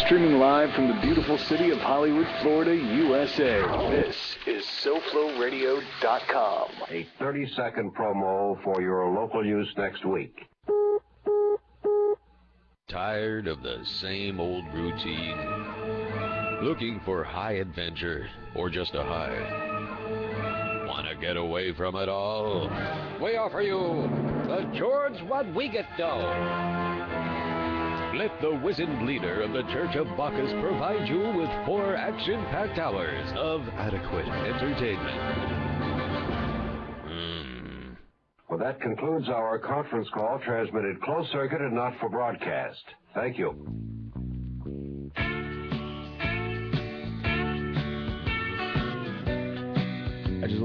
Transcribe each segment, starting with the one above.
Streaming live from the beautiful city of Hollywood, Florida, USA. This is SoFloRadio.com. A 30-second promo for your local use next week. Tired of the same old routine? Looking for high adventure or just a high? Want to get away from it all? We offer you the George What We Get Dough. Let the wizened leader of the Church of Bacchus provide you with 4 action-packed hours of adequate entertainment. Well, that concludes our conference call, transmitted closed circuit and not for broadcast. Thank you. I just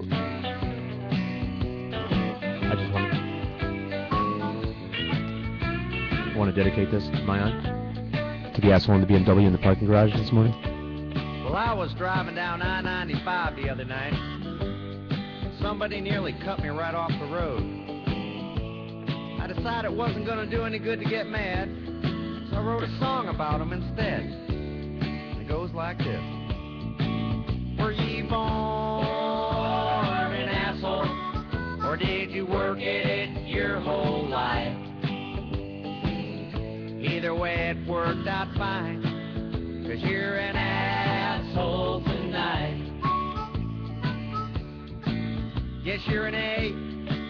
want to dedicate this, to the asshole in the BMW in the parking garage this morning. Well, I was driving down I-95 the other night. Somebody nearly cut me right off the road. I decided it wasn't going to do any good to get mad, so I wrote a song about him instead. And it goes like this. Were you born an asshole, or did you work it your whole life? Either way, it worked out fine, 'cause you're an asshole tonight. Yes, you're an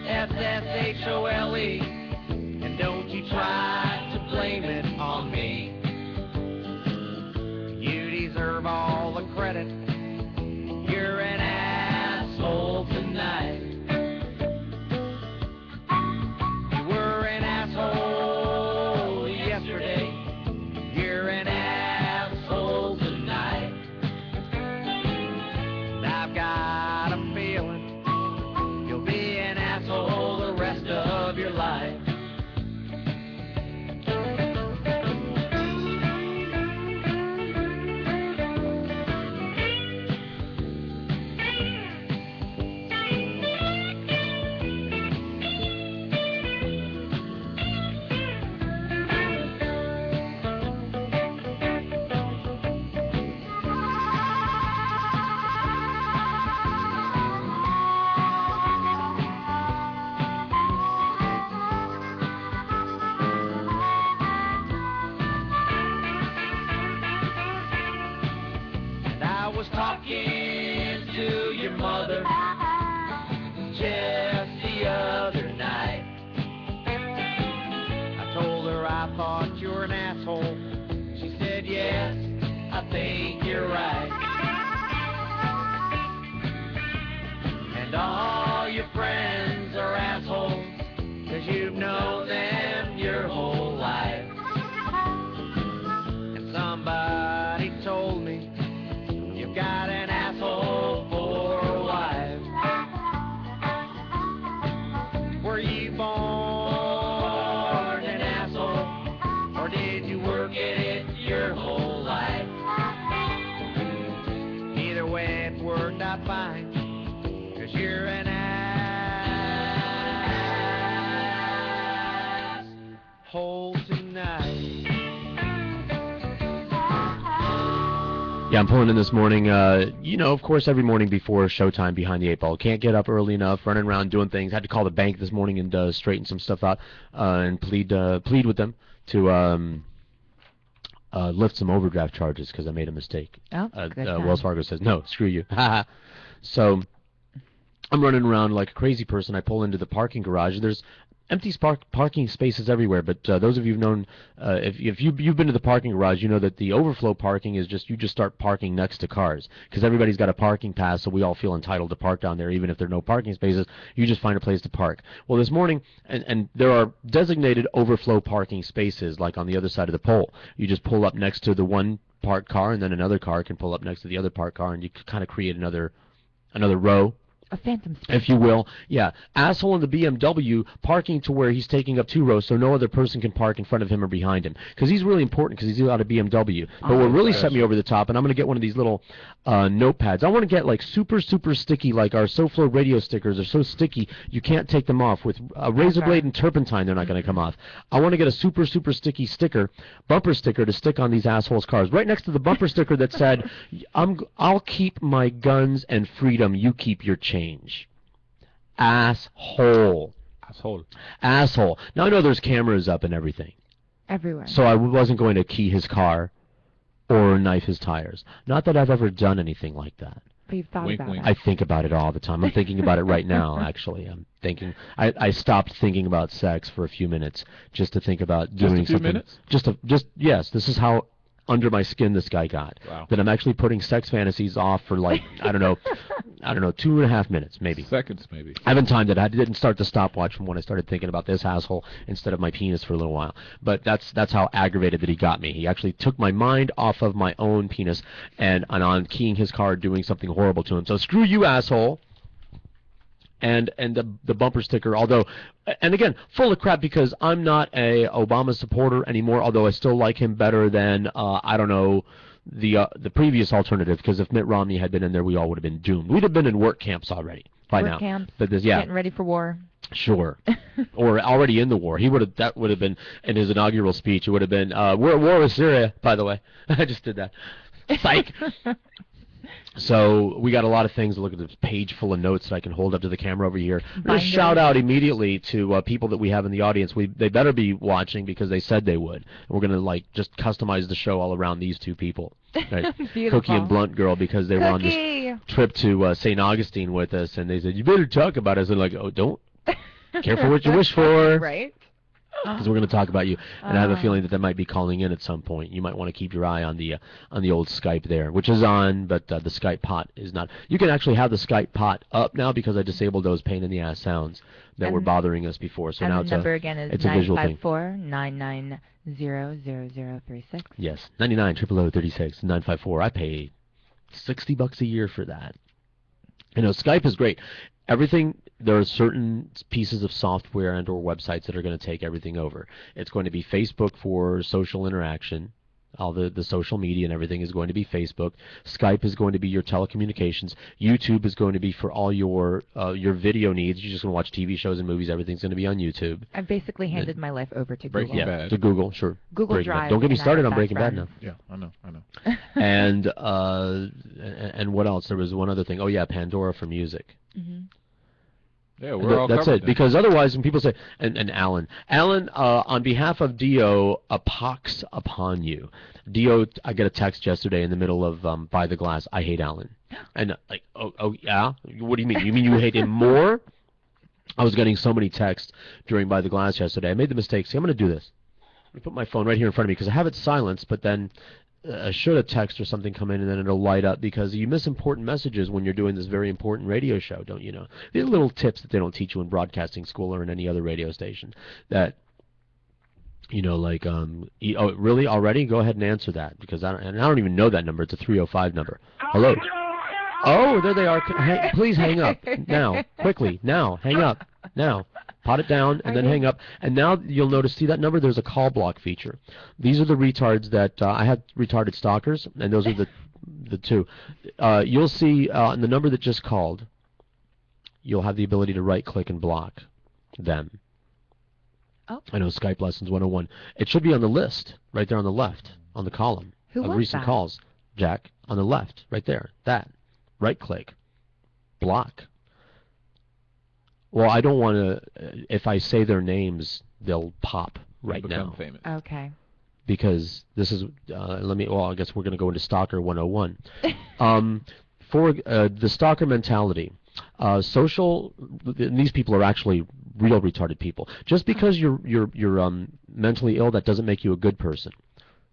A-S-S-H-O-L-E, and don't you try to blame it on me. You deserve all the credit. You're an asshole tonight. You were an asshole yesterday. You're an asshole tonight. And I've got a feeling you'll be an asshole the rest of your life. Talking to your mother just the other night. I told her I thought you were an asshole. She said, yes, I think you're right. And all your friends are assholes, 'cause you've known them your whole life. And somebody told me you've got an asshole for a wife. Were you born an asshole, or did you work it your whole life? Either way, it worked out fine, 'cause you're an asshole tonight. Yeah, I'm pulling in this morning, of course, every morning before showtime behind the 8 ball. Can't get up early enough, running around doing things. Had to call the bank this morning and straighten some stuff out and plead with them to lift some overdraft charges because I made a mistake. Oh, Wells Fargo says, no, screw you. So I'm running around like a crazy person. I pull into the parking garage. There's empty parking spaces everywhere, but those of you who've known, if you've been to the parking garage, you know that the overflow parking is you just start parking next to cars because everybody's got a parking pass, so we all feel entitled to park down there, even if there are no parking spaces. You just find a place to park. Well, this morning, and there are designated overflow parking spaces, like on the other side of the pole. You just pull up next to the one parked car, and then another car can pull up next to the other parked car, and you kind of create another row A phantom sticker. if you will. Yeah, asshole in the BMW, parking to where he's taking up 2 rows so no other person can park in front of him or behind him. Because he's really important because he's got a BMW. But what really set me over the top, and I'm going to get one of these little notepads. I want to get like super, super sticky, like our SoFloRadio stickers are so sticky you can't take them off. With a razor blade and turpentine, they're not going to come off. I want to get a super, super sticky sticker, bumper sticker, to stick on these assholes' cars. Right next to the bumper sticker that said, I'll keep my guns and freedom, you keep your change. Asshole. Asshole. Now I know there's cameras up and everything. Everywhere. So I wasn't going to key his car or knife his tires. Not that I've ever done anything like that. But you've thought about it. I think about it all the time. I'm thinking about it right now, actually. I'm thinking. I stopped thinking about sex for a few minutes just to think about doing something. Just a few minutes? Yes. This is how under my skin this guy got. Wow. That I'm actually putting sex fantasies off for like, I don't know, 2.5 minutes maybe. Seconds maybe. I haven't timed it. I didn't start the stopwatch from when I started thinking about this asshole instead of my penis for a little while. But that's how aggravated that he got me. He actually took my mind off of my own penis and on keying his car, doing something horrible to him. So screw you, asshole. And the bumper sticker, although, and again, full of crap because I'm not a Obama supporter anymore, although I still like him better than, I don't know, the previous alternative, because if Mitt Romney had been in there, we all would have been doomed. We'd have been in work camps already by now. Work camps, but getting ready for war. Sure. Or already in the war. That would have been, in his inaugural speech, it would have been, we're at war with Syria, by the way. I just did that. Psych! So we got a lot of things. Look at this page full of notes that I can hold up to the camera over here. I'm going to shout out immediately to people that we have in the audience. They better be watching because they said they would. And we're going to like just customize the show all around these two people. Right? Cookie and Blunt Girl, because they were on this trip to St. Augustine with us, and they said, you better talk about us. And like, oh, don't. Careful what you wish for. Right. Because we're going to talk about you, and I have a feeling that they might be calling in at some point. You might want to keep your eye on the old Skype there, which is on, but the Skype pot is not. You can actually have the Skype pot up now because I disabled those pain-in-the-ass sounds that were bothering us before. So now the number again is it's a visual thing. 954-990-0036. Yes, 99-000-36, 954. I pay $60 a year for that. You know, Skype is great. Everything, there are certain pieces of software and or websites that are going to take everything over. It's going to be Facebook for social interaction. All the social media and everything is going to be Facebook. Skype is going to be your telecommunications. YouTube is going to be for all your video needs. You're just going to watch TV shows and movies. Everything's going to be on YouTube. I've basically handed my life over to Google. Yeah, to Google, sure. Google Breaking Drive. Bad. Don't get me started on Breaking Bad now. Yeah, I know. And what else? There was one other thing. Oh yeah, Pandora for music. Mm-hmm. Yeah, we're all that's covered it. then. Because otherwise, when people say, and Alan, on behalf of Dio, a pox upon you. Dio, I got a text yesterday in the middle of By the Glass. I hate Alan. And like, oh yeah, what do you mean? You mean you hate him more? I was getting so many texts during By the Glass yesterday. I made the mistake. See, I'm going to do this. Let me put my phone right here in front of me because I have it silenced, but then should a text or something come in and then it'll light up because you miss important messages when you're doing this very important radio show, don't you know? These are little tips that they don't teach you in broadcasting school or in any other radio station that, you know, like, oh, really, already? Go ahead and answer that because I don't even know that number. It's a 305 number. Hello? Oh, there they are. Please hang up now, quickly, now, hang up, now. Pot it down and then hang up. And now you'll notice, see that number? There's a call block feature. These are the retards that I have retarded stalkers, and those are the two. You'll see on the number that just called, you'll have the ability to right-click and block them. Oh. I know, Skype Lessons 101. It should be on the list, right there on the left, on the column of recent calls. Jack, on the left, right there. That. Right-click. Block. Well, I don't want to, if I say their names, they'll pop right now. Famous. Okay. Because this is, I guess we're going to go into Stalker 101. For the stalker mentality, these people are actually real retarded people. Just because you're mentally ill, that doesn't make you a good person.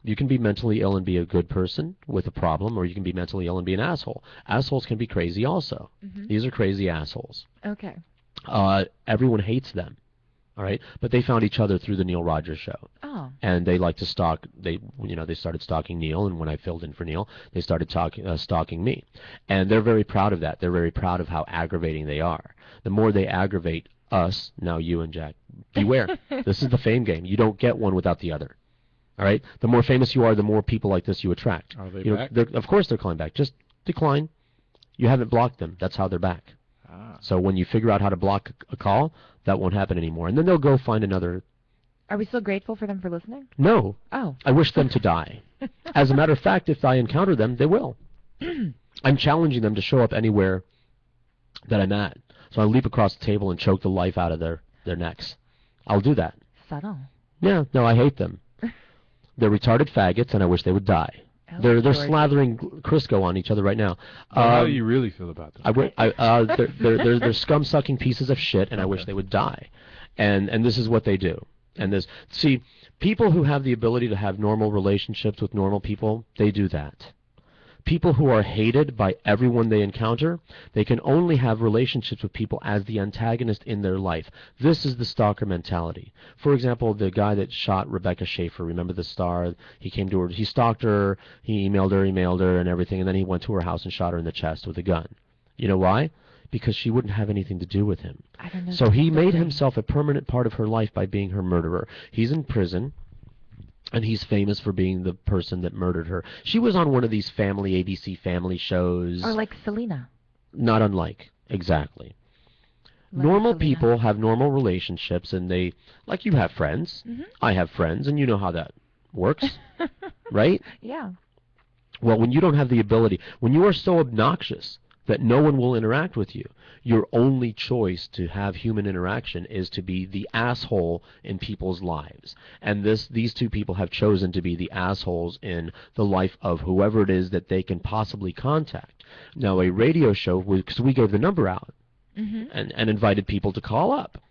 You can be mentally ill and be a good person with a problem, or you can be mentally ill and be an asshole. Assholes can be crazy also. Mm-hmm. These are crazy assholes. Okay. Everyone hates them. All right, but they found each other through the Neil Rogers show. Oh. And they like to stalk. They started stalking Neil, and when I filled in for Neil, they started stalking me. And they're very proud of that. They're very proud of how aggravating they are. The more they aggravate us, now you and Jack, beware. This is the fame game. You don't get one without the other. All right. The more famous you are, the more people like this you attract. Are they back? Of course they're calling back. Just decline. You haven't blocked them. That's how they're back. So when you figure out how to block a call, that won't happen anymore. And then they'll go find another. Are we still grateful for them for listening? No. Oh. I wish them to die. As a matter of fact, if I encounter them, they will. I'm challenging them to show up anywhere that I'm at. So I'll leap across the table and choke the life out of their necks. I'll do that. Subtle. Yeah, no, I hate them. They're retarded faggots, and I wish they would die. Oh, They're George. slathering Crisco on each other right now. How do you really feel about them? They're scum-sucking pieces of shit, and I wish they would die. And this is what they do. And see, people who have the ability to have normal relationships with normal people, they do that. People who are hated by everyone they encounter, they can only have relationships with people as the antagonist in their life. This is the stalker mentality. For example, the guy that shot Rebecca Schaefer, remember the star? He came to her, he stalked her, he emailed her and everything, and then he went to her house and shot her in the chest with a gun. You know why? Because she wouldn't have anything to do with him. I don't know. So he made himself a permanent part of her life by being her murderer. He's in prison. And he's famous for being the person that murdered her. She was on one of these ABC family shows. Or like Selena. Not unlike, exactly. Like Normal Selena. people have normal relationships, and they, like you have friends. Mm-hmm. I have friends, and you know how that works, right? Yeah. Well, when you don't have the ability, when you are so obnoxious that no one will interact with you, your only choice to have human interaction is to be the asshole in people's lives. And these two people have chosen to be the assholes in the life of whoever it is that they can possibly contact. Now, a radio show, because we gave the number out and invited people to call up.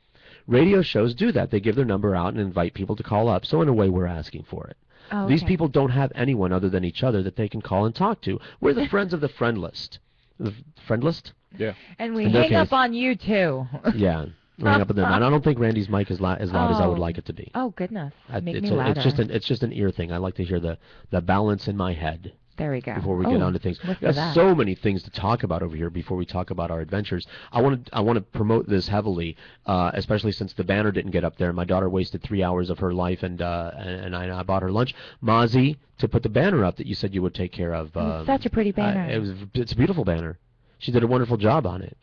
Radio shows do that. They give their number out and invite people to call up. So in a way, we're asking for it. Oh, These okay. people don't have anyone other than each other that they can call and talk to. We're the friends of the friend list. The friend list? Yeah. And we In their hang up case. on you, too. Yeah. Hang up with them. And I don't think Randy's mic is loud as I would like it to be. Oh, goodness. Make me It's louder. it's just an ear thing. I like to hear the balance in my head There we go. before we get on to things. listen to There's that. so many things to talk about over here before we talk about our adventures. I want to promote this heavily, especially since the banner didn't get up there. My daughter wasted 3 hours of her life, and I bought her lunch. Mozzie, to put the banner up that you said you would take care of. It's such a pretty banner. It's a beautiful banner. She did a wonderful job on it.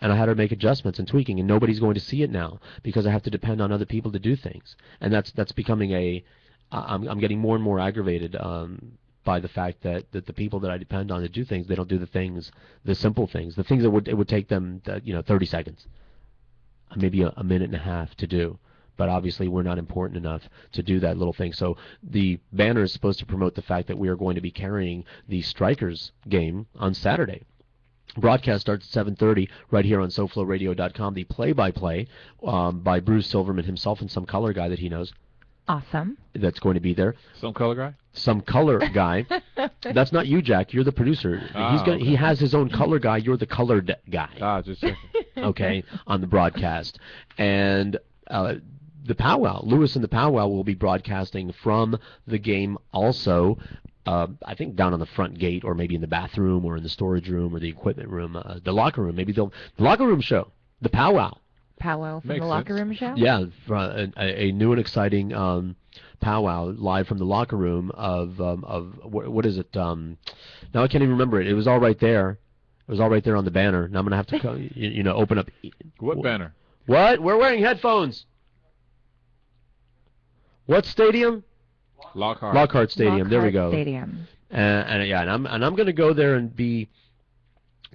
And I had her make adjustments and tweaking, and nobody's going to see it now because I have to depend on other people to do things. And that's becoming I'm getting more and more aggravated by the fact that the people that I depend on to do things, they don't do the simple things, the things that it would take them 30 seconds, maybe a minute and a half to do. But obviously we're not important enough to do that little thing. So the banner is supposed to promote the fact that we are going to be carrying the Strikers game on Saturday. Broadcast starts at 7:30 right here on SoFloRadio.com. The play-by-play by Bruce Silverman himself and some color guy that he knows. Awesome. That's going to be there. Some color guy? Some color guy. That's not you, Jack. You're the producer. Okay. He has his own color guy. You're the colored guy. Just checking. Okay, on the broadcast. And the powwow, Lewis and the powwow will be broadcasting from the game also. I think down on the front gate, or maybe in the bathroom, or in the storage room, or the equipment room, the locker room. Maybe the locker room show, the powwow. Powwow from Makes the locker sense. room show? Yeah, a new and exciting powwow live from the locker room of what is it? Now I can't even remember it. It was all right there. It was all right there on the banner. Now I'm gonna have to open up. What banner? What? We're wearing headphones. What stadium? Lockhart Stadium. There we go. Stadium. And I'm going to go there and be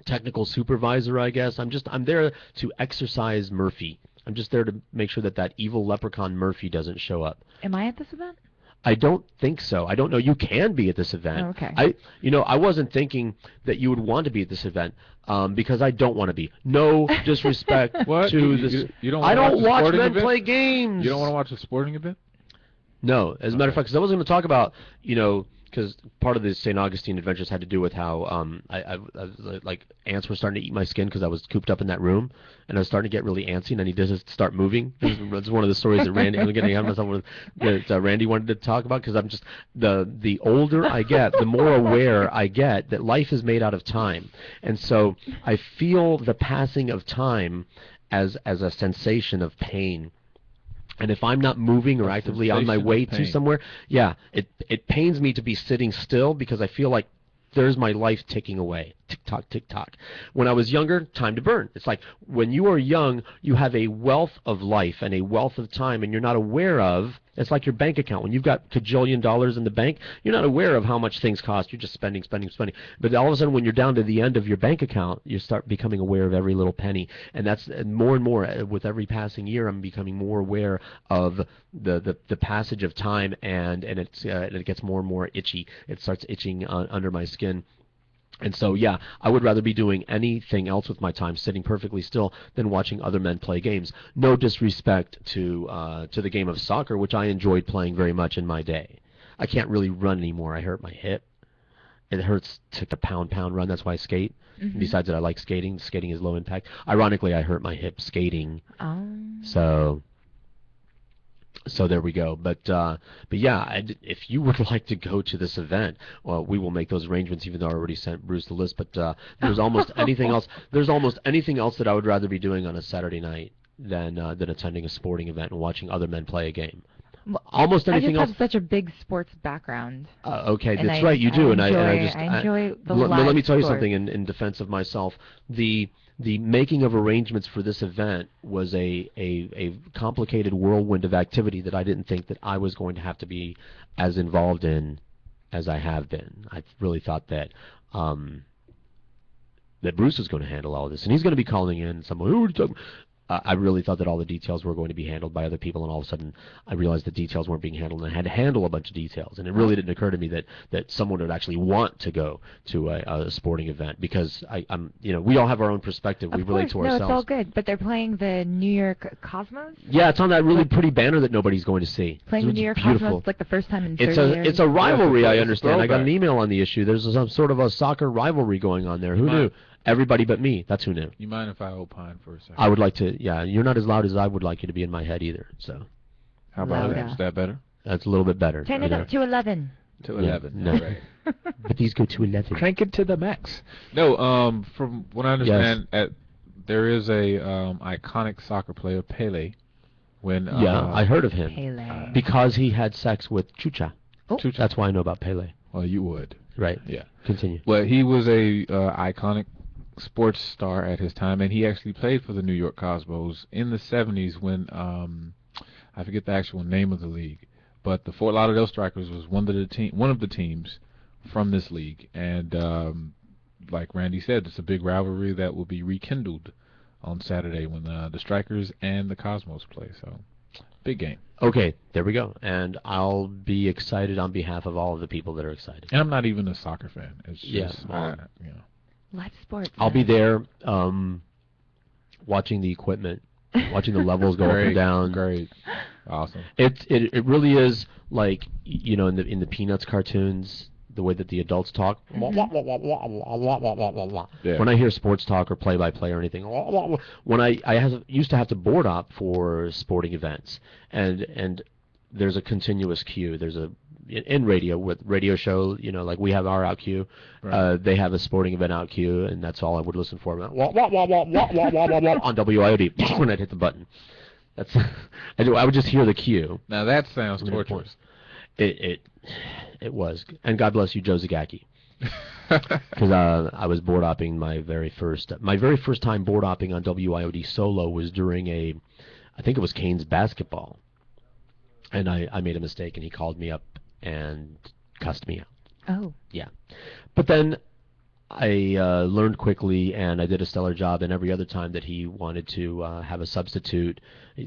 technical supervisor, I guess. I'm there to exercise Murphy. I'm just there to make sure that evil leprechaun Murphy doesn't show up. Am I at this event? I don't think so. I don't know. You can be at this event. Oh, okay. I wasn't thinking that you would want to be at this event because I don't want to be. No disrespect What? to this. You don't I wanna don't watch a watch sporting men event? play games. You don't want to watch a sporting event? No, as a matter of fact, because I was going to talk about, because part of the St. Augustine adventures had to do with how I like ants were starting to eat my skin because I was cooped up in that room, and I was starting to get really antsy, and I needed to start moving. That's one of the stories that Randy, I'm getting on myself, that Randy wanted to talk about, because I'm just, the older I get, the more aware I get that life is made out of time, and so I feel the passing of time as a sensation of pain. And if I'm not moving or actively on my way to somewhere, it pains me to be sitting still, because I feel like there's my life ticking away. Tick-tock, tick-tock. When I was younger, time to burn. It's like when you are young, you have a wealth of life and a wealth of time, and you're not aware of. It's like your bank account. When you've got $1 kajillion in the bank, you're not aware of how much things cost. You're just spending. But all of a sudden, when you're down to the end of your bank account, you start becoming aware of every little penny. And that's more and more, with every passing year, I'm becoming more aware of the passage of time, and it gets more and more itchy. It starts itching under my skin. And so, yeah, I would rather be doing anything else with my time, sitting perfectly still, than watching other men play games. No disrespect to the game of soccer, which I enjoyed playing very much in my day. I can't really run anymore. I hurt my hip. It hurts to pound run. That's why I skate. Mm-hmm. Besides that, I like skating. Skating is low impact. Ironically, I hurt my hip skating. Oh. So there we go. But yeah, if you would like to go to this event, well, we will make those arrangements, even though I already sent Bruce the list. But there's almost anything else. There's almost anything else that I would rather be doing on a Saturday night than attending a sporting event and watching other men play a game. Almost anything else. I just have such a big sports background. Okay, that's right, you do. I enjoy the live let me tell you sport. something in defense of myself. The making of arrangements for this event was a complicated whirlwind of activity that I didn't think that I was going to have to be as involved in as I have been. I really thought that that Bruce was going to handle all of this, and he's going to be calling in someone. Who are you talking? I really thought that all the details were going to be handled by other people, and all of a sudden I realized the details weren't being handled, and I had to handle a bunch of details. And it really didn't occur to me that someone would actually want to go to a sporting event, because I'm we all have our own perspective. We relate to ourselves. No, it's all good. But they're playing the New York Cosmos? Yeah, it's on that really pretty banner that nobody's going to see. Playing the New York Cosmos like the first time in 30 years. It's a rivalry, I understand. I got an email on the issue. There's some sort of a soccer rivalry going on there. Who knew? Everybody but me. That's who knew. You mind if I opine for a second? I would like to. Yeah, you're not as loud as I would like you to be in my head either. So. How about that? Is that better? That's a little bit better. Turn it up to 11. To 11. No. Right. But these go to 11. Crank it to the max. No. From what I understand, there is a iconic soccer player, Pele. I heard of him. Pele. Because he had sex with Chucha. Oh. Chucha. That's why I know about Pele. Well, you would. Right. Yeah. Continue. Well, he was a iconic sports star at his time, and he actually played for the New York Cosmos in the 70s when I forget the actual name of the league, but the Fort Lauderdale Strikers was one of the teams from this league, and like Randy said, it's a big rivalry that will be rekindled on Saturday when the Strikers and the Cosmos play. So big game. Okay, there we go, and I'll be excited on behalf of all of the people that are excited. And I'm not even a soccer fan. It's just Live sports. I'll be there watching the equipment, watching the levels go up and down. Great. Awesome. It really is like, in the Peanuts cartoons, the way that the adults talk. Yeah. When I hear sports talk or play-by-play or anything, when I used to have to board op for sporting events, and there's a continuous cue. There's in radio, with radio show, like we have our out cue, right. They have a sporting event out cue, and that's all I would listen for. On WIOD when I'd hit the button. That's I would just hear the cue. Now that sounds torturous. It was, and God bless you, Joe Zagacki, because I was board opping my very first time board opping on WIOD solo was during I think it was Canes basketball, and I made a mistake, and he called me up and cussed me out. Oh. Yeah. But then I learned quickly, and I did a stellar job, and every other time that he wanted to have a substitute,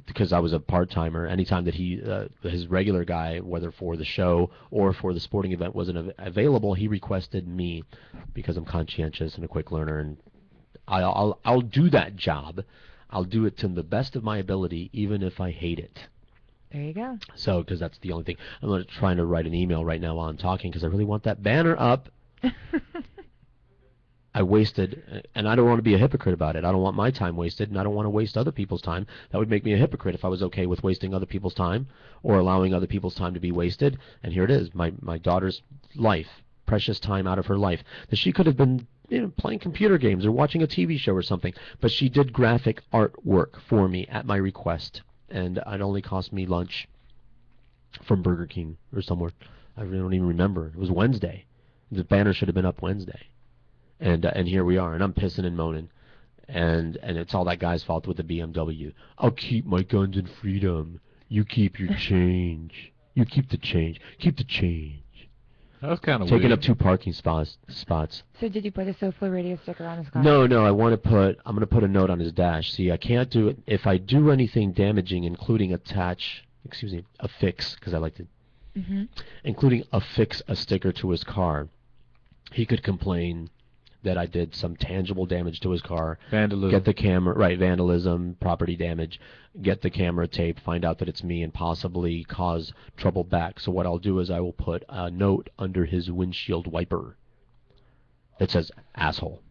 because I was a part-timer, anytime that his regular guy, whether for the show or for the sporting event, wasn't available, he requested me, because I'm conscientious and a quick learner, and I'll do that job. I'll do it to the best of my ability, even if I hate it. There you go. So, because that's the only thing. I'm trying to write an email right now while I'm talking because I really want that banner up. I wasted, and I don't want to be a hypocrite about it. I don't want my time wasted, and I don't want to waste other people's time. That would make me a hypocrite if I was okay with wasting other people's time or allowing other people's time to be wasted. And here it is, my daughter's life, precious time out of her life, that she could have been playing computer games or watching a TV show or something. But she did graphic artwork for me at my request, and it only cost me lunch from Burger King or somewhere. I really don't even remember. It was Wednesday. The banner should have been up Wednesday. And here we are, and I'm pissing and moaning, and it's all that guy's fault with the BMW. I'll keep my guns and freedom. You keep your change. You keep the change. Keep the change. That was kind of weird. Taking up 2 parking spots. So did you put a SoFloRadio sticker on his car? No. I'm going to put a note on his dash. See, I can't do it. If I do anything damaging, including affix, because I like to, including affix a sticker to his car, he could complain that I did some tangible damage to his car. Vandalism. Get the camera, right, vandalism, property damage, get the camera tape, find out that it's me, and possibly cause trouble back. So what I'll do is I will put a note under his windshield wiper that says, asshole.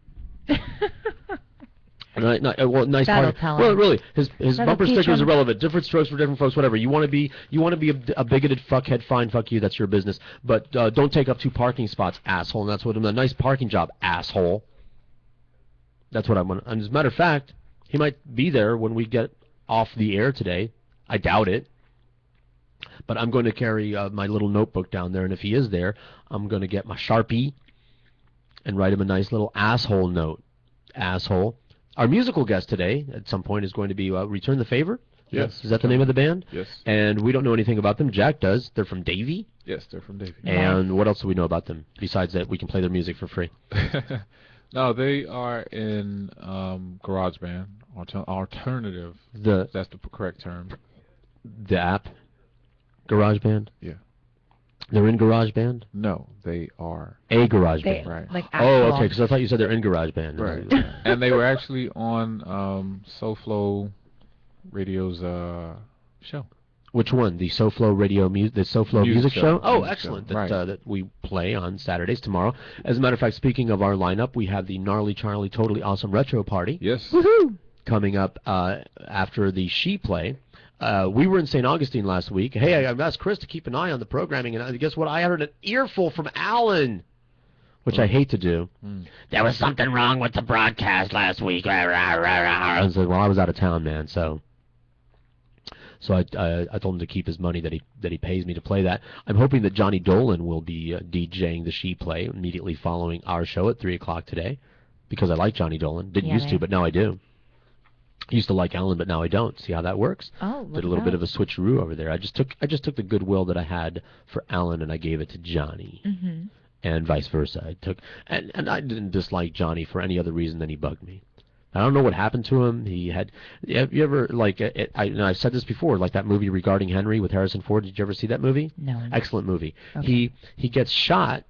Nice part. Well, really, his bumper sticker is irrelevant. Different strokes for different folks. Whatever. You want to be a bigoted fuckhead. Fine, fuck you. That's your business. But don't take up 2 parking spots, asshole. And that's what a nice parking job, asshole. That's what I want. And as a matter of fact, he might be there when we get off the air today. I doubt it. But I'm going to carry my little notebook down there, and if he is there, I'm going to get my Sharpie and write him a nice little asshole note. Asshole. Our musical guest today, at some point, is going to be Return the Favor? Yes. Is that the name of the band? Yes. And we don't know anything about them. Jack does. They're from Davie? Yes, they're from Davie. And what else do we know about them, besides that we can play their music for free? No, they are in garage band, alternative. That's the correct term. The app? Garage band? Yeah. They're in GarageBand? No, they are. A GarageBand. Right. Like oh, okay, because I thought you said they're in GarageBand. Right. And they were actually on SoFloRadio's show. Which one? The SoFloRadio music show? Oh, excellent. That we play on Saturdays tomorrow. As a matter of fact, speaking of our lineup, we have the Gnarly Charlie Totally Awesome Retro Party. Yes. Woohoo! Coming up after the She Play. We were in St. Augustine last week. Hey, I've asked Chris to keep an eye on the programming, and guess what? I heard an earful from Alan, which I hate to do. There was something wrong with the broadcast last week. I said, well, I was out of town, man, so I told him to keep his money that he pays me to play that. I'm hoping that Johnny Dolan will be DJing the She Play immediately following our show at 3 o'clock today, because I like Johnny Dolan. Didn't used to, but now I do. I used to like Alan, but now I don't. See how that works? Oh, did a little bit of a switcheroo over there. I just took the goodwill that I had for Alan and I gave it to Johnny, and vice versa. I took and I didn't dislike Johnny for any other reason than he bugged me. I don't know what happened to him. He had. Have you ever I've said this before, like that movie Regarding Henry with Harrison Ford? Did you ever see that movie? No. Excellent movie. Okay. He gets shot.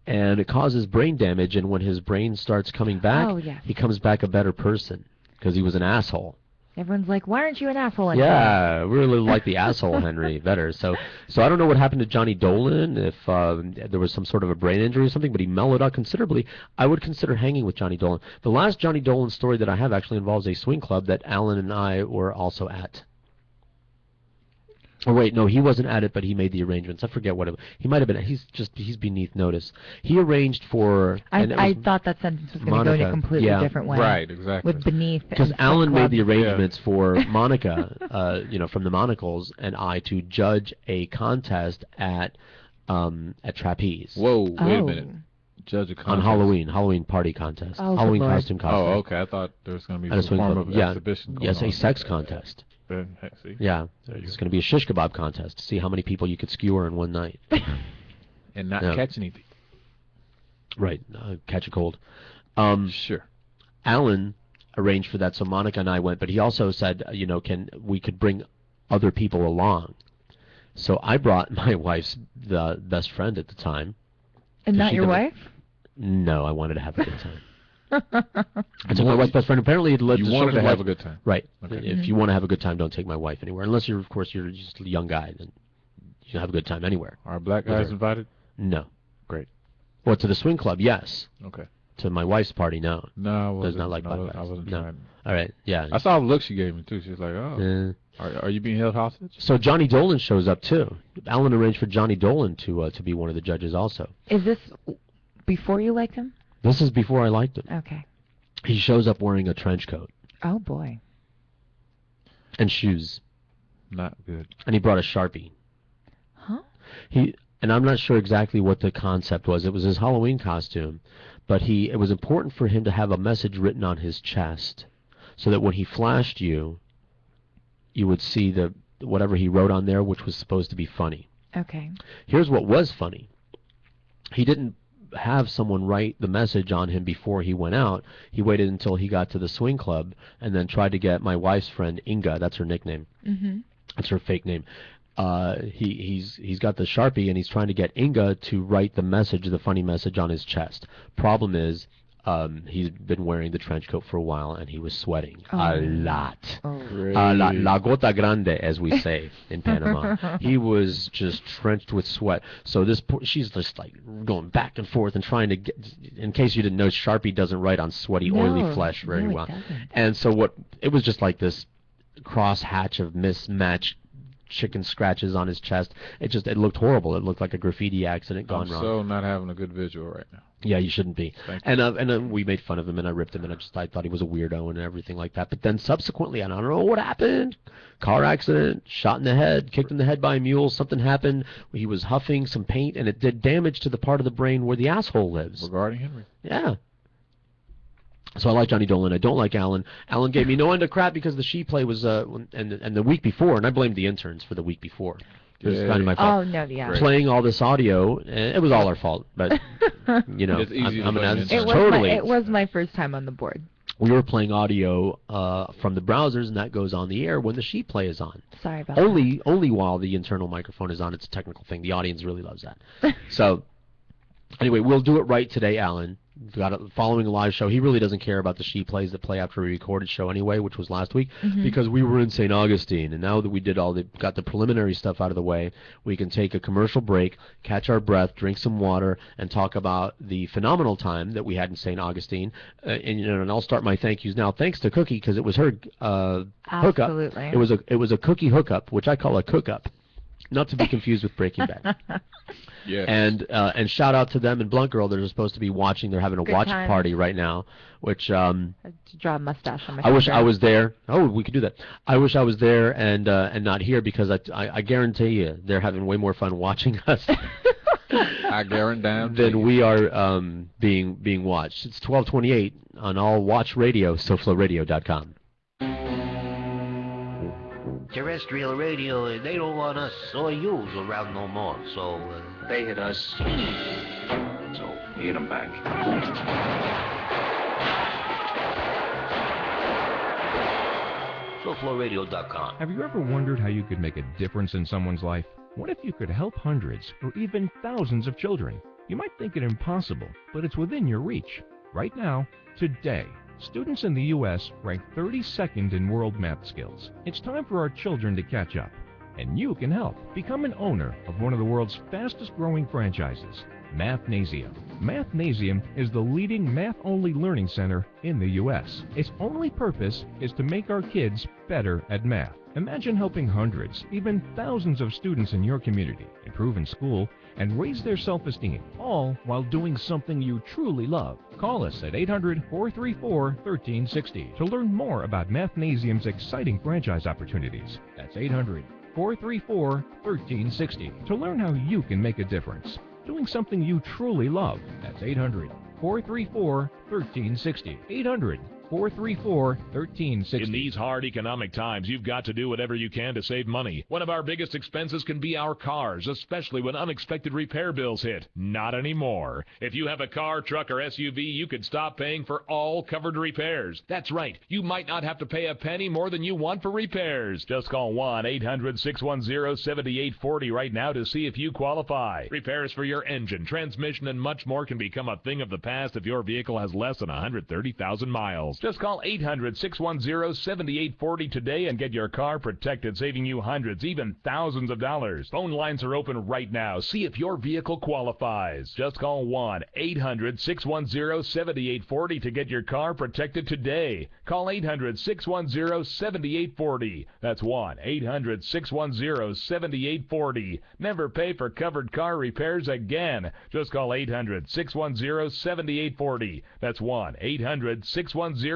And it causes brain damage, and when his brain starts coming back, he comes back a better person. Because he was an asshole. Everyone's like, why aren't you an asshole anymore? Yeah, we really like the asshole Henry better. So I don't know what happened to Johnny Dolan, if there was some sort of a brain injury or something, but he mellowed out considerably. I would consider hanging with Johnny Dolan. The last Johnny Dolan story that I have actually involves a swing club that Alan and I were also at. Oh, wait, no, he wasn't at it, but he made the arrangements. I forget what it was. He might have been. He's beneath notice. He arraged for... I thought that sentence was going to go in a completely different way. Right, exactly. With beneath. Because Alan made the arrangements for Monica, from the Monocles, and I to judge a contest at Trapeze. Whoa, wait a minute. Judge a contest? On Halloween party contest. Halloween costume contest. Oh, okay. I thought there was going to be some form of exhibition going on. Yes, a sex contest. See? Yeah, it's going to be a shish kebab contest to see how many people you could skewer in one night. And not catch anything. Right, catch a cold. Sure. Alan arranged for that, so Monica and I went, but he also said, we could bring other people along. So I brought my wife's best friend at the time. And not your wife? No, I wanted to have a good time. I took my wife's best friend. Apparently, it led you to wanted to like, have a good time. Right. Okay. If you want to have a good time, don't take my wife anywhere. Unless you're, of course, you're just a young guy, then you can have a good time anywhere. Are black guys invited? No. Great. Well, to the swing club, yes. Okay. To my wife's party, no. No, does not like black guys. I wasn't no. trying. All right. Yeah. I saw the look she gave me too. She was like, "Oh, are you being held hostage?" So Johnny Dolan shows up too. Alan arranged for Johnny Dolan to be one of the judges also. Is this before you liked him? This is before I liked him. Okay. He shows up wearing a trench coat. Oh boy. And shoes. Not good. And he brought a Sharpie. Huh? And I'm not sure exactly what the concept was. It was his Halloween costume, but it was important for him to have a message written on his chest, so that when he flashed you, you would see whatever he wrote on there, which was supposed to be funny. Okay. Here's what was funny. He didn't have someone write the message on him before he went out. He waited until he got to the swing club and then tried to get my wife's friend Inga. That's her nickname. Mm-hmm. That's her fake name. He's got the Sharpie and he's trying to get Inga to write the funny message on his chest. Problem is, he's been wearing the trench coat for a while and he was sweating a lot. La gota grande, as we say in Panama. He was just drenched with sweat. So she's just like going back and forth and trying to get. In case you didn't know, Sharpie doesn't write on sweaty, oily flesh very well. Doesn't. And so it was just like this cross hatch of mismatched chicken scratches on his chest. It looked horrible. It looked like a graffiti accident gone wrong. I'm so not having a good visual right now. Yeah, you shouldn't be. And we made fun of him, and I ripped him, and I thought he was a weirdo and everything like that. But then subsequently, and I don't know what happened. Car accident, shot in the head, kicked in the head by a mule. Something happened. He was huffing some paint, and it did damage to the part of the brain where the asshole lives. Regarding Henry. Yeah. So I like Johnny Dolan. I don't like Alan. Alan gave me no end of crap because the she play was and the week before, and I blamed the interns for the week before. It was kind of my fault. Oh no, yeah. Playing all this audio, it was all our fault. But you know, it's easy It was my first time on the board. We were playing audio from the browsers, and that goes on the air when the she play is on. Sorry about that. Only while the internal microphone is on. It's a technical thing. The audience really loves that. So anyway, we'll do it right today, Alan. Following a live show. He really doesn't care about the she plays that play after a recorded show anyway, which was last week, because we were in St. Augustine, and now that we got the preliminary stuff out of the way, we can take a commercial break, catch our breath, drink some water, and talk about the phenomenal time that we had in St. Augustine. And I'll start my thank yous now. Thanks to Cookie, because it was her hookup. Absolutely. It was a Cookie hookup, which I call a cook-up. Not to be confused with Breaking Bad. Yes. And shout out to them and Blunt Girl. They're supposed to be watching. They're having a watch party right now, which to draw a mustache on my I wish I was there. Oh, we could do that. I wish I was there and not here, because I guarantee you they're having way more fun watching us. I guarantee than we are being watched. It's 12:28 on all watch radio, SoFloRadio.com. Terrestrial radio, they don't want us or yous around no more, so they hit us, so we hit them back. SoFloRadio.com. Have you ever wondered how you could make a difference in someone's life? What if you could help hundreds or even thousands of children? You might think it impossible, but it's within your reach. Right now, today, students in the U.S. rank 32nd in world math skills. It's time for our children to catch up, and you can help. Become an owner of one of the world's fastest-growing franchises, Mathnasium. Mathnasium is the leading math-only learning center in the U.S. Its only purpose is to make our kids better at math. Imagine helping hundreds, even thousands of students in your community improve in school and raise their self-esteem, all while doing something you truly love. Call us at 800-434-1360 to learn more about Mathnasium's exciting franchise opportunities. That's 800-434-1360 to learn how you can make a difference, doing something you truly love. That's 800-434-1360. 888-434-1360. In these hard economic times, you've got to do whatever you can to save money. One of our biggest expenses can be our cars, especially when unexpected repair bills hit. Not anymore. If you have a car, truck, or SUV, you could stop paying for all covered repairs. That's right. You might not have to pay a penny more than you want for repairs. Just call 1-800-610-7840 right now to see if you qualify. Repairs for your engine, transmission, and much more can become a thing of the past if your vehicle has less than 130,000 miles. Just call 800-610-7840 today and get your car protected, saving you hundreds, even thousands of dollars. Phone lines are open right now. See if your vehicle qualifies. Just call 1-800-610-7840 to get your car protected today. Call 800-610-7840. That's 1-800-610-7840. Never pay for covered car repairs again. Just call 800-610-7840. That's 1-800-610-7840.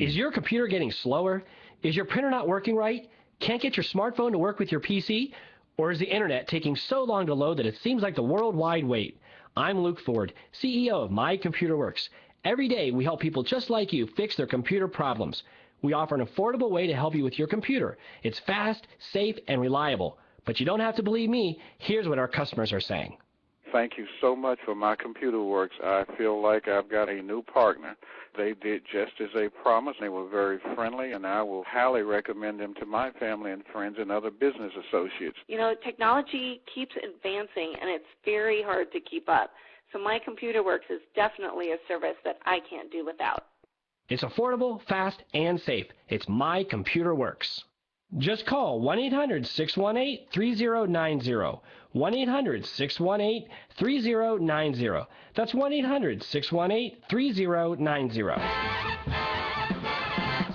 Is your computer getting slower? Is your printer not working right? Can't get your smartphone to work with your PC? Or is the internet taking so long to load that it seems like the worldwide wait? I'm Luke Ford, CEO of My Computer Works. Every day we help people just like you fix their computer problems. We offer an affordable way to help you with your computer. It's fast, safe, and reliable. But you don't have to believe me. Here's what our customers are saying. Thank you so much for My Computer Works. I feel like I've got a new partner. They did just as they promised. They were very friendly, and I will highly recommend them to my family and friends and other business associates. You know, technology keeps advancing, and it's very hard to keep up. So My Computer Works is definitely a service that I can't do without. It's affordable, fast, and safe. It's My Computer Works. Just call 1-800-618-3090. 1-800-618-3090. That's 1-800-618-3090.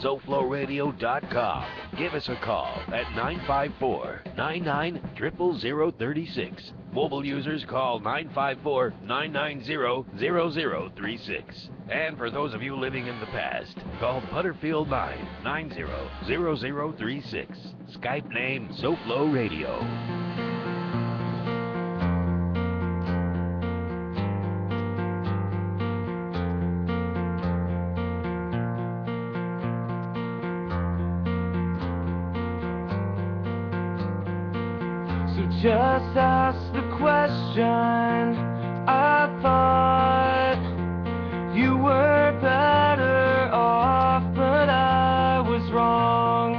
SoFloRadio.com. Give us a call at 954-99-00036. Mobile users call 954-990-0036. And for those of you living in the past, call Butterfield 990-0036. Skype name SoFloRadio. Just ask the question. I thought you were better off, but I was wrong.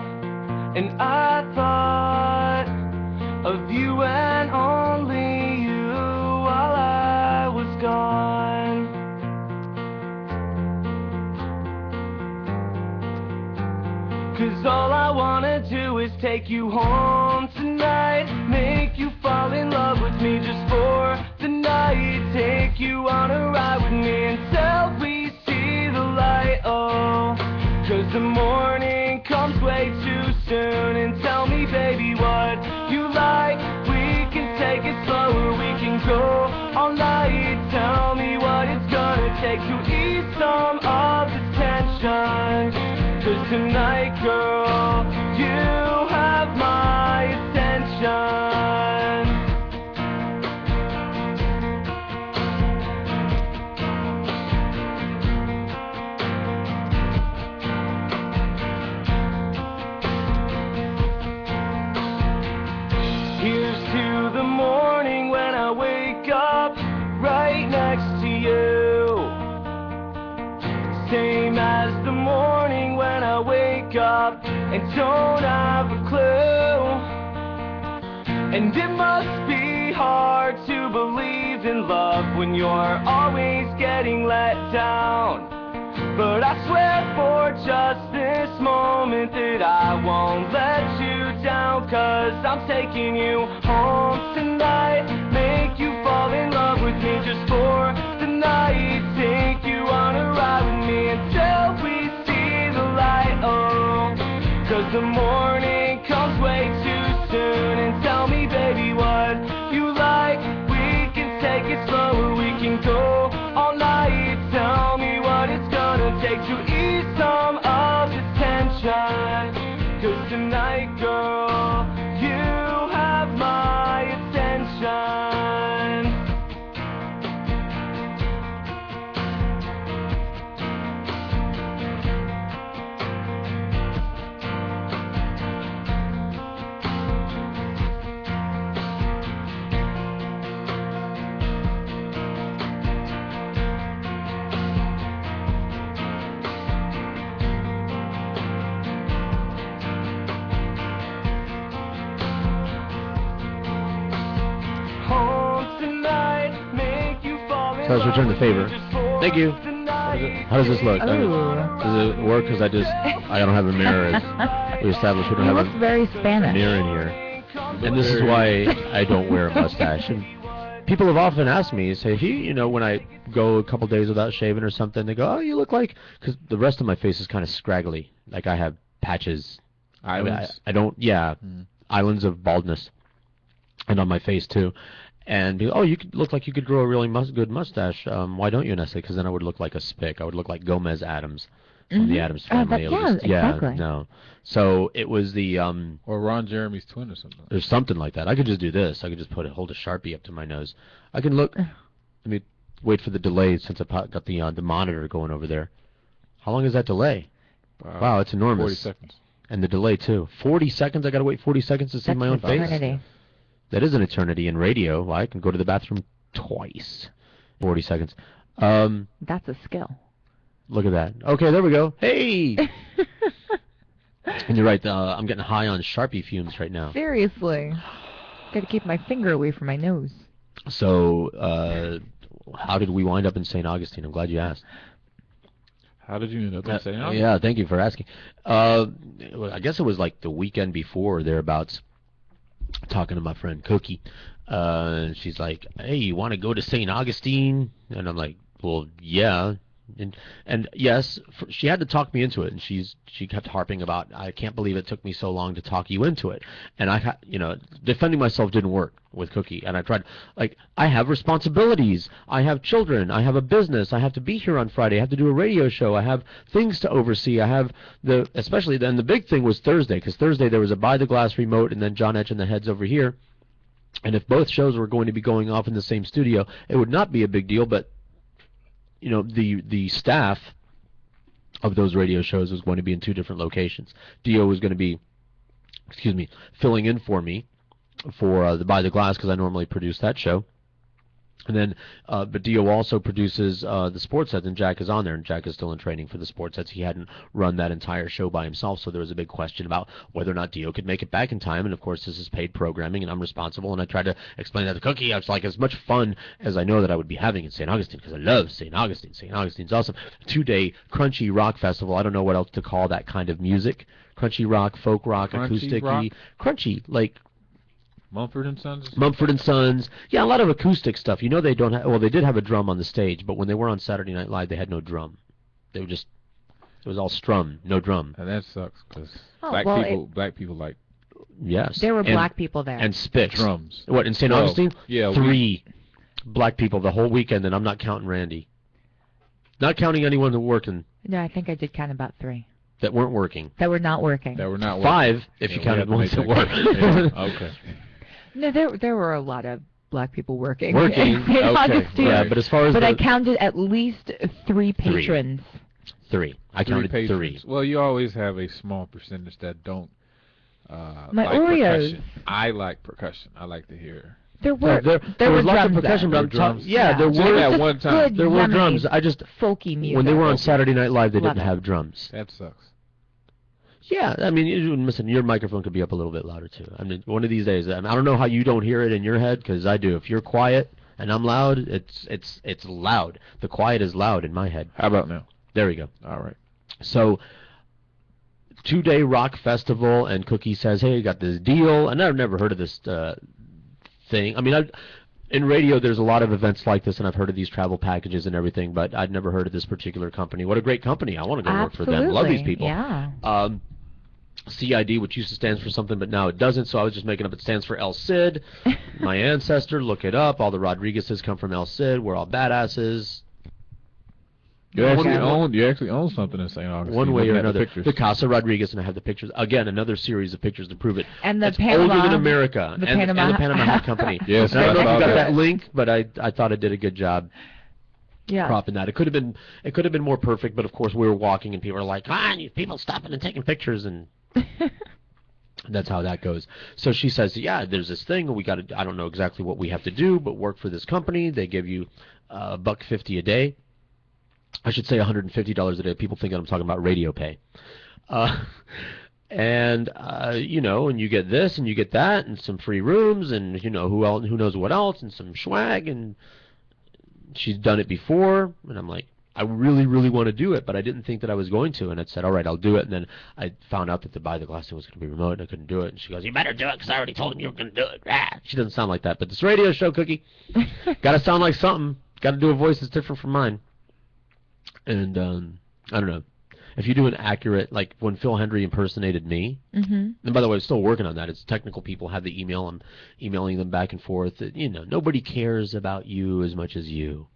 And I thought of you and only you while I was gone. 'Cause all I wanna do is take you home tonight, make you fall in love with me just for the night, take you on a ride with me until we see the light. Oh, 'cause the morning comes way too soon. And tell me, baby, what you like. We can take it slower, we can go all night. Tell me what it's gonna take to ease some of the tension. 'Cause tonight, girl, you have my attention. Here's to the morning when I wake up right next to you. Same as the morning when I wake up and don't have a clue. And it must be hard to believe in love when you're always getting let down. But I swear for just this moment that I won't let you down. 'Cause I'm taking you home tonight, make you fall in love with me just for the night, take you on a ride with me until we see the light. Oh, 'cause the morning comes way too soon. And tell me, baby, what you like. We can take it slower, we can go all night. Tell me what it's gonna take to ease some of the tension. 'Cause tonight, girl, you have my attention. So let's return the favor. Thank you. How does this look? Does it work? Because I don't have a mirror. As we established, we don't have a very Spanish. Mirror in here. And this is why I don't wear a mustache. And people have often asked me, say, when I go a couple days without shaving or something, they go, oh, you look like, because the rest of my face is kind of scraggly. Like I have patches. Islands? I don't, islands of baldness. And on my face, too. And people, you could look like you could grow a really good mustache. Why don't you? And I say, because then I would look like a spick. I would look like Gomez Addams from the Addams Family. Exactly. No. So it was the or Ron Jeremy's twin or something. There's something like that. I could just do this. I could just hold a Sharpie up to my nose. I can look. Let me wait for the delay since I got the monitor going over there. How long is that delay? Wow, it's enormous. 40 seconds. And the delay too. 40 seconds. I got to wait 40 seconds to see my own face. Eternity. That is an eternity in radio. Well, I can go to the bathroom twice. 40 seconds. That's a skill. Look at that. Okay, there we go. Hey! And you're right. I'm getting high on Sharpie fumes right now. Seriously. Got to keep my finger away from my nose. So, how did we wind up in St. Augustine? I'm glad you asked. How did you end up in St. Augustine? Yeah, thank you for asking. I guess it was like the weekend before or thereabouts. Talking to my friend Cookie, she's like, "Hey, you want to go to St. Augustine?" And I'm like, "Well, yeah." And yes, she had to talk me into it, and she kept harping about, "I can't believe it took me so long to talk you into it." And defending myself didn't work with Cookie, and I tried. Like, I have responsibilities, I have children, I have a business, I have to be here on Friday, I have to do a radio show, I have things to oversee, I have especially then the big thing was Thursday, because Thursday there was a By the Glass remote, and then John Etch and the Heads over here, and if both shows were going to be going off in the same studio, it would not be a big deal, but the staff of those radio shows was going to be in two different locations. Dio was going to be, filling in for me for the By the Glass, because I normally produce that show. And then, but Dio also produces the sports sets, and Jack is on there, and Jack is still in training for the sports sets. He hadn't run that entire show by himself, so there was a big question about whether or not Dio could make it back in time, and of course this is paid programming, and I'm responsible, and I tried to explain that to Cookie. I was like, as much fun as I know that I would be having in St. Augustine, because I love St. Augustine. St. Augustine's awesome. 2-day crunchy rock festival. I don't know what else to call that kind of music. Crunchy rock, folk rock, acoustic-y. Crunchy, like... Mumford and Sons? Mumford and Sons. Yeah, a lot of acoustic stuff. They don't have... Well, they did have a drum on the stage, but when they were on Saturday Night Live, they had no drum. They were just... It was all strum, no drum. And that sucks, because black people like... Yes. There were black people there. And spits. Drums. What, in St. Augustine? Yeah. 3 black people the whole weekend, and I'm not counting Randy. Not counting anyone that worked in... No, I think I did count about 3. That weren't working. That were not working. 5, if you counted ones that were. Okay. No, there were a lot of black people working. Okay. Yeah, but as far as But I counted at least 3 patrons. 3. I counted 3. Well, you always have a small percentage that don't My like Oreos. Percussion. I like percussion. I like to hear. There were lots of percussion, but drums. There were at one time. There were drums. I just folky music. When they were on Saturday Night Live, they didn't have drums. That sucks. Yeah, I mean, listen, your microphone could be up a little bit louder too. I mean, one of these days, I don't know how you don't hear it in your head, because I do. If you're quiet and I'm loud, it's loud. The quiet is loud in my head. How about now? There we go. All right. So, 2-day rock festival, and Cookie says, "Hey, I got this deal," and I've never heard of this thing. I mean, in radio, there's a lot of events like this, and I've heard of these travel packages and everything, but I'd never heard of this particular company. What a great company. I want to go work for them. Love these people. Yeah. CID, which used to stand for something, but now it doesn't, so I was just making up it stands for El Cid. My ancestor, look it up. All the Rodriguezes come from El Cid. We're all badasses. You actually own something in St. Augustine. One way or another. The Casa Rodriguez, and I have the pictures. Again, another series of pictures to prove it. And the it's Panama. older than America. The and Panama. the Panama Hat Company. Yes, and I don't know if you got that link, but I thought I did a good job. Yeah. Propping that. It could have been more perfect, but of course we were walking and people were like, "Come on, you people stopping and taking pictures," and that's how that goes. So she says, "Yeah, there's this thing. We got to. I don't know exactly what we have to do, but work for this company. They give you $150 a day. I should say $150 a day. People think that I'm talking about radio pay. And and you get this and you get that and some free rooms and who knows what else and some swag and she's done it before, and I'm like, I really, really want to do it, but I didn't think that I was going to, and I said, all right, I'll do it, and then I found out that to buy the glass was going to be remote, and I couldn't do it, and she goes, you better do it, because I already told him you were going to do it. She doesn't sound like that, but this radio show, Cookie, got to sound like something, got to do a voice that's different from mine, and I don't know. If you do an accurate, like when Phil Hendry impersonated me, and by the way, I'm still working on that. It's technical people have the email. I'm emailing them back and forth. You know, nobody cares about you as much as you.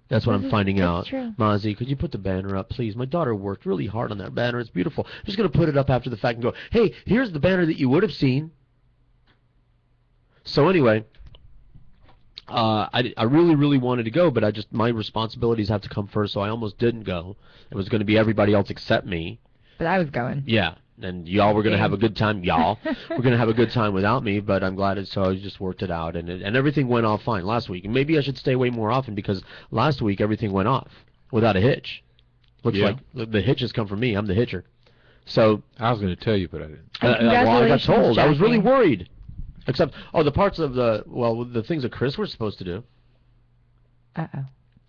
That's what I'm finding out. True. Mozzie, could you put the banner up, please? My daughter worked really hard on that banner. It's beautiful. I'm just going to put it up after the fact and go, hey, here's the banner that you would have seen. So anyway, I really, really wanted to go, but my responsibilities have to come first, so I almost didn't go. It was going to be everybody else except me. But I was going. Yeah, and y'all were going to have a good time. Y'all were going to have a good time without me, but I'm glad so I just worked it out, and everything went off fine last week. And maybe I should stay away more often because last week everything went off without a hitch. Looks like the hitches come from me. I'm the hitcher. So I was going to tell you, but I didn't. Well, I got told. Jackie. I was really worried. Except, the parts of the things that Chris was supposed to do. Uh-oh.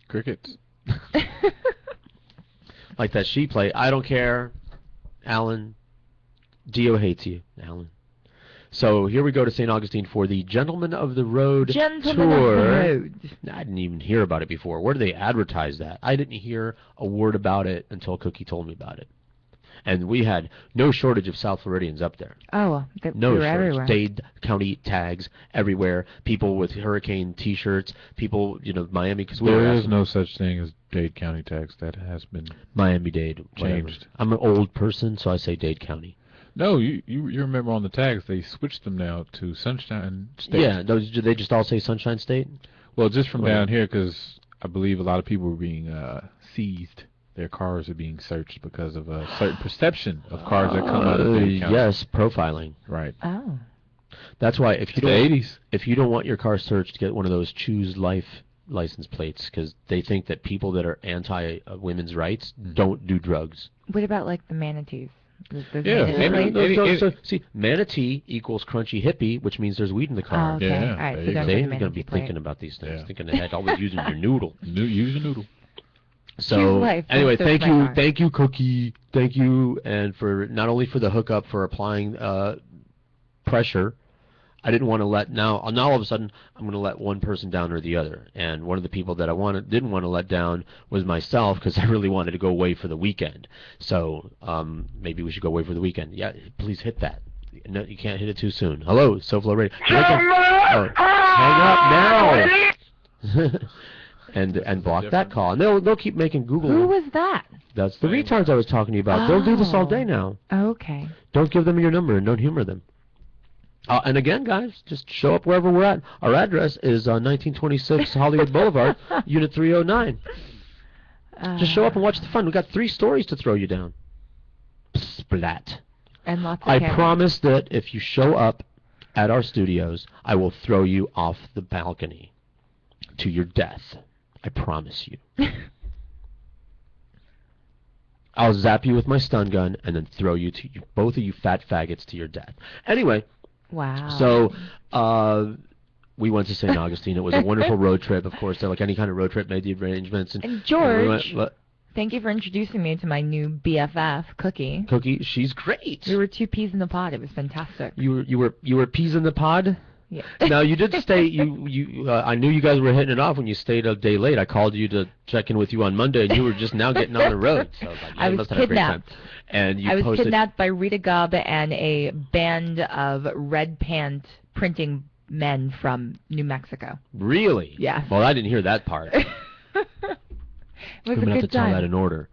Crickets. Like that she play. I don't care, Alan. Dio hates you, Alan. So here we go to St. Augustine for the Gentlemen of the Road tour. Of the Road. I didn't even hear about it before. Where do they advertise that? I didn't hear a word about it until Cookie told me about it. And we had no shortage of South Floridians up there. Oh, no we were shortage. everywhere. Dade County tags everywhere. People with hurricane T-shirts. People, Miami. Cause there is no such thing as Dade County tags. That has been Miami-Dade changed. I'm an old person, so I say Dade County. No, you remember on the tags they switched them now to Sunshine State. Yeah, do they just all say Sunshine State? Well, just from down here, because I believe a lot of people were being seized. Their cars are being searched because of a certain perception of cars that come out of Dade County. Yes, profiling. Right. Oh. That's why if you the 80s. If you don't want your car searched, get one of those Choose Life license plates, because they think that people that are anti-women's rights don't do drugs. What about like the manatees? See, manatee equals crunchy hippie, which means there's weed in the car. Oh, okay. Yeah, all right, so you don't go. get You're the going to be manatee thinking about these things, plate. thinking ahead, always using your noodle. Use your noodle. So Life, anyway, that's thank you, Cookie, thank you, and for not only for the hookup, for applying pressure. I didn't want to let now all of a sudden I'm going to let one person down or the other, and one of the people that I didn't want to let down was myself, because I really wanted to go away for the weekend. So maybe we should go away for the weekend. Yeah, please hit that. No, you can't hit it too soon. Hello, SoFloRadio. Hang up now. And block that call, and they'll keep making Google. Who was that? That's the retards I was talking to you about. They'll do this all day now. Okay. Don't give them your number and don't humor them. And again, guys, just show up wherever we're at. Our address is 1926 Hollywood Boulevard, Unit 309. Just show up and watch the fun. We've got 3 stories to throw you down. Splat. And lots of I cameras. promise that if you show up at our studios, I will throw you off the balcony to your death. I promise you. I'll zap you with my stun gun and then throw you both of you fat faggots to your death. Anyway. Wow. So, we went to St. Augustine. It was a wonderful road trip. Of course, like any kind of road trip, made the arrangements. And George, thank you for introducing me to my new BFF, Cookie. Cookie, she's great. We were 2 peas in the pod. It was fantastic. You were peas in the pod? Yeah. Now you did stay. I knew you guys were hitting it off when you stayed a day late. I called you to check in with you on Monday, and you were just now getting on the road. So I was kidnapped. And I was kidnapped by Rita Gubb and a band of red pant printing men from New Mexico. Really? Yeah. Well, I didn't hear that part. It was I'm gonna have to time. tell that in order.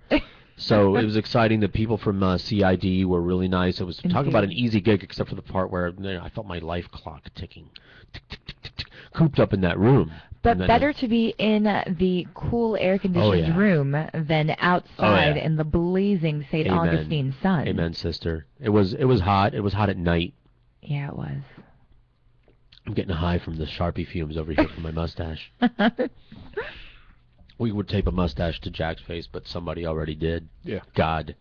So it was exciting. The people from CID were really nice. It was talking about an easy gig, except for the part where I felt my life clock ticking, tick, tick, tick, tick, tick, cooped up in that room. But better to be in the cool air-conditioned room than outside in the blazing St. Augustine sun. Amen, sister. It was hot. It was hot at night. Yeah, it was. I'm getting high from the Sharpie fumes over here from my mustache. We would tape a mustache to Jack's face, but somebody already did. Yeah. God.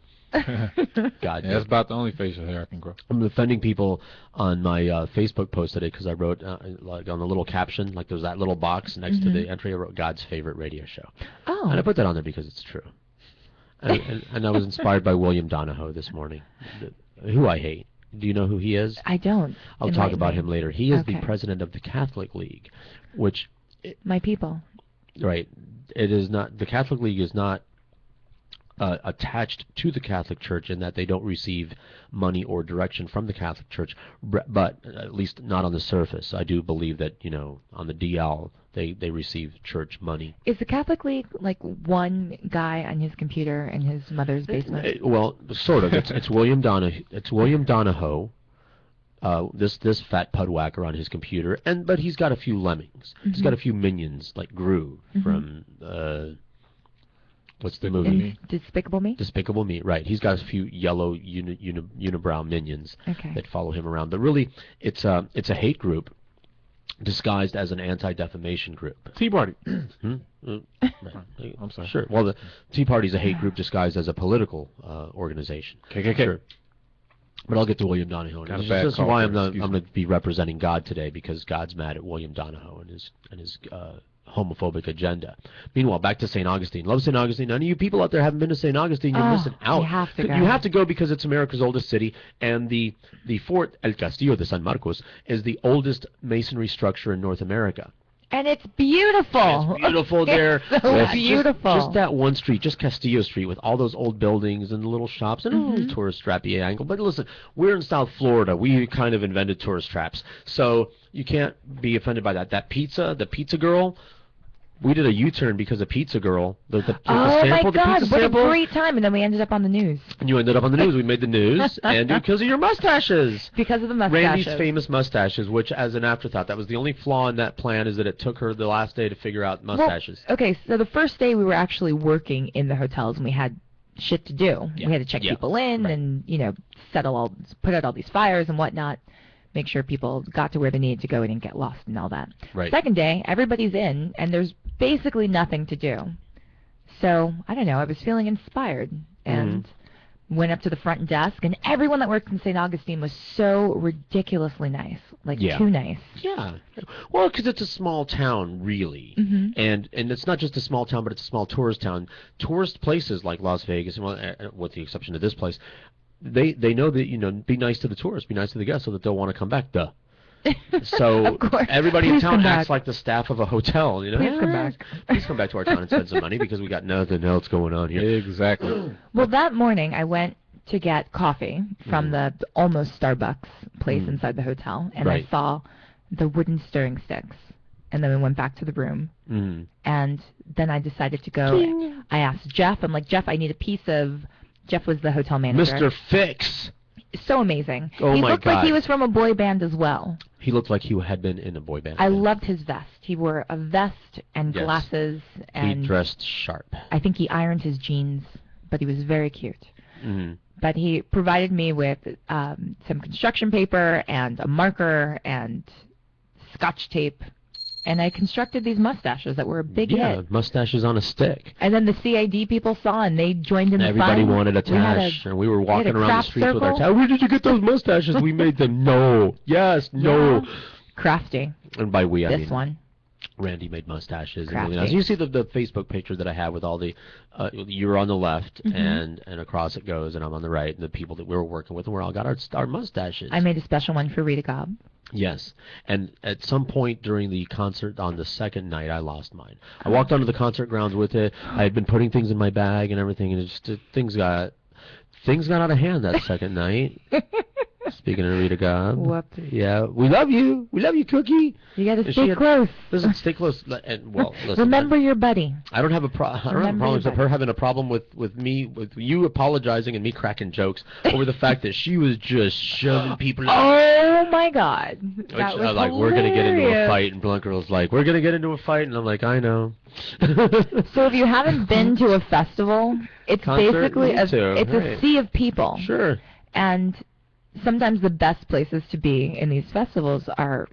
God, that's about the only facial hair I can grow. I'm offending people on my Facebook post today because I wrote like on the little caption, like there's that little box next to the entry. I wrote God's favorite radio show. Oh. And I put that on there because it's true. And I was inspired by William Donahoe this morning, who I hate. Do you know who he is? I don't. I'll talk about him later. He is the president of the Catholic League, which... My people. Right. It is not... The Catholic League is not attached to the Catholic Church in that they don't receive money or direction from the Catholic Church, but at least not on the surface. I do believe that, you know, on the DL, they receive church money. Is the Catholic League like one guy on his computer in his mother's basement? Well, sort of. It's William Donahoe. It's William Donahoe. This fat pudwhacker on his computer, but he's got a few lemmings. He's got a few minions like Gru from what's the movie? Despicable Me? Despicable Me, right. He's got a few yellow unibrow minions that follow him around. But really, it's a hate group disguised as an anti-defamation group. Tea Party. I'm sorry. Sure. Well, the Tea Party is a hate group disguised as a political organization. KKK. Sure. But I'll get to William Donahoe. This is why I'm going to be representing God today, because God's mad at William Donahoe and his homophobic agenda. Meanwhile, back to St. Augustine. Love St. Augustine. None of you people out there haven't been to St. Augustine. You're missing out. You have to go. You have to go because it's America's oldest city, and the fort El Castillo de San Marcos is the oldest masonry structure in North America. And it's beautiful. It's beautiful there. It's so beautiful. Just that one street, just Castillo Street, with all those old buildings and the little shops and a little tourist trappy angle. But listen, we're in South Florida. We kind of invented tourist traps. So you can't be offended by that. That pizza, the pizza girl, we did a U-turn because of Pizza Girl. The sample, my God, pizza what sample. a great time. And then we ended up on the news. And you ended up on the news. We made the news. And because of your mustaches. Because of the mustaches. Randy's famous mustaches, which, as an afterthought, that was the only flaw in that plan, is that it took her the last day to figure out mustaches. Well, okay, so the first day we were actually working in the hotels, and we had shit to do. We had to check people in and, you know, put out all these fires and whatnot, make sure people got to where they needed to go and didn't get lost and all that. Right. Second day, everybody's in, and there's basically nothing to do. So, I don't know, I was feeling inspired and went up to the front desk, and everyone that worked in St. Augustine was so ridiculously nice, like too nice. Yeah. Well, because it's a small town, really. And it's not just a small town, but it's a small tourist town. Tourist places like Las Vegas, with the exception of this place, they know that, you know, be nice to the tourists, be nice to the guests so that they'll want to come back. Duh. So everybody in town acts like the staff of a hotel, you know. Please come back. Please come back to our town and spend some money because we got nothing else going on here. Exactly. Well, that morning I went to get coffee from the almost Starbucks place inside the hotel, and I saw the wooden stirring sticks. And then we went back to the room, and then I decided to go. I asked Jeff, I'm like, Jeff, I need a piece of... Jeff was the hotel manager. Mr. Fix. So amazing. Oh, he my looked God. like he was from a boy band as well. He looked like he had been in a boy band. I loved his vest. He wore a vest and glasses. And he dressed sharp. I think he ironed his jeans, but he was very cute. But he provided me with some construction paper and a marker and Scotch tape. And I constructed these mustaches that were a big hit. Mustaches on a stick. And then the CID people saw, and they joined in the fun. Everybody wanted a tash, and we were walking around the streets with our tash. Where did you get those mustaches? We made them. No. Yes. No. Yeah. Crafty. And by we, I mean... This one. Randy made mustaches. Crafty. And really nice. You see the Facebook picture that I have with all the... you're on the left, and across it goes, and I'm on the right, and the people that we were working with, and we all got our mustaches. I made a special one for Rita Cobb. Yes, and at some point during the concert on the second night, I lost mine. I walked onto the concert grounds with it. I had been putting things in my bag and everything, and things got out of hand that second night. Speaking of Rita Cobb. Whoops. Yeah, we love you. We love you, Cookie. You got to stay close. Listen, stay close. And well, listen. Remember your buddy. I don't have a problem with her having a problem with you apologizing and me cracking jokes over the fact that she was just shoving people out. Oh my God. That was like, hilarious. we're gonna get into a fight, and Blunt Girl's like, we're gonna get into a fight, and I'm like, I know. So if you haven't been to a festival, it's basically a sea of people. Sure. And sometimes the best places to be in these festivals are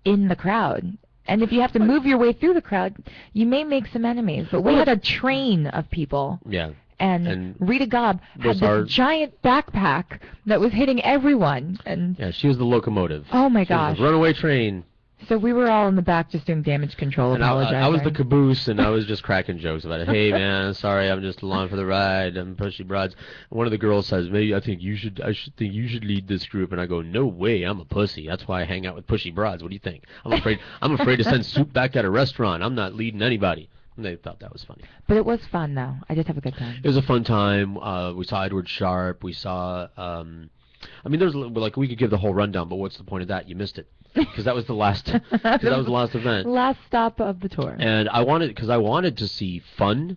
in the crowd. And if you have to move your way through the crowd, you may make some enemies. But we had a train of people. Yeah. And Rita Gobb had this giant backpack that was hitting everyone. And yeah, she was the locomotive. Oh my she gosh. Was the runaway train. So we were all in the back just doing damage control, and apologizing. I was the caboose, and I was just cracking jokes about it. Hey man, sorry, I'm just along for the ride. I'm pushy broads. And one of the girls says, maybe I think you should lead this group. And I go, no way, I'm a pussy. That's why I hang out with pushy broads. What do you think? I'm afraid to send soup back at a restaurant. I'm not leading anybody. And they thought that was funny. But it was fun though. I did have a good time. It was a fun time. We saw Edward Sharpe. We saw. I mean, there's like we could give the whole rundown, but what's the point of that? You missed it. Because that was the last. Because that was the last event. Last stop of the tour. And I wanted to see Fun,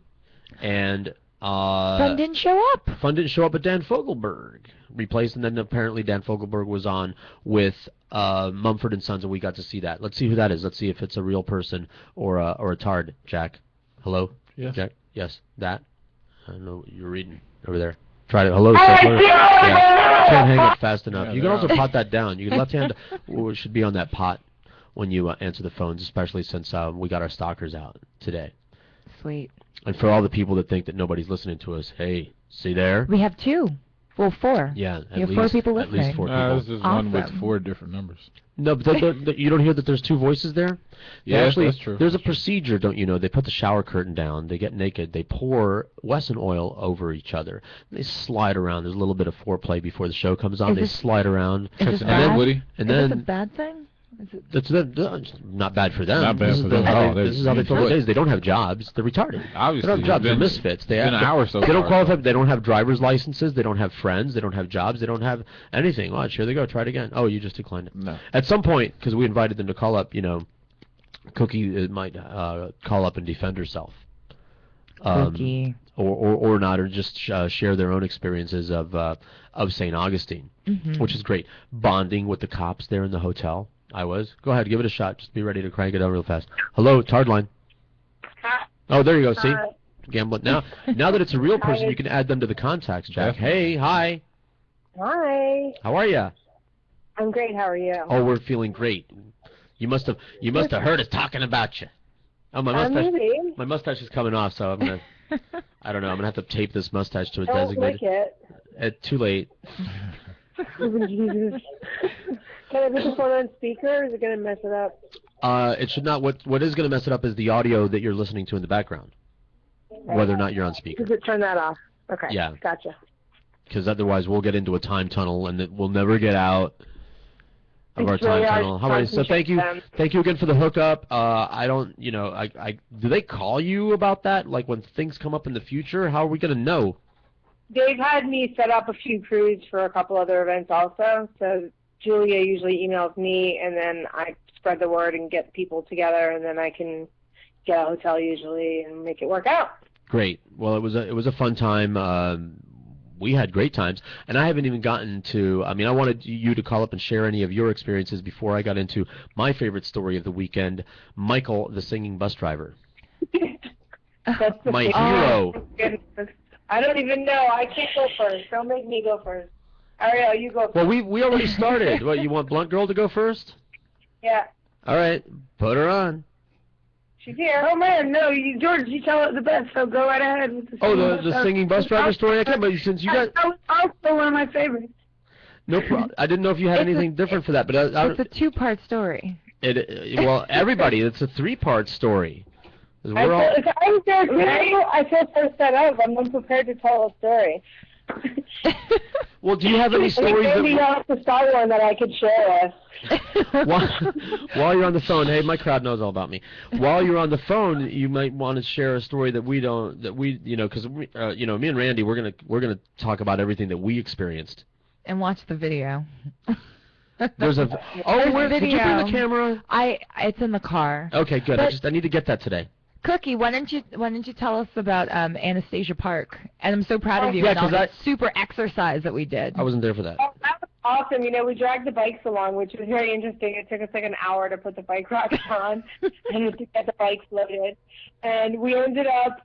and Fun didn't show up. Fun didn't show up, but Dan Fogelberg replaced, and then apparently Dan Fogelberg was on with Mumford & Sons, and we got to see that. Let's see who that is. Let's see if it's a real person or a tard. Jack, hello. Yes. Jack, yes, that. I don't know what you're reading over there. Try it. Hello, Stifler. Yeah. Can't hang up fast enough. You can also pot that down. You can left hand should be on that pot when you answer the phones, especially since we got our stalkers out today. Sweet. And for all the people that think that nobody's listening to us, hey, see there? We have 2. Well, 4. Yeah, we have 4 people listening. At least 4 people. This is one with 4 different numbers. No, but you don't hear that there's 2 voices there? Yeah, actually, that's true. There's a procedure, don't you know? They put the shower curtain down, they get naked, they pour Wesson oil over each other. They slide around. There's a little bit of foreplay before the show comes on. They slide around. Is this a bad thing? That's not bad for them. Not bad for them at all. This is how they fill their days. They don't have jobs. They're retarded. Obviously, they don't have jobs. They're misfits. They don't qualify. They don't have driver's licenses. They don't have friends. They don't have jobs. They don't have anything. Watch, here they go. Try it again. Oh, you just declined it. No. At some point, because we invited them to call up, Cookie might call up and defend herself. Cookie. Or not, or just share their own experiences of St. Augustine, which is great. Bonding with the cops there in the hotel. I was. Go ahead, give it a shot. Just be ready to crank it out real fast. Hello, Tard line. Oh, there you go. See, gambling. Now that it's a real person, you can add them to the contacts. Jack. Hey, hi. Hi. How are you? I'm great. How are you? Oh, we're feeling great. You must have heard us talking about you. Oh, my mustache is coming off, so I'm gonna. I don't know. I'm gonna have to tape this mustache to a designated. Don't lick it. Too late. Jesus. Can I put the phone on speaker, or is it going to mess it up? It should not. What is going to mess it up is the audio that you're listening to in the background, whether or not you're on speaker. Does it turn that off? Okay. Yeah. Gotcha. Because otherwise we'll get into a time tunnel and we'll never get out of our time tunnel. How are you? So thank you again for the hookup. I don't, do they call you about that? Like when things come up in the future, how are we going to know? They've had me set up a few crews for a couple other events also, so Julia usually emails me, and then I spread the word and get people together, and then I can get a hotel usually and make it work out. Great. Well, it was a fun time. We had great times, and I haven't even gotten to. I mean, I wanted you to call up and share any of your experiences before I got into my favorite story of the weekend, Michael, the singing bus driver. That's my hero. Oh, I don't even know. I can't go first. Don't make me go first. Ariel, you go first. Well, we already started. What, you want Blunt Girl to go first? Yeah. All right, put her on. She's here. Oh man, no, George, you tell it the best, so go right ahead with the singing bus driver story. I can't, but since you got. That was also one of my favorites. No problem. I didn't know if you had anything different for that, but it's a 2-part story. Well, everybody, it's a 3-part story. I feel so set up. I'm unprepared to tell a story. Well, do you have any stories that to start one that I could share with? While you're on the phone, hey, my crowd knows all about me. While you're on the phone, you might want to share a story that we don't, because me and Randy, we're gonna talk about everything that we experienced. And watch the video. There's a did you bring the camera? It's in the car. Okay, good. I need to get that today. Cookie, why don't you tell us about Anastasia Park? And I'm so proud of you and all that super exercise that we did. I wasn't there for that. Oh, that was awesome. We dragged the bikes along, which was very interesting. It took us like an hour to put the bike racks on and to get the bikes loaded. And we ended up,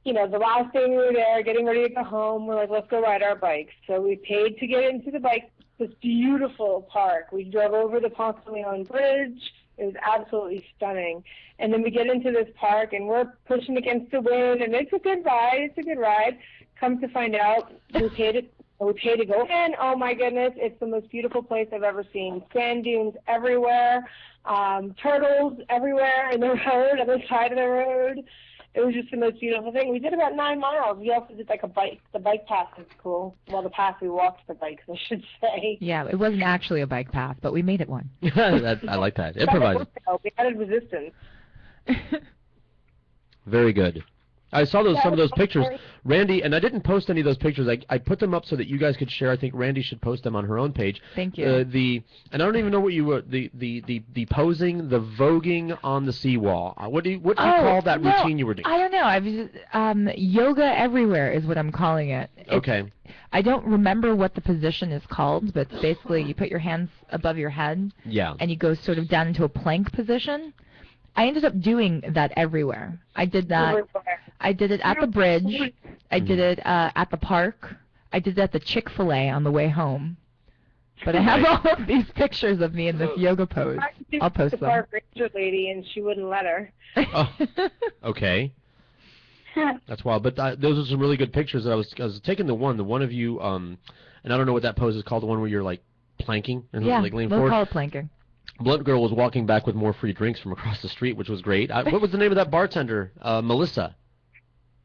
the last day we were there, getting ready to go home. We're like, let's go ride our bikes. So we paid to get into this beautiful park. We drove over the Ponce de Leon Bridge. It was absolutely stunning. And then we get into this park, and we're pushing against the wind, and it's a good ride. come to find out, we paid to go in. Oh my goodness, it's the most beautiful place I've ever seen. Sand dunes everywhere, turtles everywhere in the road, on the side of the road. It was just the most beautiful thing. We did about 9 miles. We also did like a bike. The bike path was cool. Well, the path we walked the bikes, I should say. Yeah, it wasn't actually a bike path, but we made it one. I like that. Improvised. We added resistance. Very good. I saw some of those pictures, Randy, and I didn't post any of those pictures. I put them up so that you guys could share. I think Randy should post them on her own page. Thank you. And I don't even know what you were the posing, the voguing on the seawall. What do you call that routine you were doing? I don't know. I was yoga everywhere is what I'm calling it. Okay. I don't remember what the position is called, but basically you put your hands above your head. Yeah. And you go sort of down into a plank position. I ended up doing that everywhere. I did that. I did it at the bridge. I did it at the park. I did it at the Chick-fil-A on the way home. But I have all of these pictures of me in this yoga pose. I'll post them. The park ranger lady, and she wouldn't let her. Oh, okay. That's wild. But those are some really good pictures. I was taking the one of you, and I don't know what that pose is called, the one where you're like planking and like leaning forward. We'll call it planking. Blunt Girl was walking back with more free drinks from across the street, which was great. What was the name of that bartender? Melissa.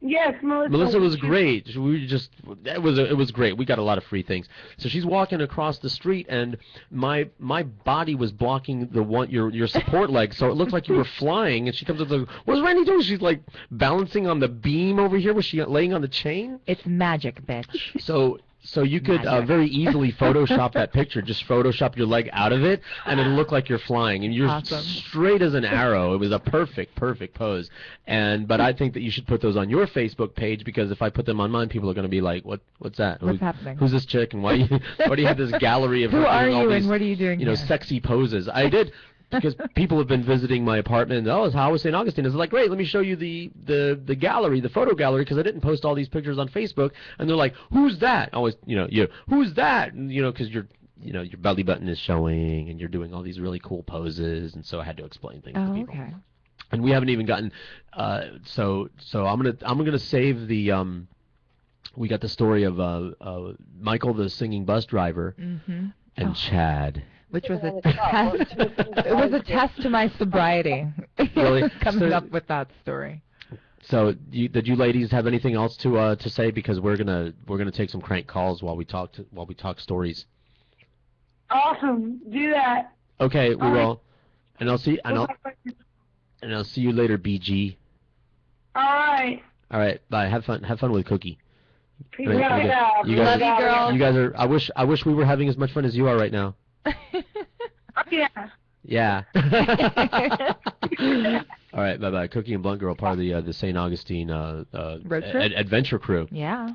Yes, Melissa. Melissa was great. It was great. We got a lot of free things. So she's walking across the street, and my body was blocking your support leg, so it looked like you were flying. And she comes up and goes, "What's Randy doing?" She's like balancing on the beam over here. Was she laying on the chain? It's magic, bitch. So you could very easily Photoshop that picture. Just Photoshop your leg out of it, and it'll look like you're flying. And you're straight as an arrow. It was a perfect pose. But I think that you should put those on your Facebook page, because if I put them on mine, people are going to be like, what's that? What's happening? Who's this chick, and why do you have this gallery of her Who are doing all you these, and what are you doing here? sexy poses? I did. Because people have been visiting my apartment. Oh, how was St. Augustine? It's like, great, let me show you the gallery, the photo gallery, because I didn't post all these pictures on Facebook. And they're like, who's that? Always, who's that? And, because your belly button is showing, and you're doing all these really cool poses. And so I had to explain things to people. Okay. And we haven't even gotten, so I'm gonna save the, we got the story of Michael, the singing bus driver, and Chad. Which was a test. It was a test to my sobriety. Really? Coming up with that story. So, did you ladies have anything else to say? Because we're gonna take some crank calls while we talk stories. Awesome. Do that. Okay, we will. And I'll see you later, BG. All right. All right. Bye. Have fun with Cookie. You guys are. I wish we were having as much fun as you are right now. Yeah. Yeah. All right, bye-bye. Cookie and Blunt Girl, part of the St. Augustine adventure crew. Yeah.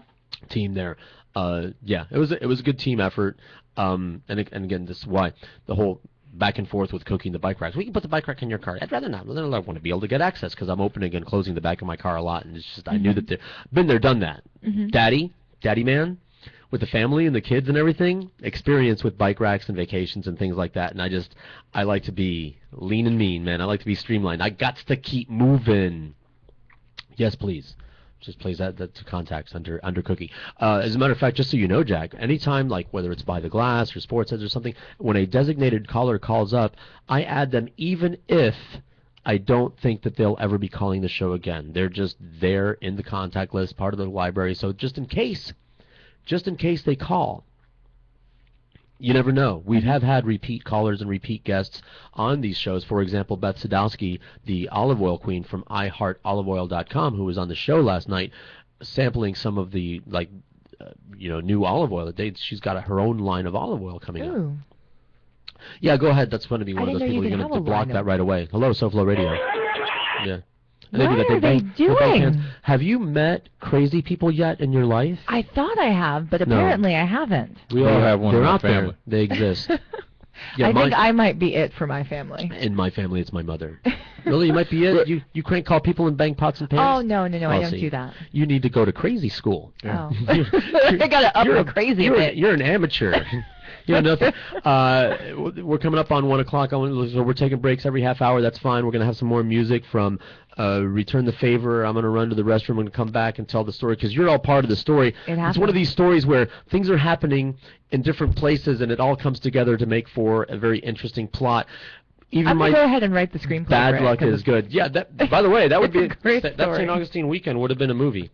Team there. Yeah, it was a good team effort. And again, this is why the whole back and forth with Cookie and the bike racks. We can put the bike rack in your car. I'd rather not. I want to be able to get access, because I'm opening and closing the back of my car a lot, and it's just I knew that been there, done that. Daddy man. With the family and the kids and everything, experience with bike racks and vacations and things like that. And I like to be lean and mean, man. I like to be streamlined. I got to keep moving. Yes, please. Just please, that's contacts under Cookie. As a matter of fact, just so you know, Jack, anytime, like whether it's By the Glass or Sports Edge or something, when a designated caller calls up, I add them even if I don't think that they'll ever be calling the show again. They're just there in the contact list, part of the library. So just in case they call. You never know. We have had repeat callers and repeat guests on these shows. For example, Beth Sadowski, the olive oil queen from iHeartOliveOil.com, who was on the show last night sampling some of the new olive oil. She's got her own line of olive oil coming up. Yeah, go ahead. That's going to be one of those people. You're going to block that right away. Hello, SoFloRadio. Yeah. What are they doing? Have you met crazy people yet in your life? I thought I have, but apparently I haven't. We all have one in our family. There. They exist. Yeah, I think I might be it for my family. In my family, it's my mother. Really, you might be it? You crank call people and bang pots and pans? Oh, no, I don't do that. You need to go to crazy school. Yeah. Oh. I got to up the crazy bit. You're an amateur. Nothing. We're coming up on 1 o'clock. So we're taking breaks every half hour. That's fine. We're going to have some more music from Return the Favor. I'm going to run to the restroom. I'm going to come back and tell the story because you're all part of the story. It's one of these stories where things are happening in different places and it all comes together to make for a very interesting plot. I'm going to go ahead and write the screenplay. Bad luck is good. Yeah, by the way, that would be great that St. Augustine weekend would have been a movie.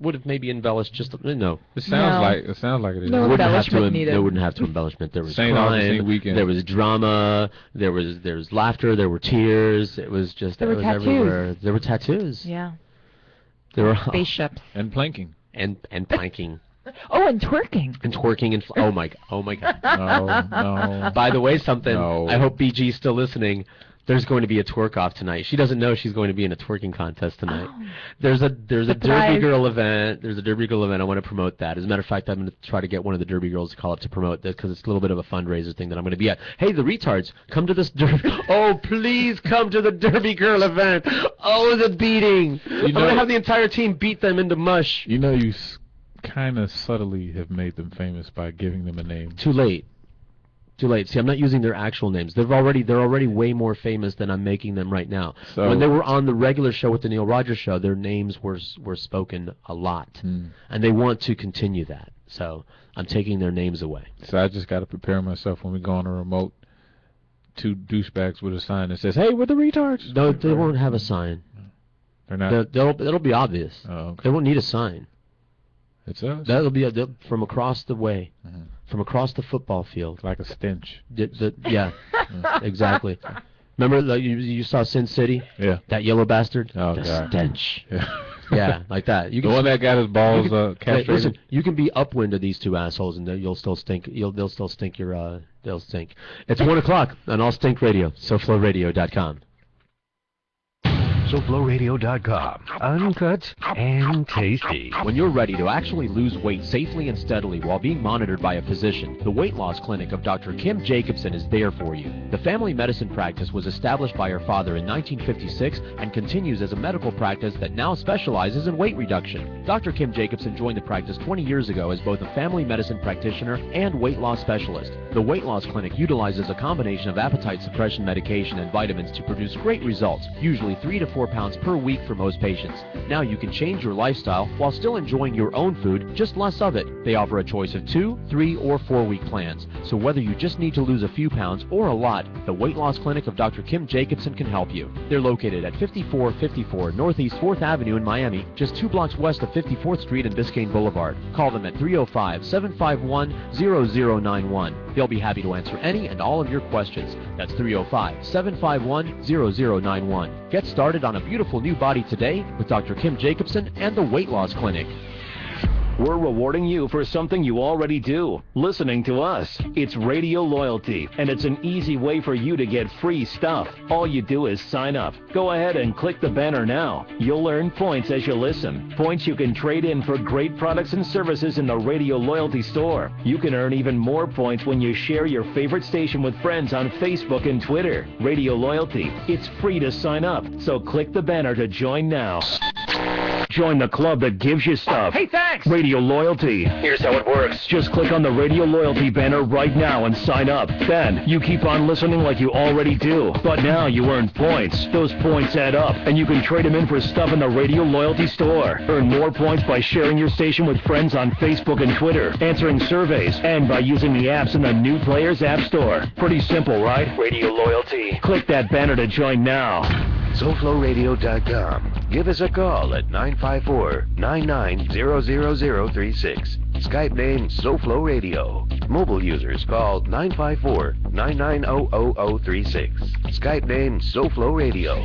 Would have maybe embellished just no. It sounds like it is. No embellishment needed. There wouldn't have to embellishment. There was St. Augustine weekend. There was drama. There was laughter. There were tears. It was just there were tattoos. Everywhere. There were tattoos. Yeah. There were spaceships and planking and planking. Oh, and twerking. And twerking and oh my God. No. By the way, something. No. I hope BG's still listening. There's going to be a twerk off tonight. She doesn't know she's going to be in a twerking contest tonight. Oh. There's a Derby Girl event. There's a Derby Girl event. I want to promote that. As a matter of fact, I'm going to try to get one of the Derby Girls to call up to promote that because it's a little bit of a fundraiser thing that I'm going to be at. Hey, the retards, come to this Derby. Oh, please come to the Derby Girl event. Oh, the beating. I'm going to have the entire team beat them into mush. You know, you kind of subtly have made them famous by giving them a name. Too late. See, I'm not using their actual names. They're already way more famous than I'm making them right now. So when they were on the regular show with the Neil Rogers show, their names were spoken a lot, and they want to continue that. So I'm taking their names away. So I just got to prepare myself when we go on a remote. 2 douchebags with a sign that says, "Hey, we're the retards." No, they won't have a sign. They're not. It'll be obvious. Oh, okay. They won't need a sign. It's us. That'll be from across the way, from across the football field. Like a stench. Yeah, exactly. Remember you saw Sin City? Yeah. That yellow bastard? Oh, the God. stench. Yeah. Yeah, like that. The one that got his balls castrated. Listen, you can be upwind of these 2 assholes, and you'll still stink. They'll still stink your. They'll stink. It's 1 o'clock on All Stink Radio. SoFloRadio.com. SoFloRadio.com. Uncut and tasty. When you're ready to actually lose weight safely and steadily while being monitored by a physician, the Weight Loss Clinic of Dr. Kim Jacobson is there for you. The family medicine practice was established by her father in 1956 and continues as a medical practice that now specializes in weight reduction. Dr. Kim Jacobson joined the practice 20 years ago as both a family medicine practitioner and weight loss specialist. The Weight Loss Clinic utilizes a combination of appetite suppression medication and vitamins to produce great results, usually 3 to 4 pounds per week for most patients. Now you can change your lifestyle while still enjoying your own food, just less of it. They offer a choice of 2, 3, or 4-week plans. So whether you just need to lose a few pounds or a lot, the Weight Loss Clinic of Dr. Kim Jacobson can help you. They're located at 5454 Northeast 4th Avenue in Miami, just 2 blocks west of 54th Street and Biscayne Boulevard. Call them at 305-751-0091. They'll be happy to answer any and all of your questions. That's 305-751-0091. Get started on a beautiful new body today with Dr. Kim Jacobson and the Weight Loss Clinic. We're rewarding you for something you already do, listening to us. It's Radio Loyalty, and it's an easy way for you to get free stuff. All you do is sign up. Go ahead and click the banner now. You'll earn points as you listen. Points you can trade in for great products and services in the Radio Loyalty store. You can earn even more points when you share your favorite station with friends on Facebook and Twitter. Radio Loyalty. It's free to sign up, so click the banner to join now. Join the club that gives you stuff. Hey, thanks! Radio Loyalty. Here's how it works. Just click on the Radio Loyalty banner right now and sign up. Then, you keep on listening like you already do. But now you earn points. Those points add up, and you can trade them in for stuff in the Radio Loyalty store. Earn more points by sharing your station with friends on Facebook and Twitter, answering surveys, and by using the apps in the New Players App Store. Pretty simple, right? Radio Loyalty. Click that banner to join now. SoFloRadio.com. Give us a call at 954-99-00036. Skype name SoFlo Radio. Mobile users call 954-99-00036. Skype name SoFlo Radio.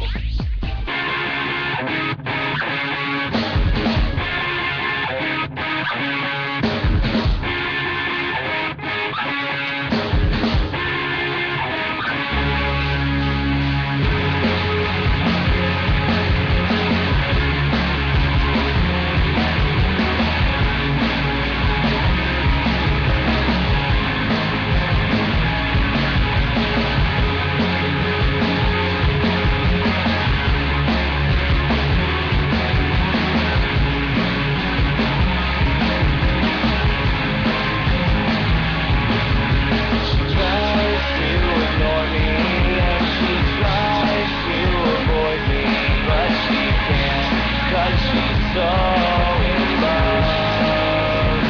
'cause she's so in love.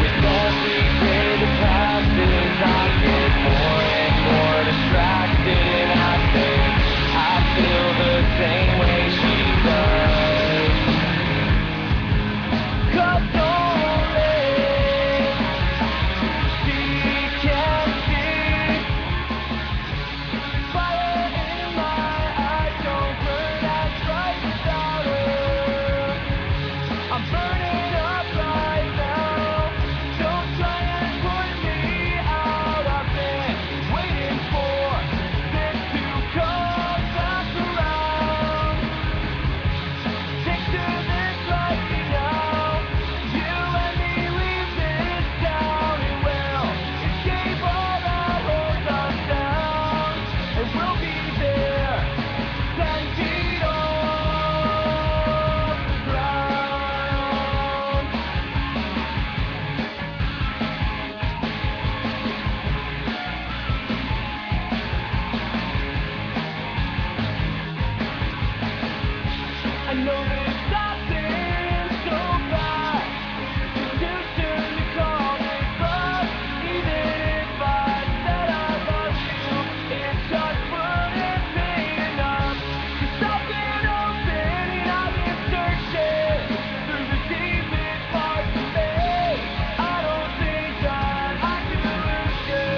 With every day that passes, I get more and more distracted, and I think I feel the same way she does. 'Cause only she can see fire in my eyes, don't burn as bright without her. I'm burning up right now, don't try and put me out. I've been waiting for this to come back around. Take to this right now, you and me leave this town, and we'll escape all that holds us down, and we'll be there 10 feet off the ground. I know this nothing so bad, it's too soon to call it love. Even if I said I love you, it just wouldn't be enough. 'Cause I've been open and I've been searching through the deepest parts of me. I don't think that I can lose you.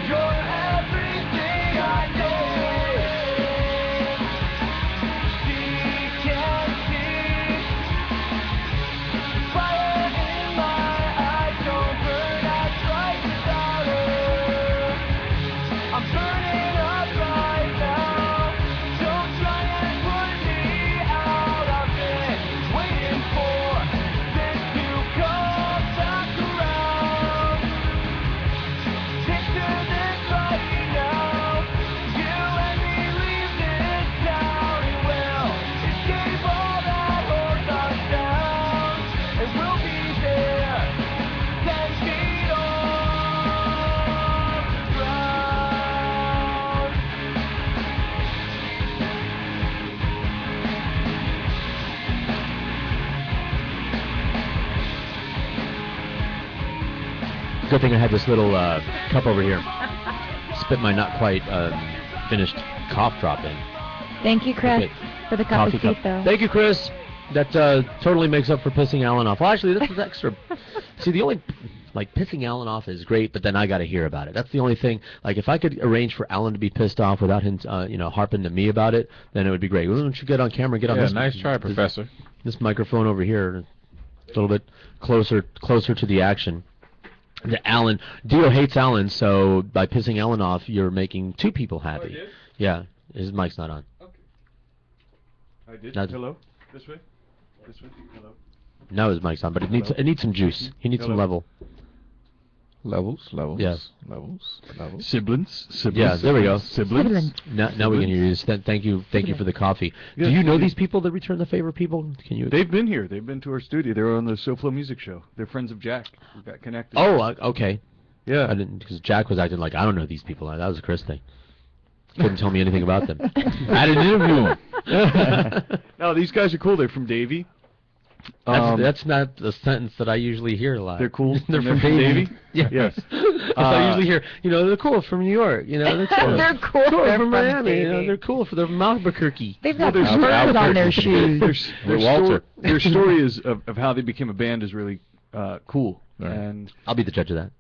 You're everything I need. She can see fire in my eyes, don't burn as bright without her. I'm burning up right now, don't try and put me out. I've been waiting for this to come back around. Take to this right now, you and me leave this town, and we'll escape all that holds us down, and we'll be there 10 feet off the ground. Good thing I had this little cup over here. Spit my not quite finished cough drop in. Thank you, Chris, Okay. for the cup Coffee of cup. tea, though. Thank you, Chris. That totally makes up for pissing Alan off. Well, actually, this was extra. See, the only, pissing Alan off is great, but then I got to hear about it. That's the only thing. Like, if I could arrange for Alan to be pissed off without him, harping to me about it, then it would be great. Why don't you get on camera and get on Yeah, this? nice try, Professor. This microphone over here, a little bit closer to the action. Alan, Dio hates Alan, so by pissing Alan off, you're making two people happy. I did? Yeah, his mic's not on. I did. Not- Hello? This way? This way? Hello? Now his mic's on, but it needs some juice. He needs some Hello? level. Levels. Yeah. Levels. Siblings. Yeah, there we go. Siblings. Now we can hear you. Thank you for the coffee. Yeah, Do you know thank you. these people that return the favor? People, can you? They've been here. They've been to our studio. They were on the SoFlo Music Show. They're friends of Jack. We got connected. Oh, okay. Yeah. I didn't, because Jack was acting like I don't know these people. That was a Chris thing. Couldn't tell me anything about them. I didn't interview them. No, these guys are cool. They're from Davie. That's not the sentence that I usually hear a lot. They're cool. They're and from Davie. Yeah. Yes. I usually hear, they're cool from New York. They're cool. They're cool. They're from Miami. Davie. They're cool. They're from Albuquerque. They've got spurs on their shoes. Their story is of how they became a band is really cool. Right. And I'll be the judge of that.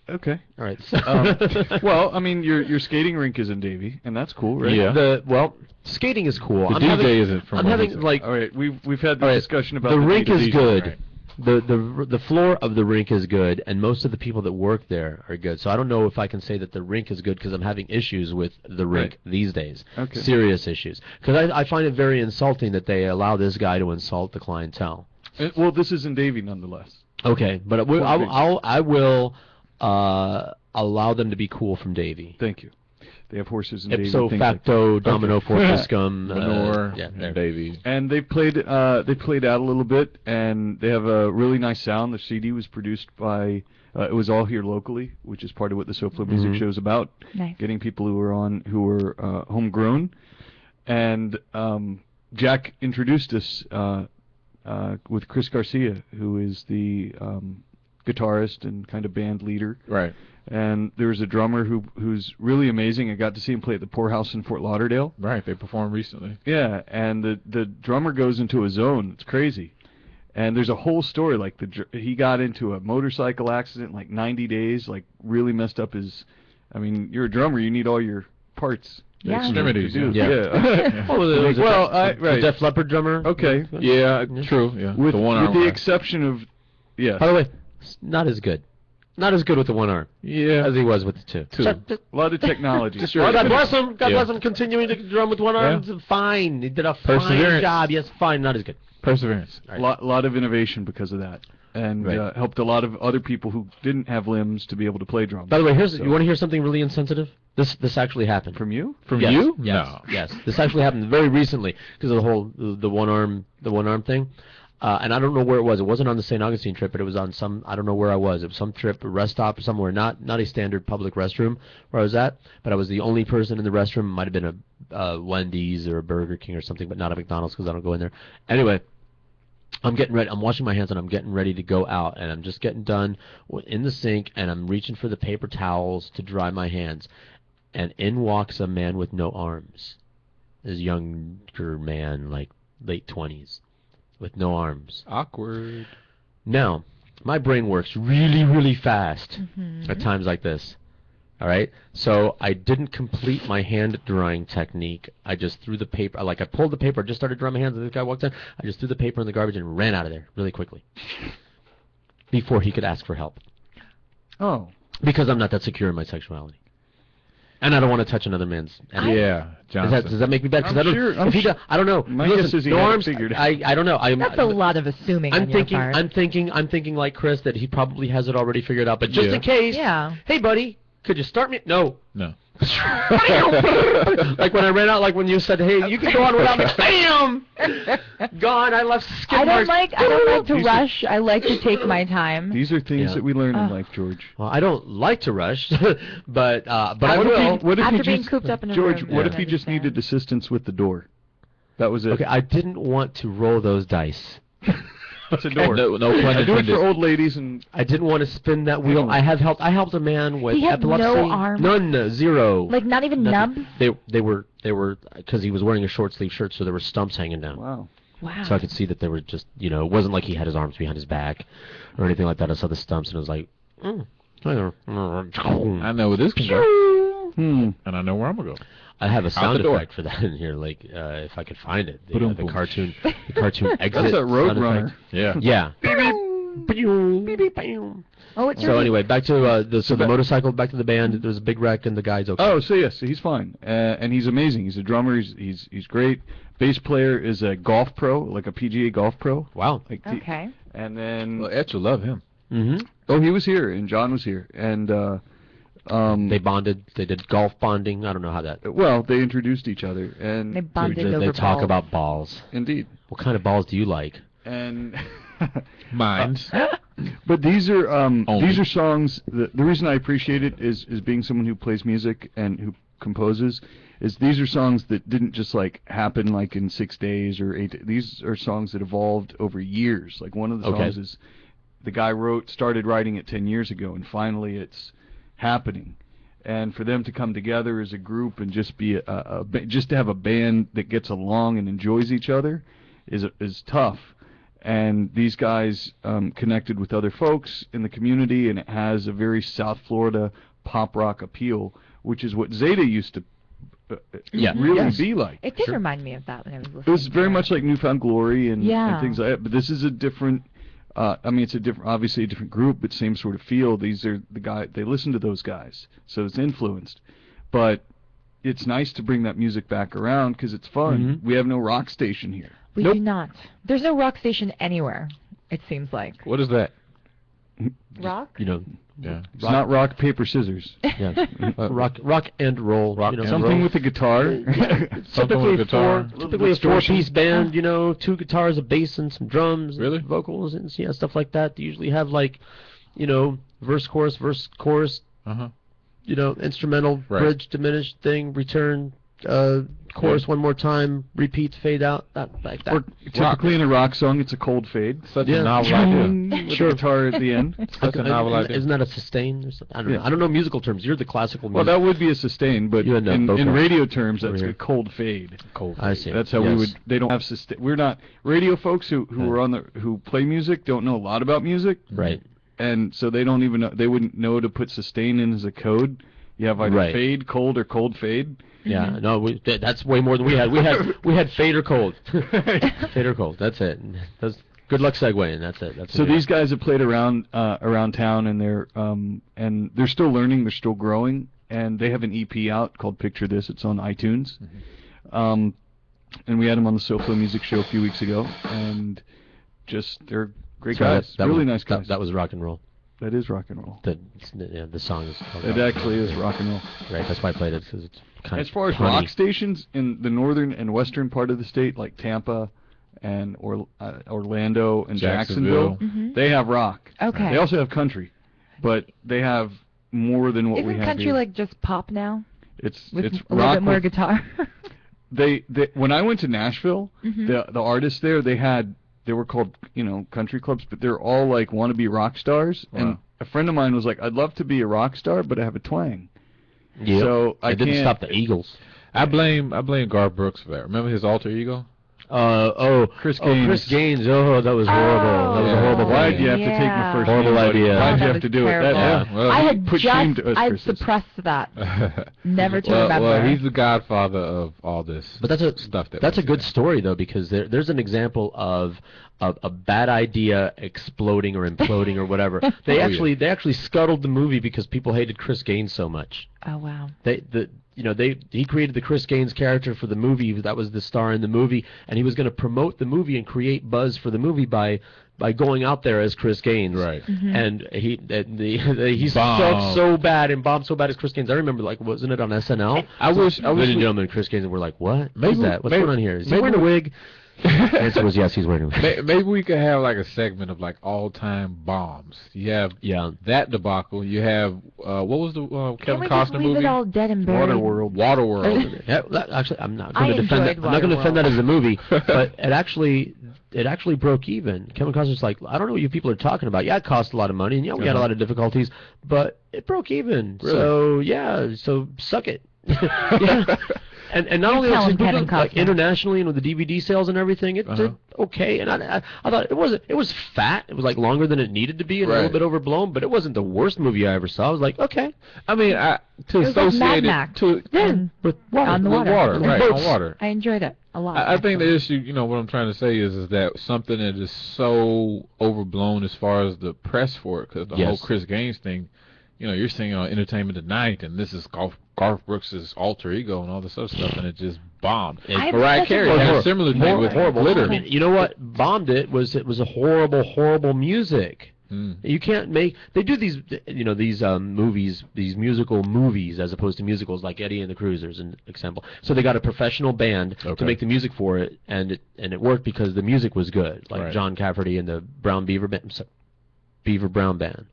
Okay. All right. Well, I mean, your skating rink is in Davie, and that's cool, right? Yeah. Skating is cool. The DJ isn't from. I'm having all right. We've had the discussion about the rink is D2Ds. good. Right. The floor of the rink is good, and most of the people that work there are good. So I don't know if I can say that the rink is good because I'm having issues with the rink these days. Okay. Serious issues. Because I find it very insulting that they allow this guy to insult the clientele. Well, this is in Davie nonetheless. Okay, but I will allow them to be cool from Davie. Thank you. They have horses in Davie. Ipso facto, domino fortiscum, Manure, and Davie. And they played out a little bit, and they have a really nice sound. The CD was produced by. It was all here locally, which is part of what the SoFlo Music Show is about. Nice. Getting people who are homegrown, and Jack introduced us with Chris Garcia, who is the guitarist and kind of band leader. Right. And there's a drummer who's really amazing. I got to see him play at the Poorhouse in Fort Lauderdale. Right, they performed recently. Yeah, and the drummer goes into a zone. It's crazy. And there's a whole story, like he got into a motorcycle accident in like 90 days, like really messed up his... I mean, you're a drummer, you need all your parts. Yeah. Extremities, yeah. The Def Leppard drummer. Okay. Yeah, true. Yeah. With the one arm. With the exception of... Yes. By the way, not as good. Not as good with the one arm. Yeah. As he was with the two. A lot of technology. God bless him. God bless him. Continuing to drum with one arm. Fine. He did a fine job. Yes, fine. Not as good. Perseverance. A lot of innovation because of that. And helped a lot of other people who didn't have limbs to be able to play drums. By the way, you want to hear something really insensitive? This actually happened. From you? From you? Yes. No. Yes. This actually happened very recently because of the whole the one arm thing. And I don't know where it was. It wasn't on the St. Augustine trip, but it was on some, I don't know where I was. It was some trip, a rest stop somewhere, not a standard public restroom where I was at, but I was the only person in the restroom. It might have been a Wendy's or a Burger King or something, but not a McDonald's because I don't go in there. Anyway, I'm getting ready. I'm washing my hands and I'm getting ready to go out, and I'm just getting done in the sink, and I'm reaching for the paper towels to dry my hands, and in walks a man with no arms. This younger man, like late 20s. With no arms. Awkward. Now, my brain works really, really fast at times like this. All right? So I didn't complete my hand drying technique. I just threw the paper. I pulled the paper, just started drying my hands, and this guy walked in. I just threw the paper in the garbage and ran out of there really quickly before he could ask for help. Oh. Because I'm not that secure in my sexuality. And I don't want to touch another man's. Yeah, Johnson. Does that make me bad? Because I don't know. My guess is he had it figured out. I don't know. That's a lot of assuming. I'm thinking like Chris that he probably has it already figured out. But just in case, hey buddy, could you start me? No. Like when I ran out, like when you said, "Hey, you can go on without me." Bam! Gone. I left skid marks. I don't like to rush. I like to take my time. These are things that we learn in life, George. Well, I don't like to rush, but I will. What if after being cooped up in a George, room, what if he just needed assistance with the door? That was it. Okay, I didn't want to roll those dice. It's a door. No pun intended. I do it for old ladies, and I didn't want to spin that wheel. I helped a man with epilepsy. No arms. None, zero. Like not even nubs. They were because he was wearing a short sleeve shirt, so there were stumps hanging down. Wow. So I could see that they were just, it wasn't like he had his arms behind his back or anything like that. I saw the stumps and I was like, I know where this can go. And I know where I'm gonna go. I have a sound effect for that in here, like if I could find it. The cartoon exit. That's a Roadrunner. Yeah. Oh, it's so anyway, back to the motorcycle, back to the band. There's a big wreck and the guy's okay. Oh, so yes, he's fine, and he's amazing. He's a drummer. He's great. Bass player is a golf pro, like a PGA golf pro. Wow. Okay. And then Etch will love him. Oh, he was here, and John was here, and they bonded. They did golf bonding. I don't know how that. Well, they introduced each other, and they bonded over They talk balls. about balls. Indeed. What kind of balls do you like? And Mines. But these are songs. The reason I appreciate it is being someone who plays music and who composes. Is these are songs that didn't just like happen like in 6 days or 8 days. These are songs that evolved over years. Like one of the songs is the guy started writing it 10 years ago, and finally it's happening. And for them to come together as a group and just be just to have a band that gets along and enjoys each other is tough. And these guys connected with other folks in the community, and it has a very South Florida pop rock appeal, which is what Zeta used to really be like. It did remind me of that when I was listening. It was very much like Newfound Glory and things like that. But this is a different. It's obviously a different group, but same sort of feel. These are the guys. They listen to those guys, so it's influenced. But it's nice to bring that music back around because it's fun. We have no rock station here. We do not. There's no rock station anywhere, it seems like. What is that? Rock? It's not rock, paper, scissors. Rock and roll. Something with a guitar. Typically a four-piece band. 2 guitars, a bass, and some drums. Really? And vocals and stuff like that. They usually have verse, chorus. Instrumental, bridge, diminished thing, return. chorus one more time, repeats, fade out, like that. Or typically in a rock song, it's a cold fade. Such a novel idea. With a guitar at the end. Such a novel idea. Isn't that a sustain or something? I don't know. I don't know musical terms. You're the classical music. Well, that would be a sustain, but in radio terms, that's a cold fade. Cold fade. I see. That's how we would. They don't have sustain. We're not radio folks who are who play music don't know a lot about music. Right. And so they don't even know. They wouldn't know to put sustain in as a code. You have either fade, cold, or cold fade. Yeah, no, that's way more than we had. We had fade or cold. Fade or cold. That's it. That's good luck segueing. That's it. That's so these guys have played around town, and they're still learning. They're still growing, and they have an EP out called Picture This. It's on iTunes. And we had them on the SoFlo Music Show a few weeks ago, and they're great guys. Really nice guys. That was rock and roll. That is rock and roll. The song is. It actually is rock and roll. Right. That's why I played it, because it's kind of. As far as rock stations in the northern and western part of the state, like Tampa and Orlando and Jacksonville, they have rock. Okay. They also have country, but they have more than what we have country here. like just pop now? It's with it's a rock little bit more guitar. they when I went to Nashville, the artists there they were called, country clubs, but they're all like wannabe rock stars. Wow. And a friend of mine was like, I'd love to be a rock star, but I have a twang. Yeah. So I didn't stop the Eagles. I blame Garth Brooks for that. Remember his alter ego? Chris Gaines. Chris Gaines. Oh, that was horrible. That was a horrible. Why'd you have to take my first horrible name? idea? Why'd you have to do it? Well, I had put shame to us, I Chris. suppressed that. Never to remember. Well, he's the godfather of all this. But that's a good story though, because there's an example of a bad idea exploding or imploding or whatever. They actually scuttled the movie because people hated Chris Gaines so much. Oh wow. He created the Chris Gaines character for the movie. That was the star in the movie, and he was going to promote the movie and create buzz for the movie by going out there as Chris Gaines. Right. And he sucked so bad and bombed so bad as Chris Gaines. I remember, wasn't it on SNL? Ladies and gentlemen, Chris Gaines, and we're like, what? What's that? What's going on here? Is he wearing a wig? The answer was yes, he's wearing a wig. Maybe we could have a segment of all-time bombs. You have that debacle. You have what was the Kevin Costner movie? Leave it all dead and buried. Waterworld. Actually, I'm not going to defend that. I'm not going to defend that as a movie, but it actually broke even. Kevin Costner's like, I don't know what you people are talking about. Yeah, it cost a lot of money, and we had a lot of difficulties, but it broke even. Really? So suck it. Yeah. And not only internationally, and with the DVD sales and everything, it did okay. And I thought it was fat. It was longer than it needed to be and a little bit overblown, but it wasn't the worst movie I ever saw. I was like, okay. I mean, to associate it with water. Right, on water. I enjoyed it a lot. I think the issue, what I'm trying to say is that something that is so overblown as far as the press for it, because the whole Chris Gaines thing, you're seeing on Entertainment Tonight, and this is Garth Brooks' alter ego and all this other stuff, and it just bombed. Mariah Carey had a similar thing with Glitter. I mean, you know what bombed it was a horrible music. You can't make. They do these movies, these musical movies, as opposed to musicals like Eddie and the Cruisers, an example. So they got a professional band to make the music for it, and it worked because the music was good, like John Cafferty and the Beaver Brown Band.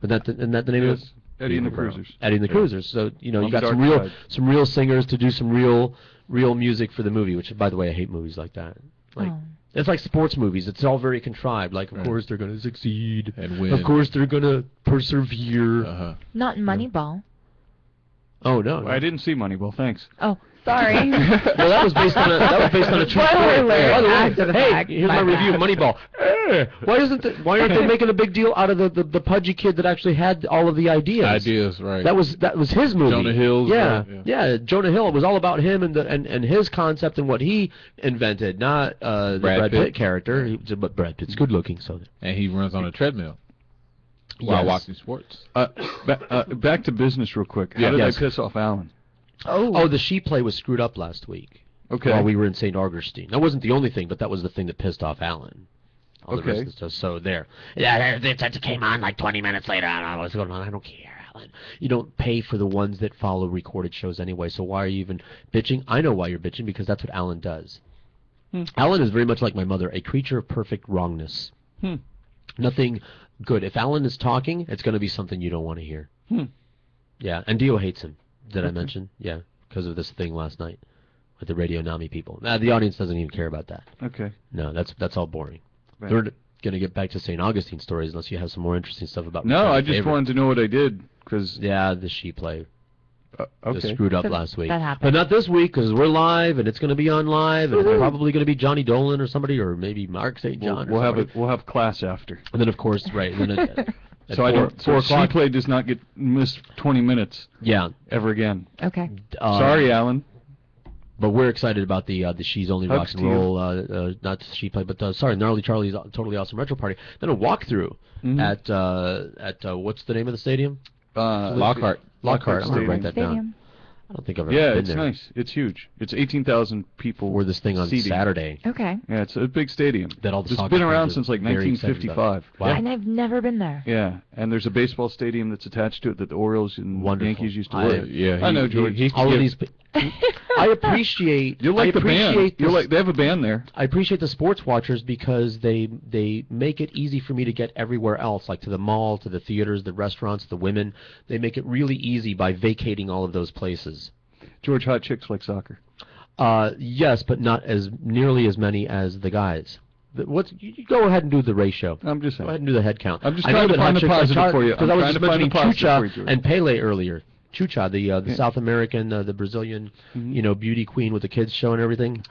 Isn't that the name of it? Eddie and the Cruisers. Eddie and the Cruisers. So you got some real singers to do some real music for the movie. Which, by the way, I hate movies like that. It's like sports movies. It's all very contrived. Of course they're going to succeed and win. Of course they're going to persevere. Not Moneyball. Oh no! I didn't see Moneyball. Thanks. Oh. Sorry. Well, that was based on a true story. By the way, hey, here's my review of Moneyball. Why aren't they making a big deal out of the pudgy kid that actually had all of the ideas? Right. That was his movie. Jonah Hill's. Yeah. Jonah Hill. It was all about him and his concept and what he invented, not the Brad Pitt character. But Brad Pitt's good looking, so. And he runs on a treadmill while watching sports. Back to business real quick. How did I piss off Alan? Oh, the sheet play was screwed up last week. Okay. While we were in St. Augustine. That wasn't the only thing, but that was the thing that pissed off Alan. Okay. So there. Yeah, it came on 20 minutes later. I don't know what's going on. I don't care, Alan. You don't pay for the ones that follow recorded shows anyway, so why are you even bitching? I know why you're bitching, because that's what Alan does. Alan is very much like my mother, a creature of perfect wrongness. Nothing good. If Alan is talking, it's going to be something you don't want to hear. Yeah, and Dio hates him. Did I mention? Yeah. because of this thing last night with the Radio Nami people. The audience doesn't even care about that. Okay. No, that's all boring. Right. They're going to get back to St. Augustine stories unless you have some more interesting stuff about. No, I just wanted to know what I did because. Yeah, the sheep play. Okay. Just screwed up last week. That happened. But not this week because we're live and it's going to be on live and it's probably going to be Johnny Dolan or somebody or maybe Mark St. John. We'll have class after. And then of course, right. And then at so 4 o'clock. Play does not get missed 20 minutes. Yeah. Ever again. Okay. Sorry, Alan. But we're excited about the She's Only Rock and Roll, not She Play, but Gnarly Charlie's Totally Awesome Retro Party. Then a walkthrough at what's the name of the stadium? Lockhart. I'm going to write that down. I don't think I've ever been there. Yeah, it's nice. It's huge. It's 18,000 people. Were this thing on seating. Saturday. Okay. Yeah, it's a big stadium. That all the it's been around since like 1955. Wow. And I've never been there. Yeah, and there's a baseball stadium that's attached to it that the Orioles and Yankees used to play. I know, George. All of these. I appreciate. You like the band. They have a band there. I appreciate the sports watchers because they make it easy for me to get everywhere else, like to the mall, to the theaters, the restaurants, the women. They make it really easy by vacating all of those places. George, hot chicks like soccer. Yes, but not as nearly as many as the guys. You go ahead and do the ratio. I'm just saying. Go ahead and do the head count. I'm just trying to find the positive for you. Because I was just mentioning Chucha you, and Pele earlier. Chucha, the South American, the Brazilian, beauty queen with the kids show and everything.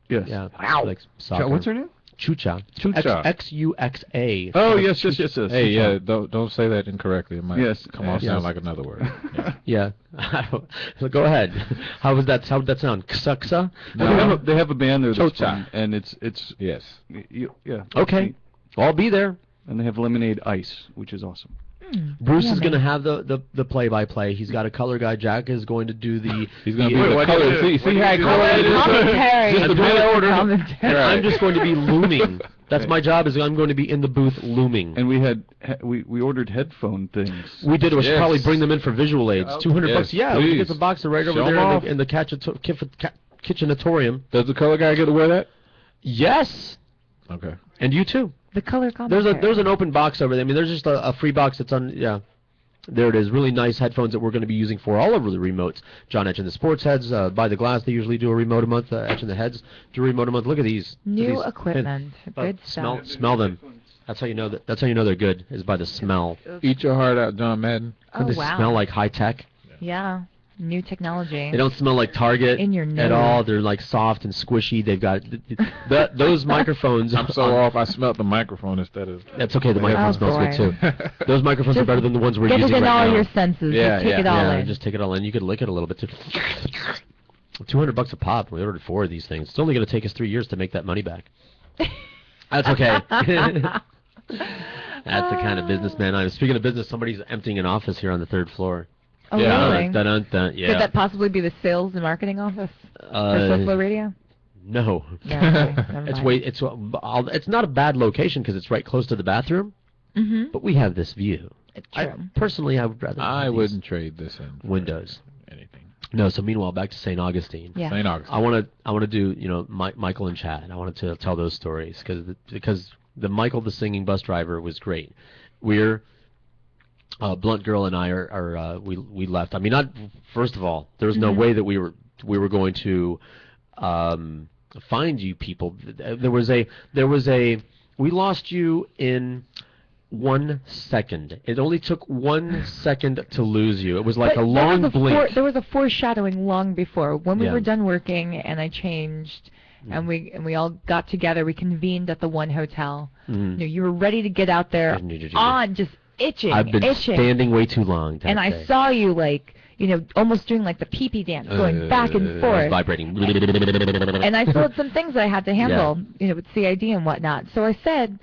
Yes. Yeah. Like soccer. What's her name? Chucha. Chucha. X-U-X-A. Oh, yes. Hey, yeah, don't say that incorrectly. It might come off sound like another word. Yeah. So go ahead. How would that sound? Ksa? No. They have a band there that's fun, and it's yes. Yeah. Okay. I'll be there. And they have lemonade ice, which is awesome. Bruce is going to have the play-by-play. He's got a color guy. Jack is going to do the. He's going to be the color. See how commentary. I'm just going to be looming. That's my job. Is I'm going to be in the booth looming. And we ordered headphone things. We did. We should probably bring them in for visual aids. $200. Yeah, we get the box right over there in the kitchenatorium. Does the color guy get to wear that? Yes. Okay. And you too. The color commentary. There's an open box over there. I mean, there's just a free box that's on. Yeah, there it is. Really nice headphones that we're going to be using for all over the remotes. John etching the sports heads. By the Glass, they usually do a remote a month. Etching the heads do a remote a month. Look at these. New equipment. Good stuff. Smell them. That's how you know that. That's how you know they're good. Is by the smell. Eat your heart out, John Madden. Oh, they wow. smell like high tech. Yeah. New technology. They don't smell like Target in your nose at all. They're like soft and squishy. They've got those microphones. I'm so off. I smelled the microphone instead of. That's okay. The microphone smells good too. Those microphones are better than the ones we're using right now. Get it in all your senses. Yeah, just take it all in. Just take it all in. You could lick it a little bit too. $200 a pop. We ordered 4 of these things. It's only going to take us 3 years to make that money back. That's okay. That's the kind of businessman I am. Speaking of business, somebody's emptying an office here on the 3rd floor. Oh, really? Yeah. Could that possibly be the sales and marketing office for SoFloRadio? No. Yeah, okay. It's not a bad location because it's right close to the bathroom. Mm-hmm. But we have this view. Personally, I would rather. I wouldn't trade this in windows. Anything. No. So meanwhile, back to St. Augustine. Yeah. St. Augustine. I want to do Michael and Chad. I wanted to tell those stories because the Michael the singing bus driver was great. We're Blunt Girl and I we left. I mean, first of all, there was no way that we were going to find you people. We lost you in 1 second. It only took 1 second to lose you. It was like a long blink. There was a foreshadowing long before when we were done working, and I changed. And we all got together. We convened at the one hotel. You were ready to get out there just itching. I've been standing way too long. And I saw you almost doing like the pee-pee dance, going back and forth. Vibrating. And I still had some things I had to handle, with CID and whatnot. So I said,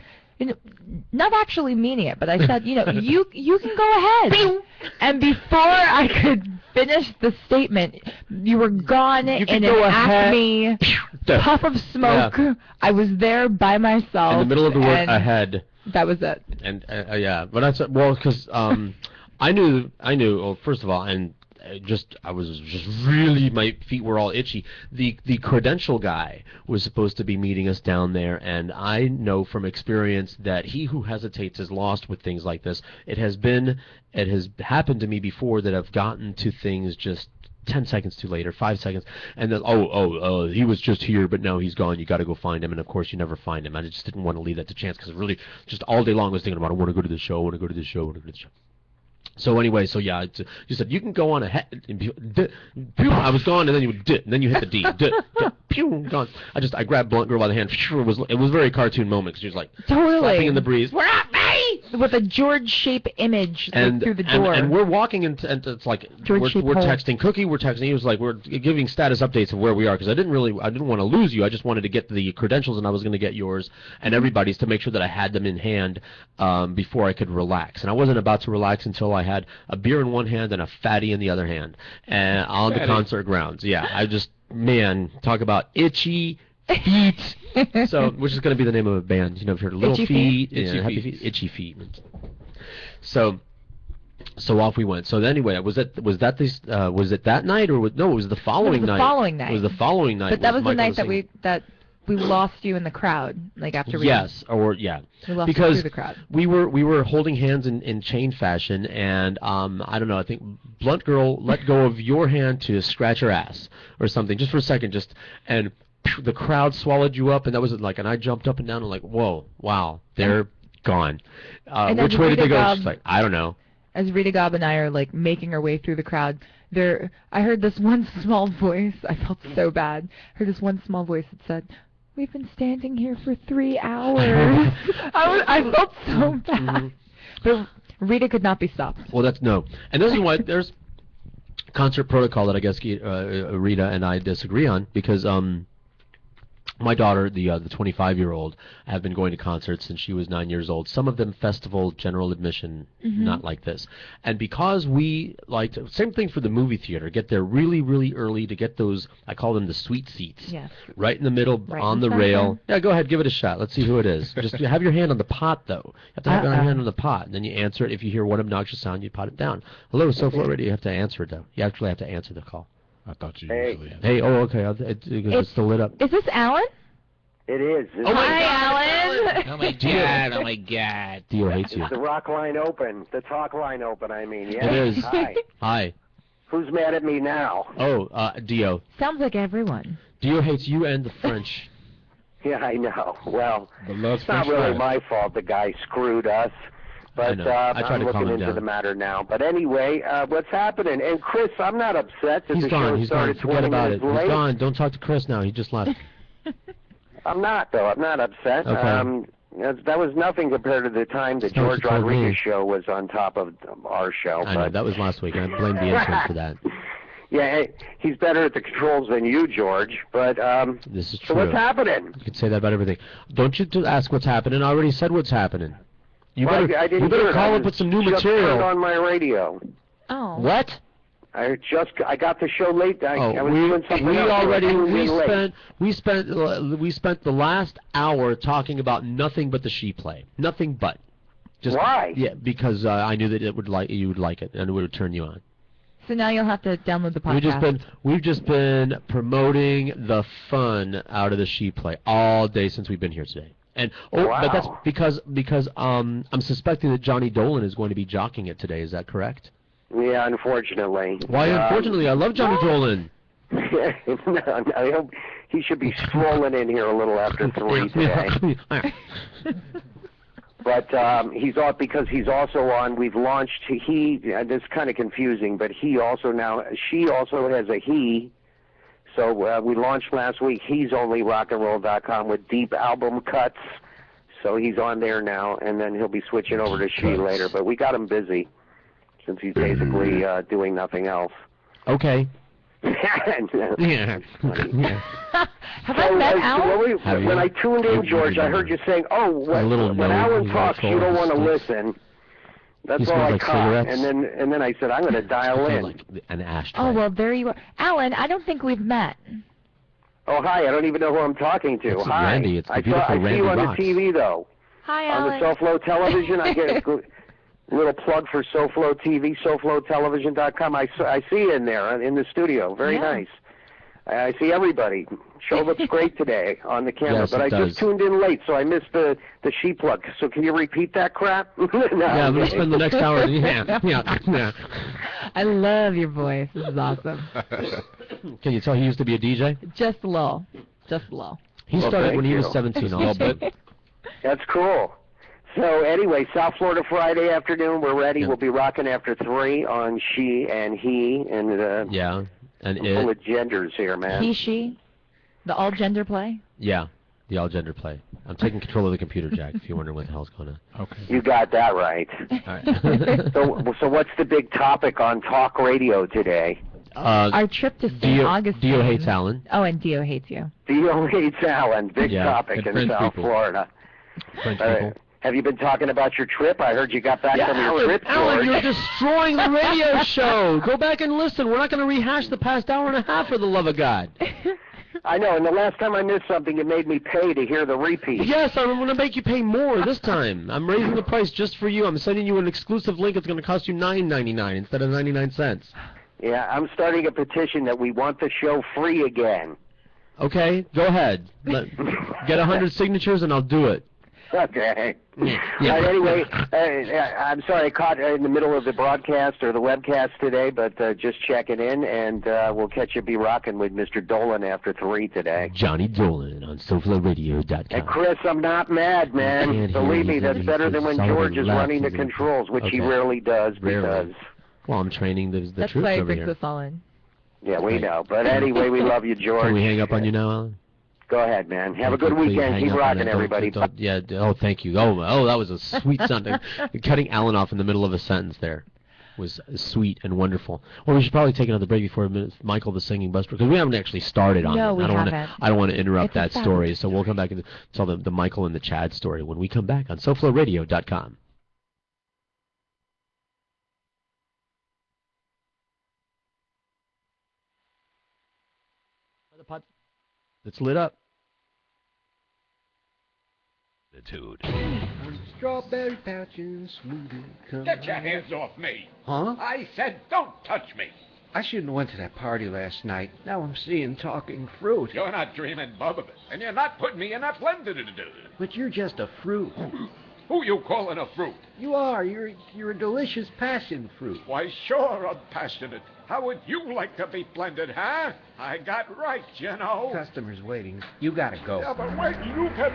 not actually meaning it, but I said, you can go ahead. And before I could finish the statement, you were gone in an Acme puff of smoke. Yeah. I was there by myself. In the middle of the word ahead. That was it. And but I said, well, because I knew. Well, first of all, and I was just really, my feet were all itchy. The credential guy was supposed to be meeting us down there, and I know from experience that he who hesitates is lost with things like this. It has happened to me before that I've gotten to things just 10 seconds too late or 5 seconds, and then he was just here, but now he's gone. You got to go find him, and of course you never find him. I just didn't want to leave that to chance because really just all day long I was thinking about I want to go to the show, I want to go to the show, I want to go to the show. So anyway, so yeah, you said you can go on ahead. I was gone, and then you would and then you hit the D. Pew, gone. I grabbed Blunt Girl by the hand. It was a very cartoon moment because she was like flapping in the breeze. We're not me! With a George shape image through the door. And we're walking and it's like we're texting Cookie. We're texting. He was like we're giving status updates of where we are because I didn't want to lose you. I just wanted to get the credentials, and I was going to get yours and everybody's to make sure that I had them in hand before I could relax. And I wasn't about to relax until I had a beer in one hand and a fatty in the other hand, and on the concert grounds. Yeah, I just talk about itchy feet. So, which is going to be the name of a band. You've heard of Little Feet, Happy Feet, Itchy Feet. So off we went. So anyway, was it that night or no? It was the following night. It was the following night. But that was the night that we lost you in the crowd, like after we. Yes, we lost you through the crowd. we were holding hands in chain fashion, and I don't know. I think Blunt Girl let go of your hand to scratch her ass or something, just for a second, and the crowd swallowed you up, and that was like, and I jumped up and down and like, whoa, wow, they're gone. Which way did they go? She's like, I don't know. As Rita Gobb and I are like making our way through the crowd, I heard this one small voice. I felt so bad. I heard this one small voice that said, "We've been standing here for 3 hours." I felt so bad. But Rita could not be stopped. Well, and this is why there's concert protocol that I guess Rita and I disagree on, because my daughter, the 25-year-old, have been going to concerts since she was 9 years old. Some of them festival, general admission, not like this. And because we liked, same thing for the movie theater, get there really, really early to get those, I call them the sweet seats. Yes. Right in the middle, on the rail. Yeah, go ahead, give it a shot. Let's see who it is. Just have your hand on the pot, though. You have to have your hand on the pot, and then you answer it. If you hear one obnoxious sound, you pot it down. Hello, SoFloRadio. You have to answer it, though. You actually have to answer the call. I thought you usually had. Hey, okay. It's still lit up. Is this Alan? It is. Hi, Alan. Oh, my God. Oh, my God. Dio hates you. It's the rock line open. The talk line open, I mean. Yeah? It is. Hi. Hi. Who's mad at me now? Oh, Dio. Sounds like everyone. Dio hates you and the French. Yeah, I know. Well, it's not really my fault the guy screwed us. But I'm looking into the matter now. But anyway, what's happening? And Chris, I'm not upset that the show started 20 minutes late. He's gone. Don't talk to Chris now. He just left. I'm not, though. I'm not upset. Okay. That was nothing compared to the time the George Rodriguez show was on top of our show. I know. That was last week. I blame the intern for that. Yeah, he's better at the controls than you, George. But this is true. So what's happening? You could say that about everything. Don't you ask what's happening. I already said what's happening. You better call up with some new material. Just on my radio. Oh. What? I got the show late. I was doing something we spent the last hour talking about nothing but the she play. Nothing but. Why? Yeah, because I knew that you would like it and it would turn you on. So now you'll have to download the podcast. We've just been promoting the fun out of the she play all day since we've been here today. And but that's because I'm suspecting that Johnny Dolan is going to be jockeying it today. Is that correct? Yeah, unfortunately. Why unfortunately? I love Johnny Dolan. I hope he should be strolling in here a little after 3 today. But he's off because he's also on. We've launched. This is kind of confusing, but she also has a he. So we launched last week. He's only rockandroll.com with deep album cuts. So he's on there now, and then he'll be switching over to she later. But we got him busy since he's basically doing nothing else. Okay. Yeah. Have I met Alan? When I tuned in, George, I heard you saying, when Alan talks, you don't want to listen. That's all I caught. And then I said, I'm going to dial in. Like an ashtray. Oh, well, there you are. Alan, I don't think we've met. Oh, hi. I don't even know who I'm talking to. It's hi. Randy. It's the beautiful Randy I see you on Rocks. the TV, though. Hi, Alan. On the SoFlo television, I get a little plug for SoFlo TV, SoFloTelevision.com. I see you in there in the studio. Very nice. I see everybody. Show looks great today on the camera, Yes, but I just tuned in late, so I missed the sheep plug. So can you repeat that crap? No, yeah, I'm going to spend the next hour. Yeah. I love your voice. This is awesome. Can you tell he used to be a DJ? Just a little. He started when he was 17, a little bit. That's cool. So anyway, South Florida Friday afternoon, we're ready. We'll be rocking after 3 on She and He, and and full of genders here, man. He, she, the all-gender play? Yeah, the all-gender play. I'm taking control of the computer, Jack, if you're wondering what the hell's going on. Okay. You got that right. All right. So what's the big topic on talk radio today? Our trip to St. Augustine. Dio hates Alan. Oh, and Dio hates you. Dio hates Alan. Big topic in South Florida. French people. Have you been talking about your trip? I heard you got back from your trip, George. Alan, you're destroying the radio show. Go back and listen. We're not going to rehash the past hour and a half, for the love of God. I know, and the last time I missed something, it made me pay to hear the repeat. Yes, I'm going to make you pay more this time. I'm raising the price just for you. I'm sending you an exclusive link. It's going to cost you $9.99 instead of 99 cents. Yeah, I'm starting a petition that we want the show free again. Okay, go ahead. Get 100 signatures and I'll do it. Okay. Yeah. Anyway, I'm sorry I caught in the middle of the broadcast or the webcast today, but just checking in, and we'll catch you be rocking with Mr. Dolan after 3 today. Johnny Dolan on SoFloRadio.com. And Chris, I'm not mad, man. Believe me, that's better than when George is running the controls, which he rarely does. Because well, I'm training the That's troops why he over brings here. us all in. Yeah, we know. But anyway, we love you, George. Can we hang up on you now, Alan? Go ahead, man. Have a good weekend. Keep rocking, everybody. Yeah. Oh, thank you. Oh, that was a sweet sound. Cutting Alan off in the middle of a sentence there was sweet and wonderful. Well, we should probably take another break before Michael the Singing Bus, because we haven't actually started on No, it. we haven't. I don't want to interrupt that a story, so we'll come back and tell the Michael and the Chad story when we come back on SoFloRadio.com. It's lit up. Strawberry pouches, smoothie. Get your hands off me. Huh? I said don't touch me. I shouldn't have went to that party last night. Now I'm seeing talking fruit. You're not dreaming, Bub, of it. And you're not putting me in that blender to do. But you're just a fruit. Who you calling a fruit? You are. You're a delicious passion fruit. Why, sure, I'm passionate. How would you like to be blended, huh? I got rights, you know. Customers waiting. You gotta go. Yeah, but wait, you can...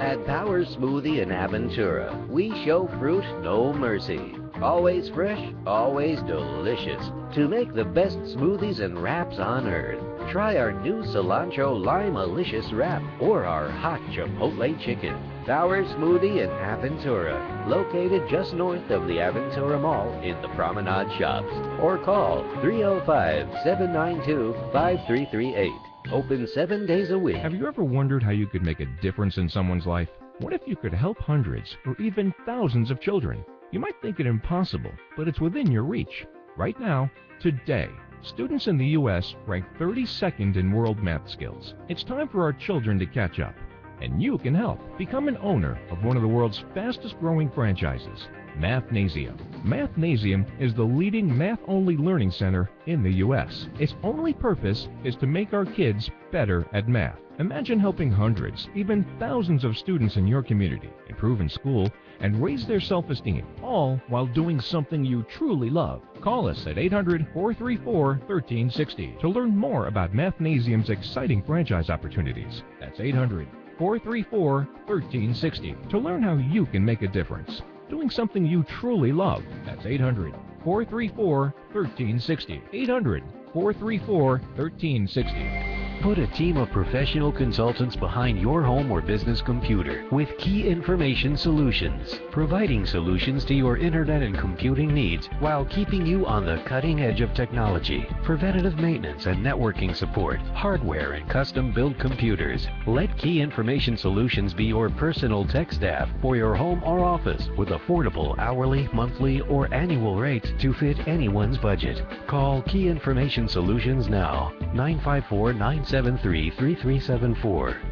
At Power Smoothie in Aventura, we show fruit no mercy. Always fresh, always delicious. To make the best smoothies and wraps on earth, try our new cilantro lime-alicious wrap or our hot chipotle chicken. Power Smoothie in Aventura, located just north of the Aventura Mall in the Promenade Shops. Or call 305-792-5338. Open 7 days a week. Have you ever wondered how you could make a difference in someone's life? What if you could help hundreds or even thousands of children? You might think it impossible, but it's within your reach. Right now, today, students in the U.S. rank 32nd in world math skills. It's time for our children to catch up. And you can help. Become an owner of one of the world's fastest growing franchises, Mathnasium. Mathnasium is the leading math-only learning center in the U.S. Its only purpose is to make our kids better at math. Imagine helping hundreds, even thousands of students in your community improve in school and raise their self-esteem, all while doing something you truly love. Call us at 800-434-1360 to learn more about Mathnasium's exciting franchise opportunities. That's 800-434-1360 to learn how you can make a difference. Doing something you truly love. That's 800-434-1360. 800-434-1360. Put a team of professional consultants behind your home or business computer with Key Information Solutions, providing solutions to your internet and computing needs while keeping you on the cutting edge of technology. Preventative maintenance and networking support, hardware and custom-built computers. Let Key Information Solutions be your personal tech staff for your home or office with affordable hourly, monthly, or annual rates to fit anyone's budget. Call Key Information Solutions now, 954-973-3374.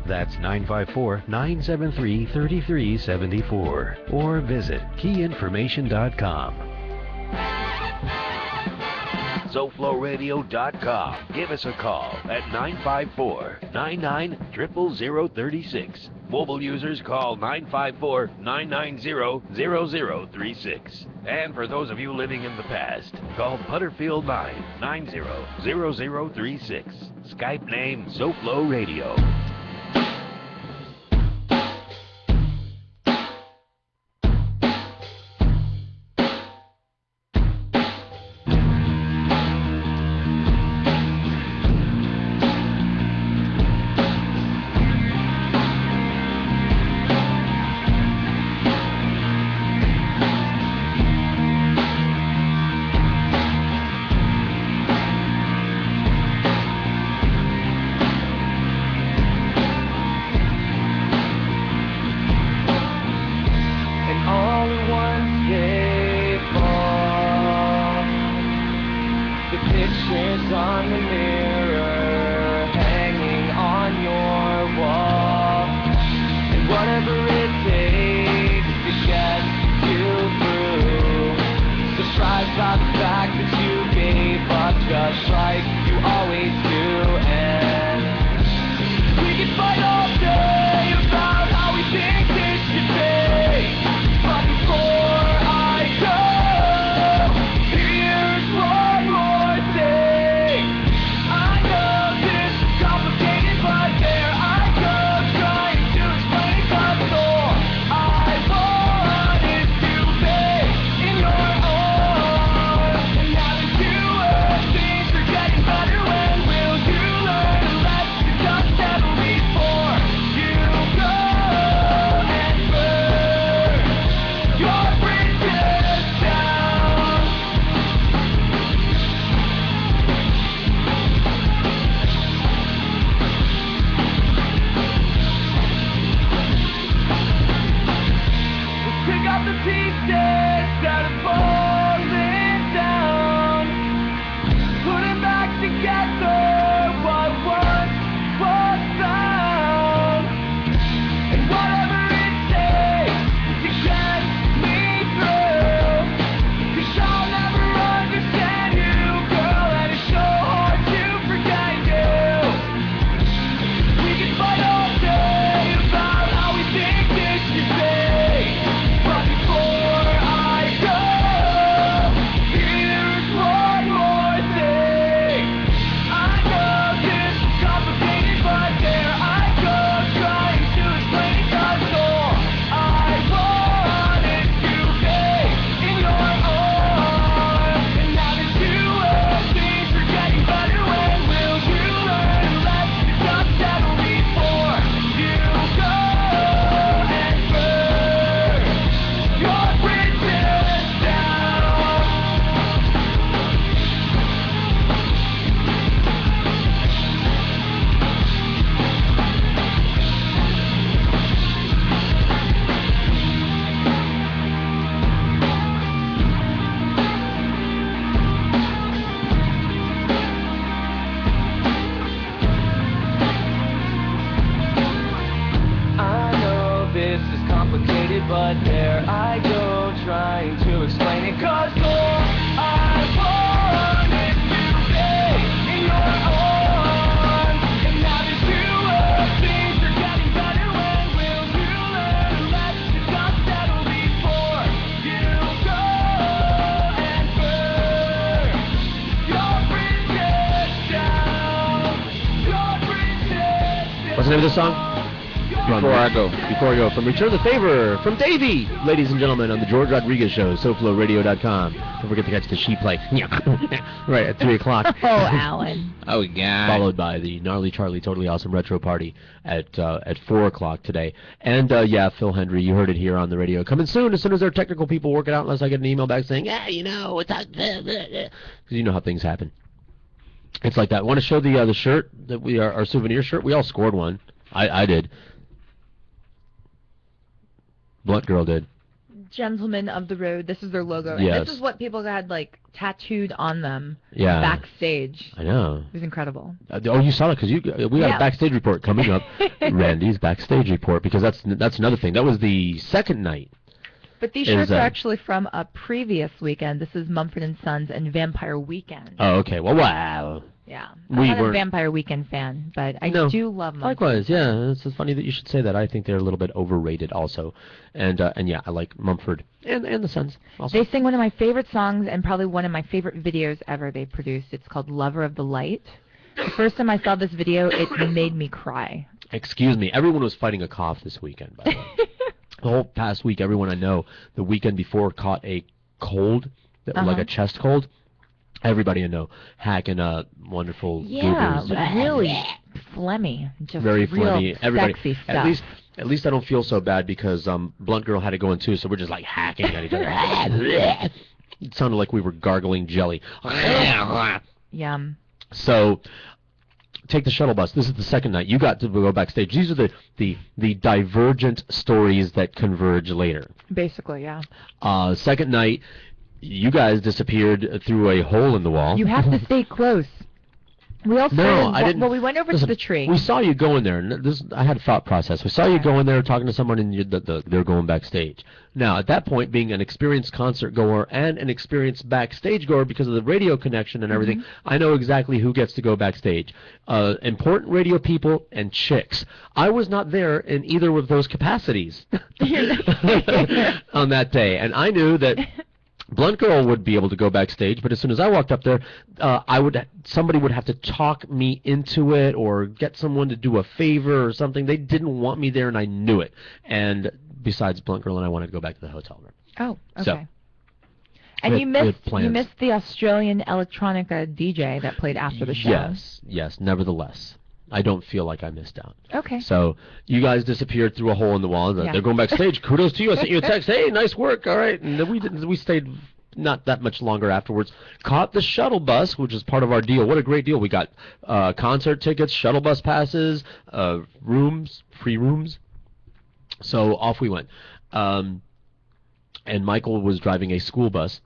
That's 954-973-3374. Or visit keyinformation.com. SoFloRadio.com. Give us a call at 954-99-00036. Mobile users call 954-990-0036. And for those of you living in the past, call Butterfield 990-0036. Skype name SoFlo Radio. What's the name of this song? Before I Go. Before I Go. From Return the Favor, from Davey, ladies and gentlemen, on the George Rodriguez Show, SoFloRadio.com. Don't forget to catch the She Play. Right, at 3 o'clock. Oh, Alan. Oh, yeah. Followed by the Gnarly Charlie Totally Awesome Retro Party at 4 o'clock today. And, yeah, Phil Hendry, you heard it here on the radio. Coming soon, as soon as our technical people work it out, unless I get an email back saying, yeah, you know, it's not... Because you know how things happen. It's like that. Want to show the shirt that our souvenir shirt? We all scored one. I did. Blunt Girl did. Gentlemen of the Road. This is their logo. Yes. And this is what people had, like, tattooed on them. Yeah. Backstage. I know. It was incredible. Oh, you saw it because we got a backstage report coming up. Randy's backstage report, because that's another thing. That was the second night But these shirts are actually from a previous weekend. This is Mumford & Sons and Vampire Weekend. Oh, okay. Well, wow. Yeah. I'm not a Vampire Weekend fan, but I do love Mumford. Likewise, yeah. It's funny that you should say that. I think they're a little bit overrated also. And yeah, I like Mumford and the Sons also. They sing one of my favorite songs and probably one of my favorite videos ever they produced. It's called Lover of the Light. The first time I saw this video, it made me cry. Excuse me. Everyone was fighting a cough this weekend, by the way. The whole past week, everyone I know the weekend before caught a cold, like a chest cold. Everybody I know hacking wonderful goobers. Really phlegmy. Just very real phlegmy. Everybody. Sexy stuff. At least I don't feel so bad because Blunt Girl had to go in too, so we're just like hacking at each other. It sounded like we were gargling jelly. Yum. So, take the shuttle bus. This is the second night. You got to go backstage. These are the divergent stories that converge later. Basically, yeah. Second night, you guys disappeared through a hole in the wall. You have to stay close. We all No, I didn't. Well, we went over to the tree. We saw you go in there. And I had a thought process. We saw you go in there talking to someone, and they're going backstage. Now, at that point, being an experienced concert goer and an experienced backstage goer because of the radio connection and everything, I know exactly who gets to go backstage. Important radio people and chicks. I was not there in either of those capacities on that day, and I knew that Blunt Girl would be able to go backstage, but as soon as I walked up there, somebody would have to talk me into it or get someone to do a favor or something. They didn't want me there, and I knew it. And besides, Blunt Girl and I wanted to go back to the hotel room. Oh, okay. So, and you missed the Australian electronica DJ that played after the show. Yes. Nevertheless, I don't feel like I missed out. Okay. So you guys disappeared through a hole in the wall. They're going backstage. Kudos to you. I sent you a text. Hey, nice work. All right. And then we stayed not that much longer afterwards. Caught the shuttle bus, which is part of our deal. What a great deal. We got concert tickets, shuttle bus passes, rooms, free rooms. So off we went. And Michael was driving a school bus.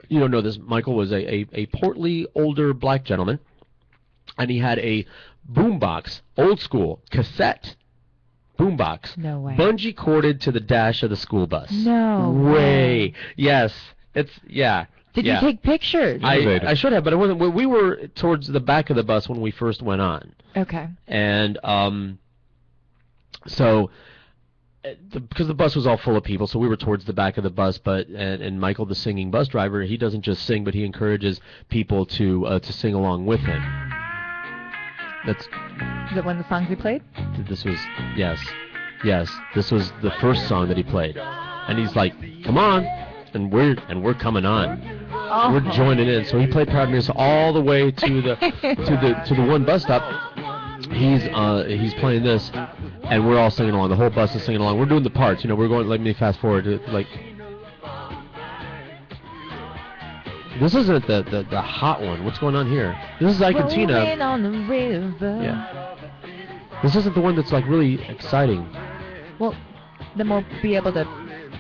You don't know this. Michael was a portly, older black gentleman. And he had a boombox, old school, cassette boombox. No way. Bungee corded to the dash of the school bus. No way. Yes. Yeah. Did you take pictures? I should have, but it wasn't. We were towards the back of the bus when we first went on. Okay. And so because the bus was all full of people, so we were towards the back of the bus. And Michael, the singing bus driver, he doesn't just sing, but he encourages people to sing along with him. Is it one of the songs he played? This was yes. This was the first song that he played, and he's like, "Come on," and we're coming on. Oh. We're joining in. So he played Proud Mesa all the way to the one bus stop. He's playing this, and we're all singing along. The whole bus is singing along. We're doing the parts. We're going. Let me fast forward to like. This isn't the hot one. What's going on here? This is Argentina. Rolling on the river. Yeah. This isn't the one that's like really exciting. Well, then we'll be able to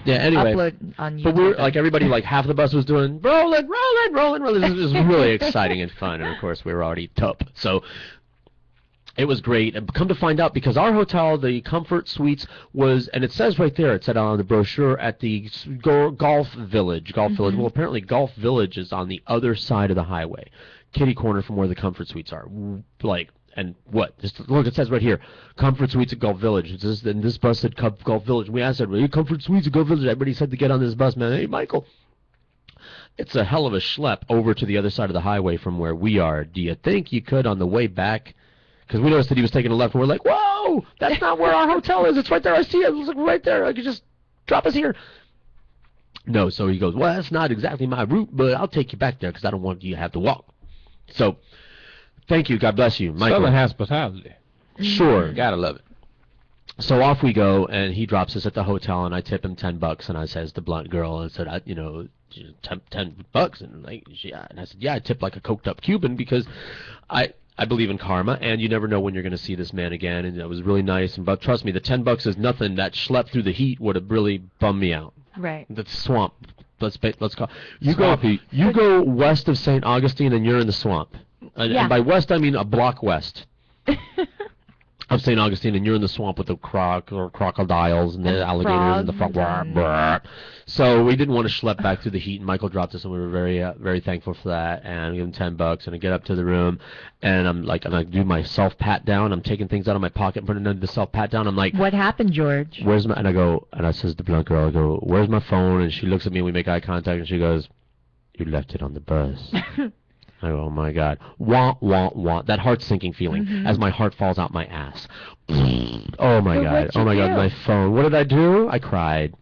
anyway, upload on YouTube. But we're like everybody, like half the bus was doing rolling. This is really exciting and fun, and of course we were already top. So it was great. And come to find out, because our hotel, the Comfort Suites, was, and it says right there, it said on the brochure, at the Golf Village. Well, apparently Golf Village is on the other side of the highway, kitty corner from where the Comfort Suites are. Like, and what? Just look, it says right here, Comfort Suites at Golf Village. And this bus said Golf Village. We asked everybody, Comfort Suites at Golf Village. Everybody said to get on this bus, man. Hey, Michael, it's a hell of a schlep over to the other side of the highway from where we are. Do you think you could on the way back? Because we noticed that he was taking a left, and we're like, whoa, that's not where our hotel is. It's right there. I see it. It's like right there. I could just drop us here. No, so he goes, well, that's not exactly my route, but I'll take you back there because I don't want you to have to walk. So, thank you. God bless you, Michael. Southern hospitality. Sure. Gotta love it. So off we go, and he drops us at the hotel, and I tip him $10, and I says the Blunt Girl, and said, $10, and like, yeah, and I said, yeah, I tip like a coked up Cuban because I believe in karma, and you never know when you're going to see this man again, and it was really nice. But trust me, the $10 is nothing. That schlep through the heat would have really bummed me out. Right. The swamp. Let's call. You go west of St. Augustine, and you're in the swamp. And by west, I mean a block west of of St. Augustine, and you're in the swamp with the crocodiles and the alligators and the frog. So we didn't want to schlep back through the heat, and Michael dropped us, and we were very thankful for that. And I give him $10, and I get up to the room, and I'm like, and I do my self pat down. I'm taking things out of my pocket and putting it into the self pat down. I'm like, what happened, George? Where's my? And I go, and I says to the blonde girl, I go, where's my phone? And she looks at me, and we make eye contact, and she goes, you left it on the bus. I go, oh my God. Wah, wah, wah. That heart-sinking feeling as my heart falls out my ass. Oh my God. Oh my God, my phone. What did I do? I cried.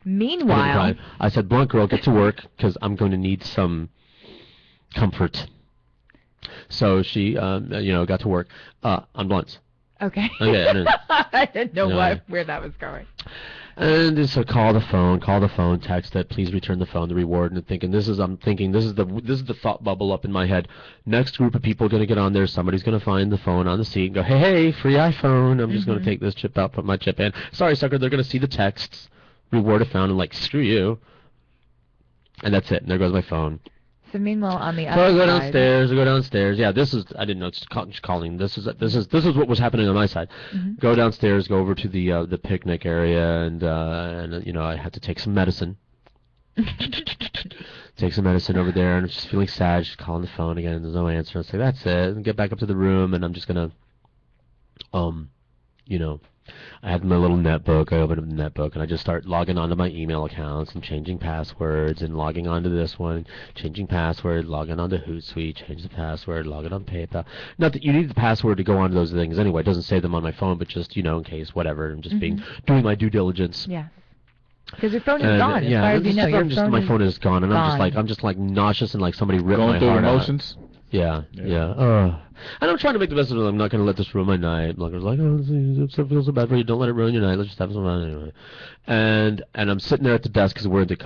Meanwhile, I said, blunt girl, get to work, because I'm going to need some comfort. So she, got to work on blunts. Okay. Okay. I didn't know where that was going. And so call the phone, text it, please return the phone, the reward, and I'm thinking this is the thought bubble up in my head. Next group of people are going to get on there, somebody's going to find the phone on the seat and go, hey, free iPhone. I'm just going to take this chip out, put my chip in. Sorry, sucker, they're going to see the texts, reward found, and like, screw you. And that's it, and there goes my phone. So meanwhile, on the other side... I go downstairs. Yeah, I didn't know, it's calling. This is what was happening on my side. Go downstairs, go over to the picnic area, and I had to take some medicine. Take some medicine over there, and I'm just feeling sad, just calling the phone again, and there's no answer. I say, that's it, and get back up to the room, and I'm just gonna, I had my little netbook. I opened up the netbook, and I just start logging onto my email accounts and changing passwords and logging onto this one, changing password, logging onto Hootsuite, change the password, logging on PayPal. Not that you need the password to go onto those things anyway. It doesn't save them on my phone, but just, in case, whatever. I'm just doing my due diligence. Yeah. Because your phone is gone. As far as you know, my phone is gone, and I'm just like nauseous and like somebody ripped my heart out. Going through emotions. Yeah. And I'm trying to make the best of it. I'm not going to let this ruin my night. Like, I was like, I feel so bad for you. Don't let it ruin your night. Let's just have some fun anyway. And I'm sitting there at the desk because we're in the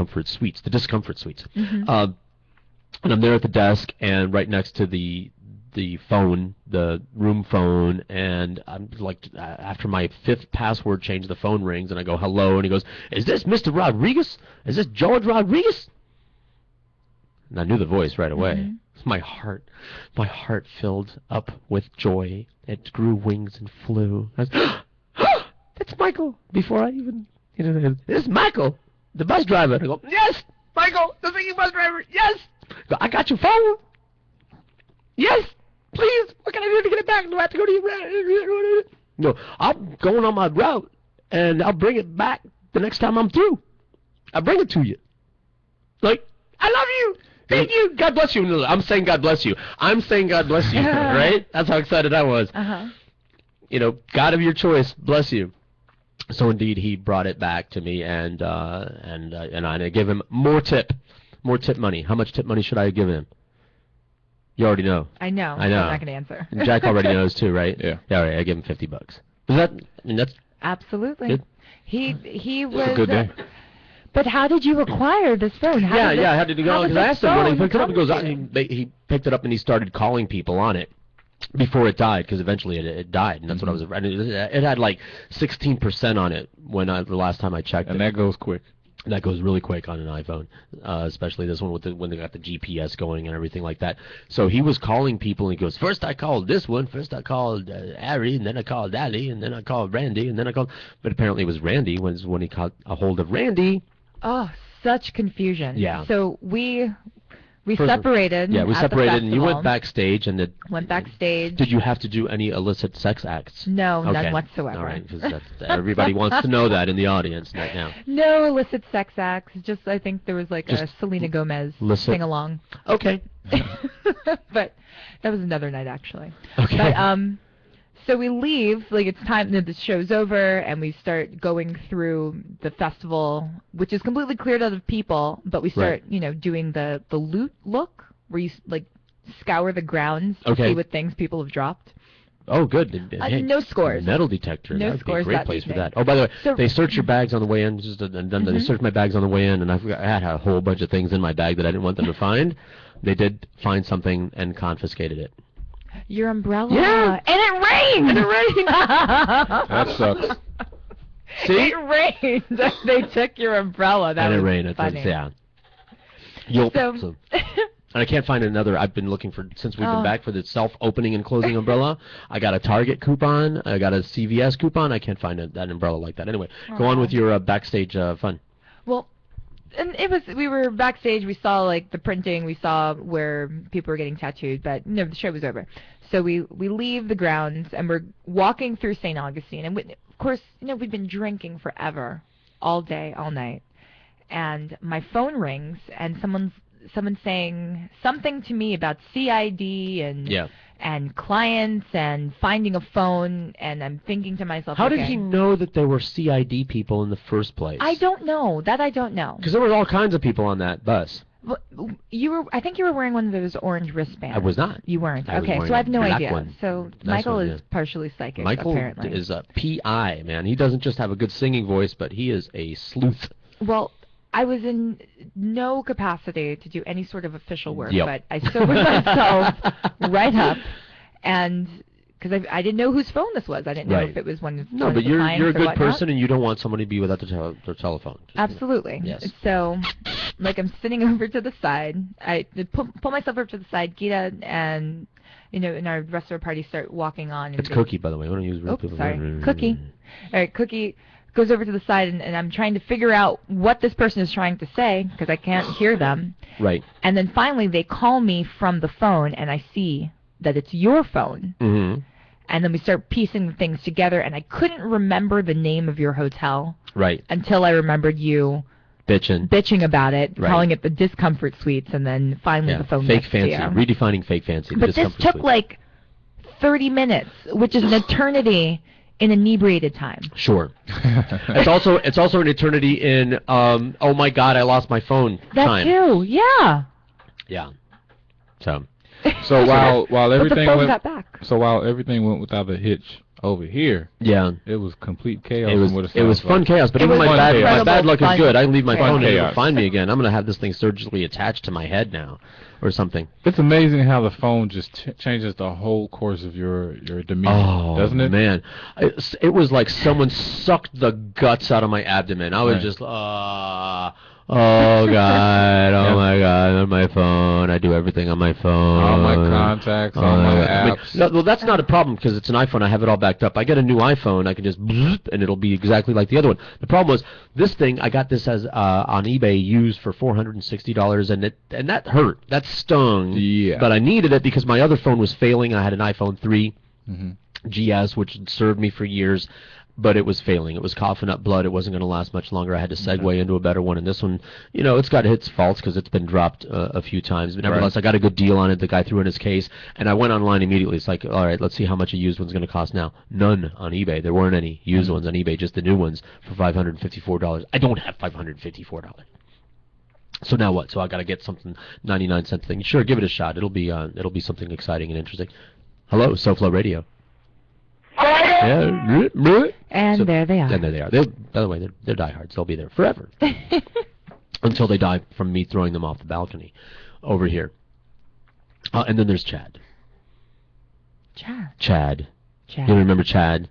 discomfort suites. And I'm there at the desk, and right next to the phone, the room phone, and I'm like, after my 5th password change, the phone rings, and I go, hello, and he goes, is this Mr. Rodriguez? Is this George Rodriguez? And I knew the voice right away. My heart filled up with joy. It grew wings and flew. I was, that's Michael. Before I even, this is Michael, the bus driver. And I go, yes, Michael, the thinking bus driver, yes. I go, I got your phone. Yes, please. What can I do to get it back? Do I have to go to your... No, I'm going on my route, and I'll bring it back the next time I'm through. I'll bring it to you. Like, I love you. Thank you. God bless you. No, I'm saying God bless you. I'm saying God bless you, right? That's how excited I was. God of your choice, bless you. So indeed, he brought it back to me, and I gave him more tip money. How much tip money should I give him? You already know. I know. I'm not going to answer. Jack already knows too, right? Yeah. Yeah. All right. I give him $50. That's absolutely good. He was a good day. But how did you acquire this phone? How did he go? Because I asked him when he picked it up. He goes, he picked it up and he started calling people on it before it died, because eventually it died, and that's what I was. It had like 16% on it the last time I checked. And that goes quick. And that goes really quick on an iPhone, especially this one when they got the GPS going and everything like that. So he was calling people, and he goes, first I called this one, first I called Ari, and then I called Ali, and then I called Randy, and then I called... But apparently it was Randy when he caught a hold of Randy. Oh, such confusion. Yeah. So we separated. Yeah, we separated, and you went backstage, and went backstage. Did you have to do any illicit sex acts? No, none whatsoever. All right, because everybody wants to know that in the audience right now. No illicit sex acts. Just I think there was like a Selena Gomez sing along. Okay. But that was another night actually. Okay. But so we leave, like it's time that the show's over, and we start going through the festival, which is completely cleared out of people, but we start, doing the loot look, where you like scour the grounds to see what things people have dropped. Oh, good. No scores. Metal detector. No that would scores. Be a great place for that. Oh, by the way, they search your bags on the way in. They searched my bags on the way in, and I had a whole bunch of things in my bag that I didn't want them to find. They did find something and confiscated it. Your umbrella. Yeah. And it rained. That sucks. See? It rained. They took your umbrella. That was rained. funny. Yeah. And I can't find another. I've been looking for, since we've been back, for the self-opening and closing umbrella. I got a Target coupon. I got a CVS coupon. I can't find that umbrella like that. Anyway, go on with your backstage fun. Well, and we were backstage. We saw like the printing. We saw where people were getting tattooed, but no, the show was over. So we leave the grounds and we're walking through St. Augustine. And of course, we've been drinking forever, all day, all night. And my phone rings and someone's saying something to me about CID and clients and finding a phone, and I'm thinking to myself, how did he know that there were CID people in the first place? I don't know. That I don't know. Because there were all kinds of people on that bus. Well, I think you were wearing one of those orange wristbands. I was not. You weren't. I was okay, so I have no idea. One. So Nice Michael one, is partially psychic, Michael apparently. is a PI, man. He doesn't just have a good singing voice, but he is a sleuth. Well, I was in no capacity to do any sort of official work, but I sobered myself right up, and because I didn't know whose phone this was. I didn't know if it was one of No, but you're a good whatnot. person, and you don't want somebody to be without their telephone. Absolutely. Yes. So, like, I'm sitting over to the side. I pull myself over to the side. Gita and and our rest of our party start walking on. And It's Cookie, by the way. We don't use real people. Sorry, Cookie. All right, Cookie goes over to the side, and I'm trying to figure out what this person is trying to say because I can't hear them. Right. And then finally they call me from the phone, and I see that it's your phone. Mm-hmm. And then we start piecing things together, and I couldn't remember the name of your hotel. Right. Until I remembered you bitching about it, calling it the Discomfort Suites, and then finally the phone Fake next fancy. to you. Redefining fake fancy. But this took like 30 minutes, which is an eternity in inebriated time. Sure. It's also an eternity in oh my God, I lost my phone That time. too, yeah. Yeah. So while everything phone went got back. So while everything went without a hitch over here, it was complete chaos. It was fun chaos, but even my bad luck is good. I leave my phone and it'll find me again. I'm gonna have this thing surgically attached to my head now, or something. It's amazing how the phone just changes the whole course of your demeanor, doesn't it? Man, it was like someone sucked the guts out of my abdomen. I was just oh God, oh my God, on my phone. I do everything on my phone. All my contacts, all my apps. Well, that's not a problem because it's an iPhone. I have it all backed up. I get a new iPhone, I can just and it'll be exactly like the other one. The problem was this thing. I got this as on eBay used for $460, and that hurt. That stung. Yeah. But I needed it because my other phone was failing. I had an iPhone 3 GS, which had served me for years. But it was failing. It was coughing up blood. It wasn't going to last much longer. I had to segue into a better one. And this one, it's got its faults because it's been dropped a few times. But nevertheless, I got a good deal on it. The guy threw in his case. And I went online immediately. It's like, all right, let's see how much a used one's going to cost now. None on eBay. There weren't any used ones on eBay, just the new ones for $554. I don't have $554. So now what? So I got to get something 99-cent thing. Sure, give it a shot. It'll be something exciting and interesting. Hello, SoFloRadio. Yeah. And there they are. And there they are. By the way, they're diehards. They'll be there forever. Until they die from me throwing them off the balcony over here. And then there's Chad. Chad. You remember Chad?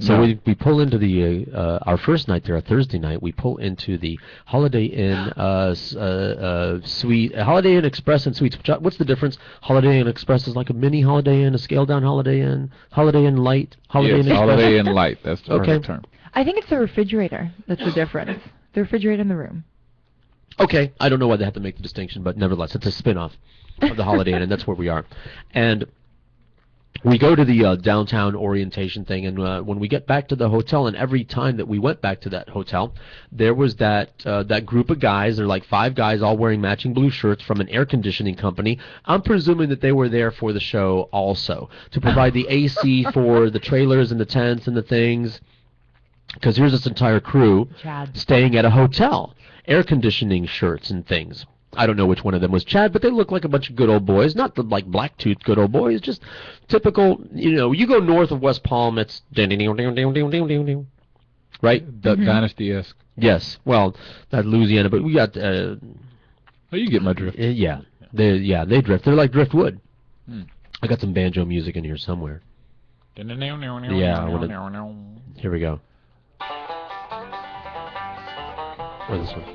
So No. we pull into the our first night there, a Thursday night. We pull into the Holiday Inn suite, Holiday Inn Express and Suites. What's the difference? Holiday Inn Express is like a mini Holiday Inn, a scaled down Holiday Inn, Holiday Inn Light, Holiday Inn Express. Holiday Inn Light. That's the perfect term. I think it's the refrigerator that's the difference. The refrigerator in the room. Okay, I don't know why they have to make the distinction, but nevertheless, it's a spin-off of the Holiday Inn, and that's where we are. And we go to the downtown orientation thing, and when we get back to the hotel, and every time that we went back to that hotel, there was that group of guys. They're like 5 guys all wearing matching blue shirts from an air conditioning company. I'm presuming that they were there for the show also, to provide the AC for the trailers and the tents and the things. Because here's this entire crew staying at a hotel, air conditioning shirts and things. I don't know which one of them was Chad, but they look like a bunch of good old boys. Not the like black-toothed good old boys, just typical, you go north of West Palm, it's right? Duck Dynasty-esque. Yes, well, that Louisiana, but we got... oh, you get my drift. Yeah, they drift. They're like driftwood. I got some banjo music in here somewhere. Yeah, here we go. Or this one.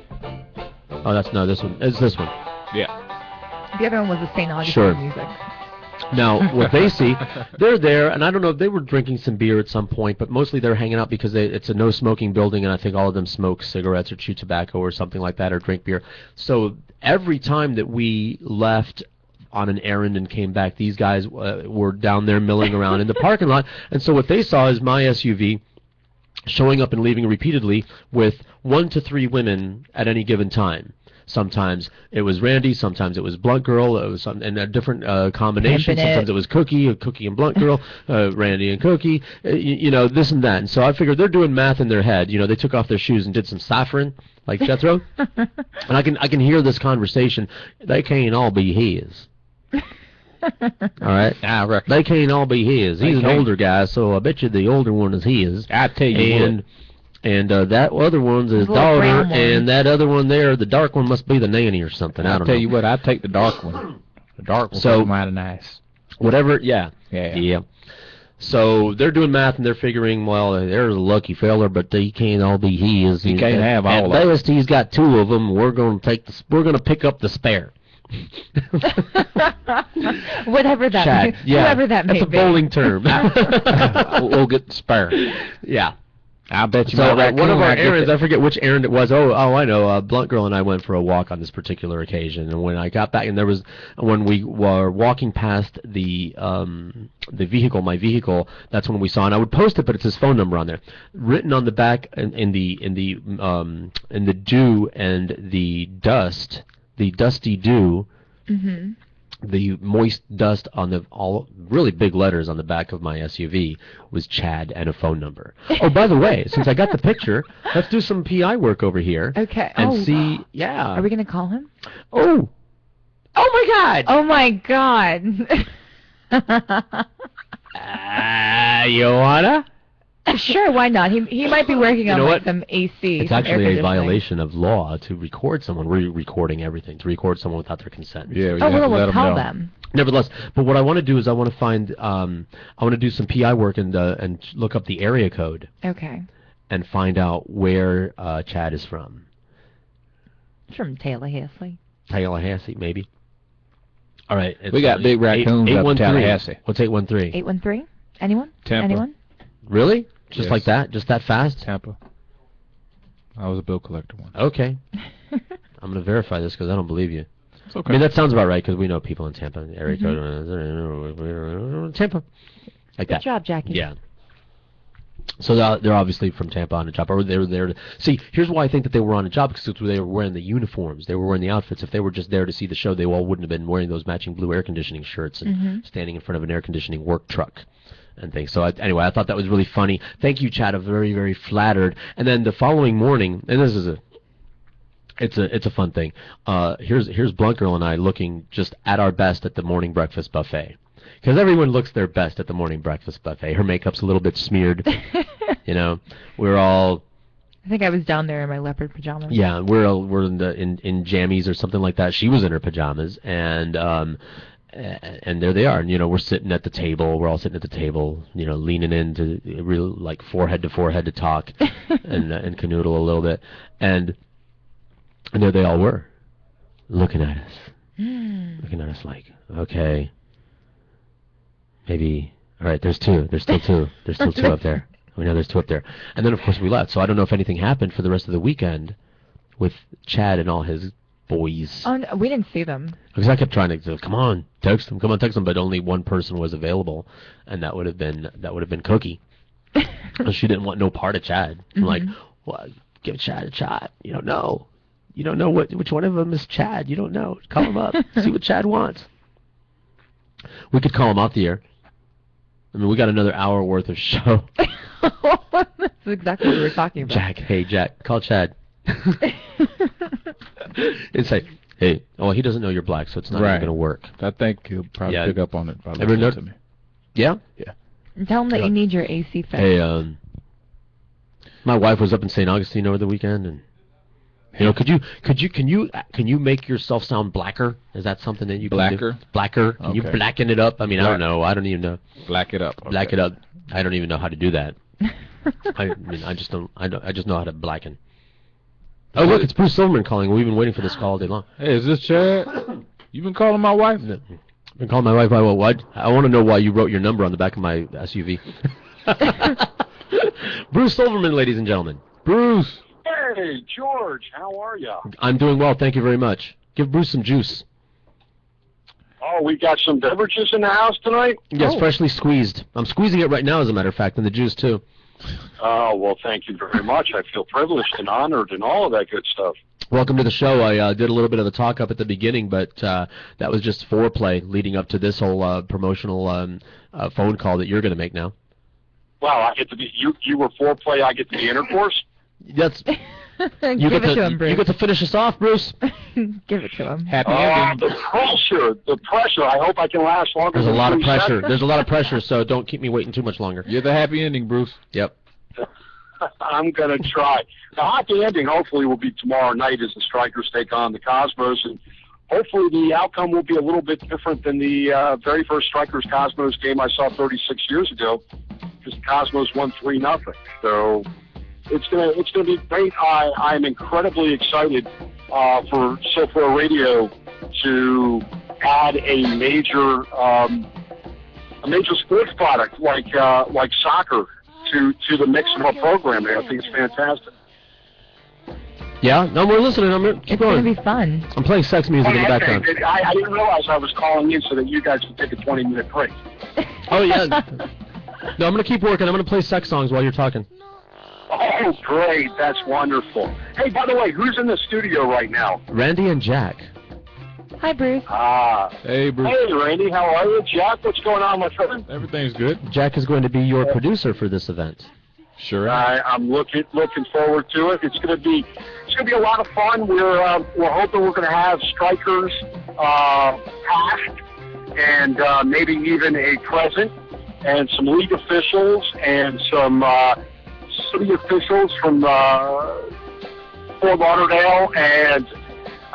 Oh, this one. It's this one. Yeah. The other one was the St. Augustine Sure. music. Now, what they see, they're there, and I don't know if they were drinking some beer at some point, but mostly they're hanging out because it's a no-smoking building, and I think all of them smoke cigarettes or chew tobacco or something like that or drink beer. So every time that we left on an errand and came back, these guys were down there milling around in the parking lot. And so what they saw is my SUV showing up and leaving repeatedly with 1 to 3 women at any given time. Sometimes it was Randy, sometimes it was Blunt Girl, it was in a different combination. Sometimes it was Cookie and Blunt Girl, Randy and Cookie, you know, this and that. And so I figured they're doing math in their head. You know, they took off their shoes and did some saffron, like Jethro. And I can hear this conversation. They can't all be his. All right? They can't all be his. He's an older guy, so I bet you the older one is his. I tell you what. And that other one's his daughter, and that other one there, the dark one, must be the nanny or something. I don't know. I'll tell you what, I'd take the dark one. The dark one's mighty nice. Whatever, yeah. So they're doing math, and they're figuring, well, there's a lucky feller, but he can't all be his. He can't have all of them. At best, he's got 2 of them. We're going to pick up the spare. Whatever that Chad, means. Whoever that may be. That's a bowling term. We'll get the spare. Yeah. I bet you. So one of our errands, I forget which errand it was. Oh, I know. Blunt Girl and I went for a walk on this particular occasion, and when I got back, and when we were walking past the vehicle, my vehicle, that's when we saw, and I would post it, but it's his phone number on there, written on the back in the dew and the dust, the dusty dew. Mm-hmm. The moist dust on the really big letters on the back of my SUV was Chad and a phone number. Oh, by the way, since I got the picture, let's do some PI work over here. Okay. And see, yeah. Are we going to call him? Oh my God. Oh my God. You wanna? Sure, why not? He might be working on some AC. It's actually a violation of law to record someone. We're recording everything. To record someone without their consent. Yeah. We'll tell them. Nevertheless, but what I want to do is I want to find. I want to do some PI work and look up the area code. Okay. And find out where Chad is from. From Tallahassee. Tallahassee, maybe. All right. We got big raccoons up in Tallahassee. What's 813? 813. Anyone? Tampa. Anyone? Really? Just like that? Just that fast? Tampa. I was a bill collector once. Okay. I'm going to verify this because I don't believe you. It's okay. I mean, that sounds about right because we know people in Tampa. Area code. Tampa. Like that. Good job, Jackie. Yeah. So they're obviously from Tampa on a job. Or they were there to... See, here's why I think that they were on a job, because they were wearing the uniforms. They were wearing the outfits. If they were just there to see the show, they all wouldn't have been wearing those matching blue air conditioning shirts and standing in front of an air conditioning work truck and things. So anyway, I thought that was really funny. Thank you, Chad. I'm very, very flattered. And then the following morning, and this is it's a fun thing. Here's Blunt Girl and I looking just at our best at the morning breakfast buffet. Because everyone looks their best at the morning breakfast buffet. Her makeup's a little bit smeared. You know, we're all... I think I was down there in my leopard pajamas. Yeah, we're in jammies or something like that. She was in her pajamas, and there they are. And, you know, we're sitting at the table. We're all sitting at the table, you know, leaning in to real like forehead to forehead to talk and canoodle a little bit. And there they all were, looking at us. Looking at us like, okay, maybe, all right, there's two. There's still two. There's still two up there. We know there's two up there. And then, of course, we left. So I don't know if anything happened for the rest of the weekend with Chad and all his boys. Oh, no, we didn't see them. Because I kept trying to say, come on, text them, but only one person was available, and that would have been Cookie. She didn't want no part of Chad. I'm like, well, give Chad a shot. You don't know. You don't know which one of them is Chad. You don't know. Call him up. See what Chad wants. We could call him off the air. I mean, we got another hour worth of show. That's exactly what we were talking about. Jack, hey, Jack, call Chad. And say, hey, oh, he doesn't know you're black, so it's not even going to work. I think he'll probably pick up on it. Ever notice? To me. Yeah? Yeah. And tell him that you need your AC fixed. Hey, my wife was up in St. Augustine over the weekend, and you know, can you make yourself sound blacker? Is that something that you can do? Blacker? Can you blacken it up? I mean, I don't know. I don't even know. Black it up. Okay. Black it up. I don't even know how to do that. I mean, I just know how to blacken. Oh, look, it's Bruce Silverman calling. We've been waiting for this call all day long. Hey, is this Chad? You've been calling my wife? I've been calling my wife. What? I want to know why you wrote your number on the back of my SUV. Bruce Silverman, ladies and gentlemen. Bruce. Hey, George, how are you? I'm doing well, thank you very much. Give Bruce some juice. Oh, we got some beverages in the house tonight? Yes, freshly squeezed. I'm squeezing it right now, as a matter of fact, and the juice, too. Oh, well, thank you very much. I feel privileged and honored and all of that good stuff. Welcome to the show. I did a little bit of the talk up at the beginning, but that was just foreplay leading up to this whole promotional phone call that you're going to make now. Wow, I get to be you were foreplay. I get to be intercourse. That's you get to finish us off, Bruce. Give it to him. Happy ending. The pressure. I hope I can last longer. There's a than lot of 3 pressure. seconds. There's a lot of pressure, so don't keep me waiting too much longer. You're the happy ending, Bruce. Yep. I'm going to try. The happy ending hopefully will be tomorrow night as the Strikers take on the Cosmos, and hopefully the outcome will be a little bit different than the very first Strikers-Cosmos game I saw 36 years ago, because the Cosmos won 3-0. So it's gonna be great. I'm incredibly excited for SoFloRadio to add a major sports product like soccer to the mix of our program. I think it's fantastic. Yeah, no, we're listening. Keep going. It's going to be fun. I'm playing sex music in the background. I didn't realize I was calling in so that you guys could take a 20-minute break. Oh, yeah. No, I'm going to keep working. I'm going to play sex songs while you're talking. Oh, great. That's wonderful. Hey, by the way, who's in the studio right now? Randy and Jack. Hi, Bruce. Hey, Bruce. Hey, Randy. How are you? Jack, what's going on, my friend? Everything's good. Jack is going to be your producer for this event. Sure. I'm looking forward to it. It's going to be a lot of fun. We're hoping we're going to have strikers past and maybe even a present, and some league officials and some city officials from Fort Lauderdale, and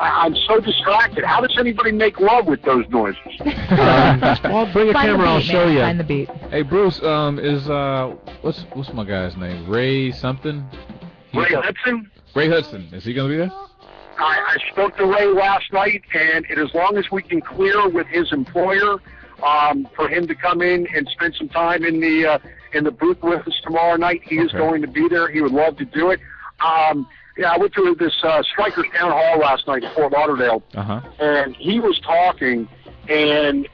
I'm so distracted. How does anybody make love with those noises? Well, bring a camera, I'll show you. Find the beat. Hey, Bruce, is what's my guy's name? Ray something? Ray Hudson? Ray Hudson. Is he going to be there? I spoke to Ray last night, and as long as we can clear with his employer for him to come in and spend some time in the booth with us tomorrow night, he is going to be there. He would love to do it. Yeah, I went to this Strikers Town Hall last night in Fort Lauderdale, and he was talking, and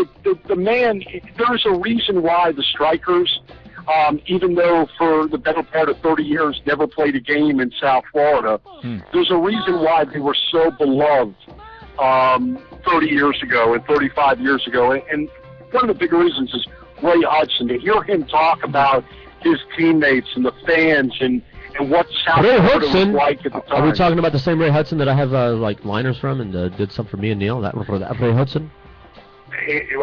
the man, there's a reason why the Strikers, even though for the better part of 30 years never played a game in South Florida, there's a reason why they were so beloved 30 years ago and 35 years ago, and one of the big reasons is Ray Hudson. To hear him talk about his teammates and the fans and what South Florida was like at the time. Are we talking about the same Ray Hudson that I have like liners from and did some for me and Neil? That Ray Hudson?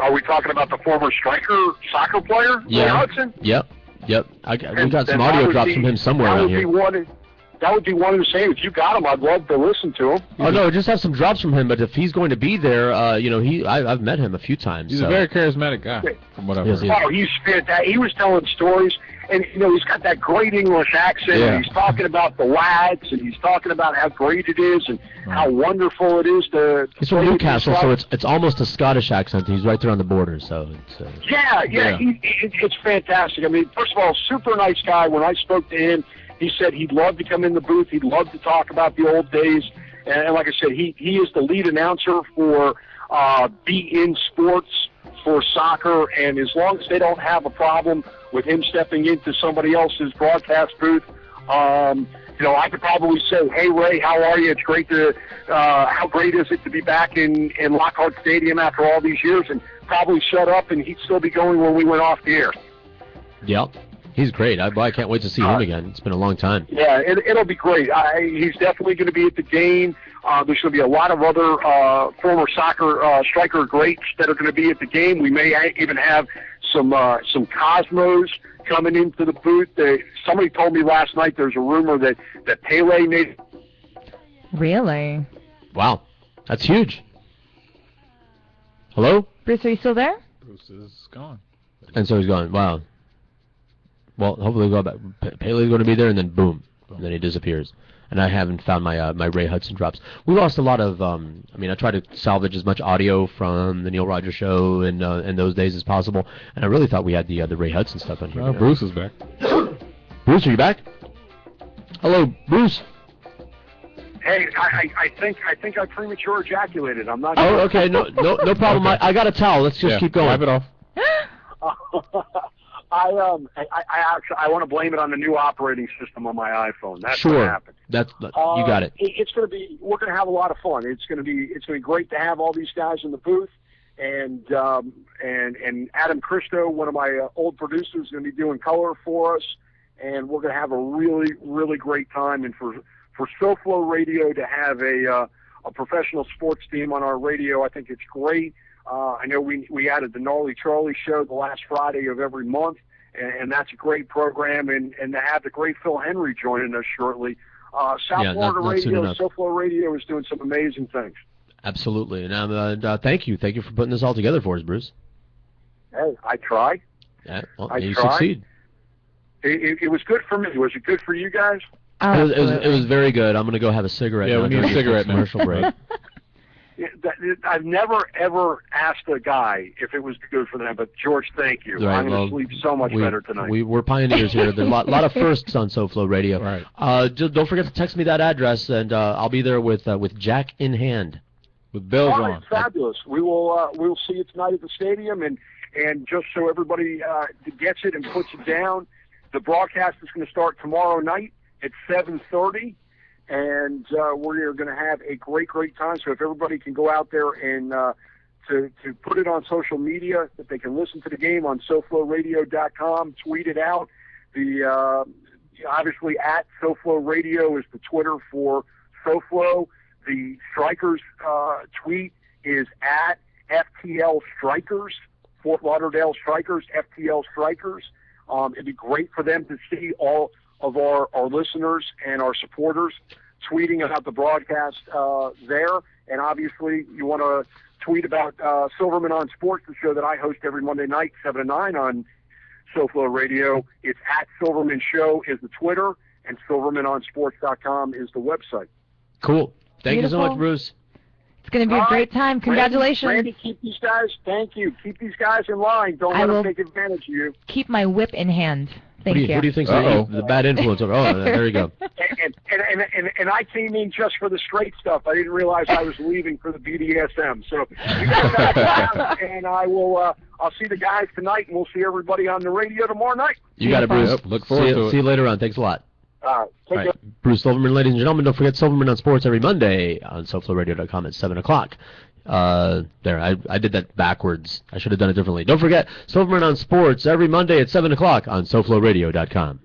Are we talking about the former Striker soccer player, Ray Hudson? Yep. We got some audio drops from him somewhere around here. That would be one of the same. If you got him, I'd love to listen to him. Oh no, just have some drops from him. But if he's going to be there, I've met him a few times. He's a very charismatic guy, from what I've heard. Oh, he's fantastic. He was telling stories, and he's got that great English accent. Yeah. And he's talking about the lads, and he's talking about how great it is and how wonderful it is to. He's from Newcastle, so it's almost a Scottish accent. He's right there on the border, so it's. It's fantastic. I mean, first of all, super nice guy. When I spoke to him, he said he'd love to come in the booth. He'd love to talk about the old days. And like I said, he is the lead announcer for Be In Sports for soccer. And as long as they don't have a problem with him stepping into somebody else's broadcast booth, I could probably say, "Hey Ray, how are you? It's great how great is it to be back in Lockhart Stadium after all these years?" And probably shut up, and he'd still be going when we went off the air. Yep. He's great. I can't wait to see him again. It's been a long time. Yeah, it'll be great. He's definitely going to be at the game. There's going to be a lot of other former soccer striker greats that are going to be at the game. We may even have some Cosmos coming into the booth. Somebody told me last night there's a rumor that Pele made. Really? Wow, that's huge. Hello? Bruce, are you still there? Bruce is gone. And so he's gone. Wow. Well, hopefully we'll go back. Pele's going to be there, and then boom. and then he disappears. And I haven't found my my Ray Hudson drops. We lost a lot of. I mean, I try to salvage as much audio from the Neil Rogers show in those days as possible. And I really thought we had the Ray Hudson stuff on here. Bruce is back. Bruce, are you back? Hello, Bruce. Hey, I think I premature ejaculated. I'm not. Oh, okay. No problem. Okay. I got a towel. Let's just keep going. Wipe it off. I want to blame it on the new operating system on my iPhone. That's sure. what happened. You got it. It's going to be. We're going to have a lot of fun. It's going to be great to have all these guys in the booth, and Adam Christo, one of my old producers, is going to be doing color for us, and we're going to have a really, really great time. And for SoFloRadio to have a professional sports team on our radio, I think it's great. I know we added the Gnarly Charlie show the last Friday of every month, and that's a great program. And to have the great Phil Henry joining us shortly. South Florida Radio, SoFloRadio is doing some amazing things. Absolutely. And thank you for putting this all together for us, Bruce. Hey, I try. Yeah, well, I you try. succeed. It was good for me. Was it good for you guys? It was very good. I'm going to go have a cigarette. Yeah, now we need a cigarette now. Commercial break. I've never, ever asked a guy if it was good for them, but George, thank you. Right, I'm going to sleep so much better tonight. We're pioneers here. There's a lot of firsts on SoFlo Radio. Right. Don't forget to text me that address, and I'll be there with Jack in hand. With bells All on. right, fabulous. We'll see you tonight at the stadium, and just so everybody gets it and puts it down, the broadcast is going to start tomorrow night at 7:30. And we're going to have a great time. So if everybody can go out there and to put it on social media, that they can listen to the game on SoFloRadio.com, tweet it out. The obviously at SoFloRadio is the Twitter for SoFlo. The Strikers tweet is at FTL Strikers, Fort Lauderdale Strikers, FTL Strikers. It'd be great for them to see all of our listeners and our supporters tweeting about the broadcast there. And obviously you want to tweet about Silverman on Sports, the show that I host every Monday night, 7 to 9 on SoFlo Radio. It's at Silverman Show is the Twitter, and SilvermanOnSports.com is the website. Cool. Thank you so much, Bruce. It's going to be a great time. Congratulations. Randy, keep these guys. Thank you. Keep these guys in line. Don't let them take advantage of you. Keep my whip in hand. Thank you. What do you think's the bad influence? Oh, there you go. And I came in just for the straight stuff. I didn't realize I was leaving for the BDSM. So you guys and I'll see the guys tonight, and we'll see everybody on the radio tomorrow night. You got it, Bruce. Yep, look forward to it. See you later on. Thanks a lot. Take care. Bruce Silverman, ladies and gentlemen. Don't forget Silverman on Sports every Monday on SoFloRadio.com at 7 o'clock. There, I did that backwards. I should have done it differently. Don't forget, Silverman on Sports every Monday at 7 o'clock on SoFloRadio.com.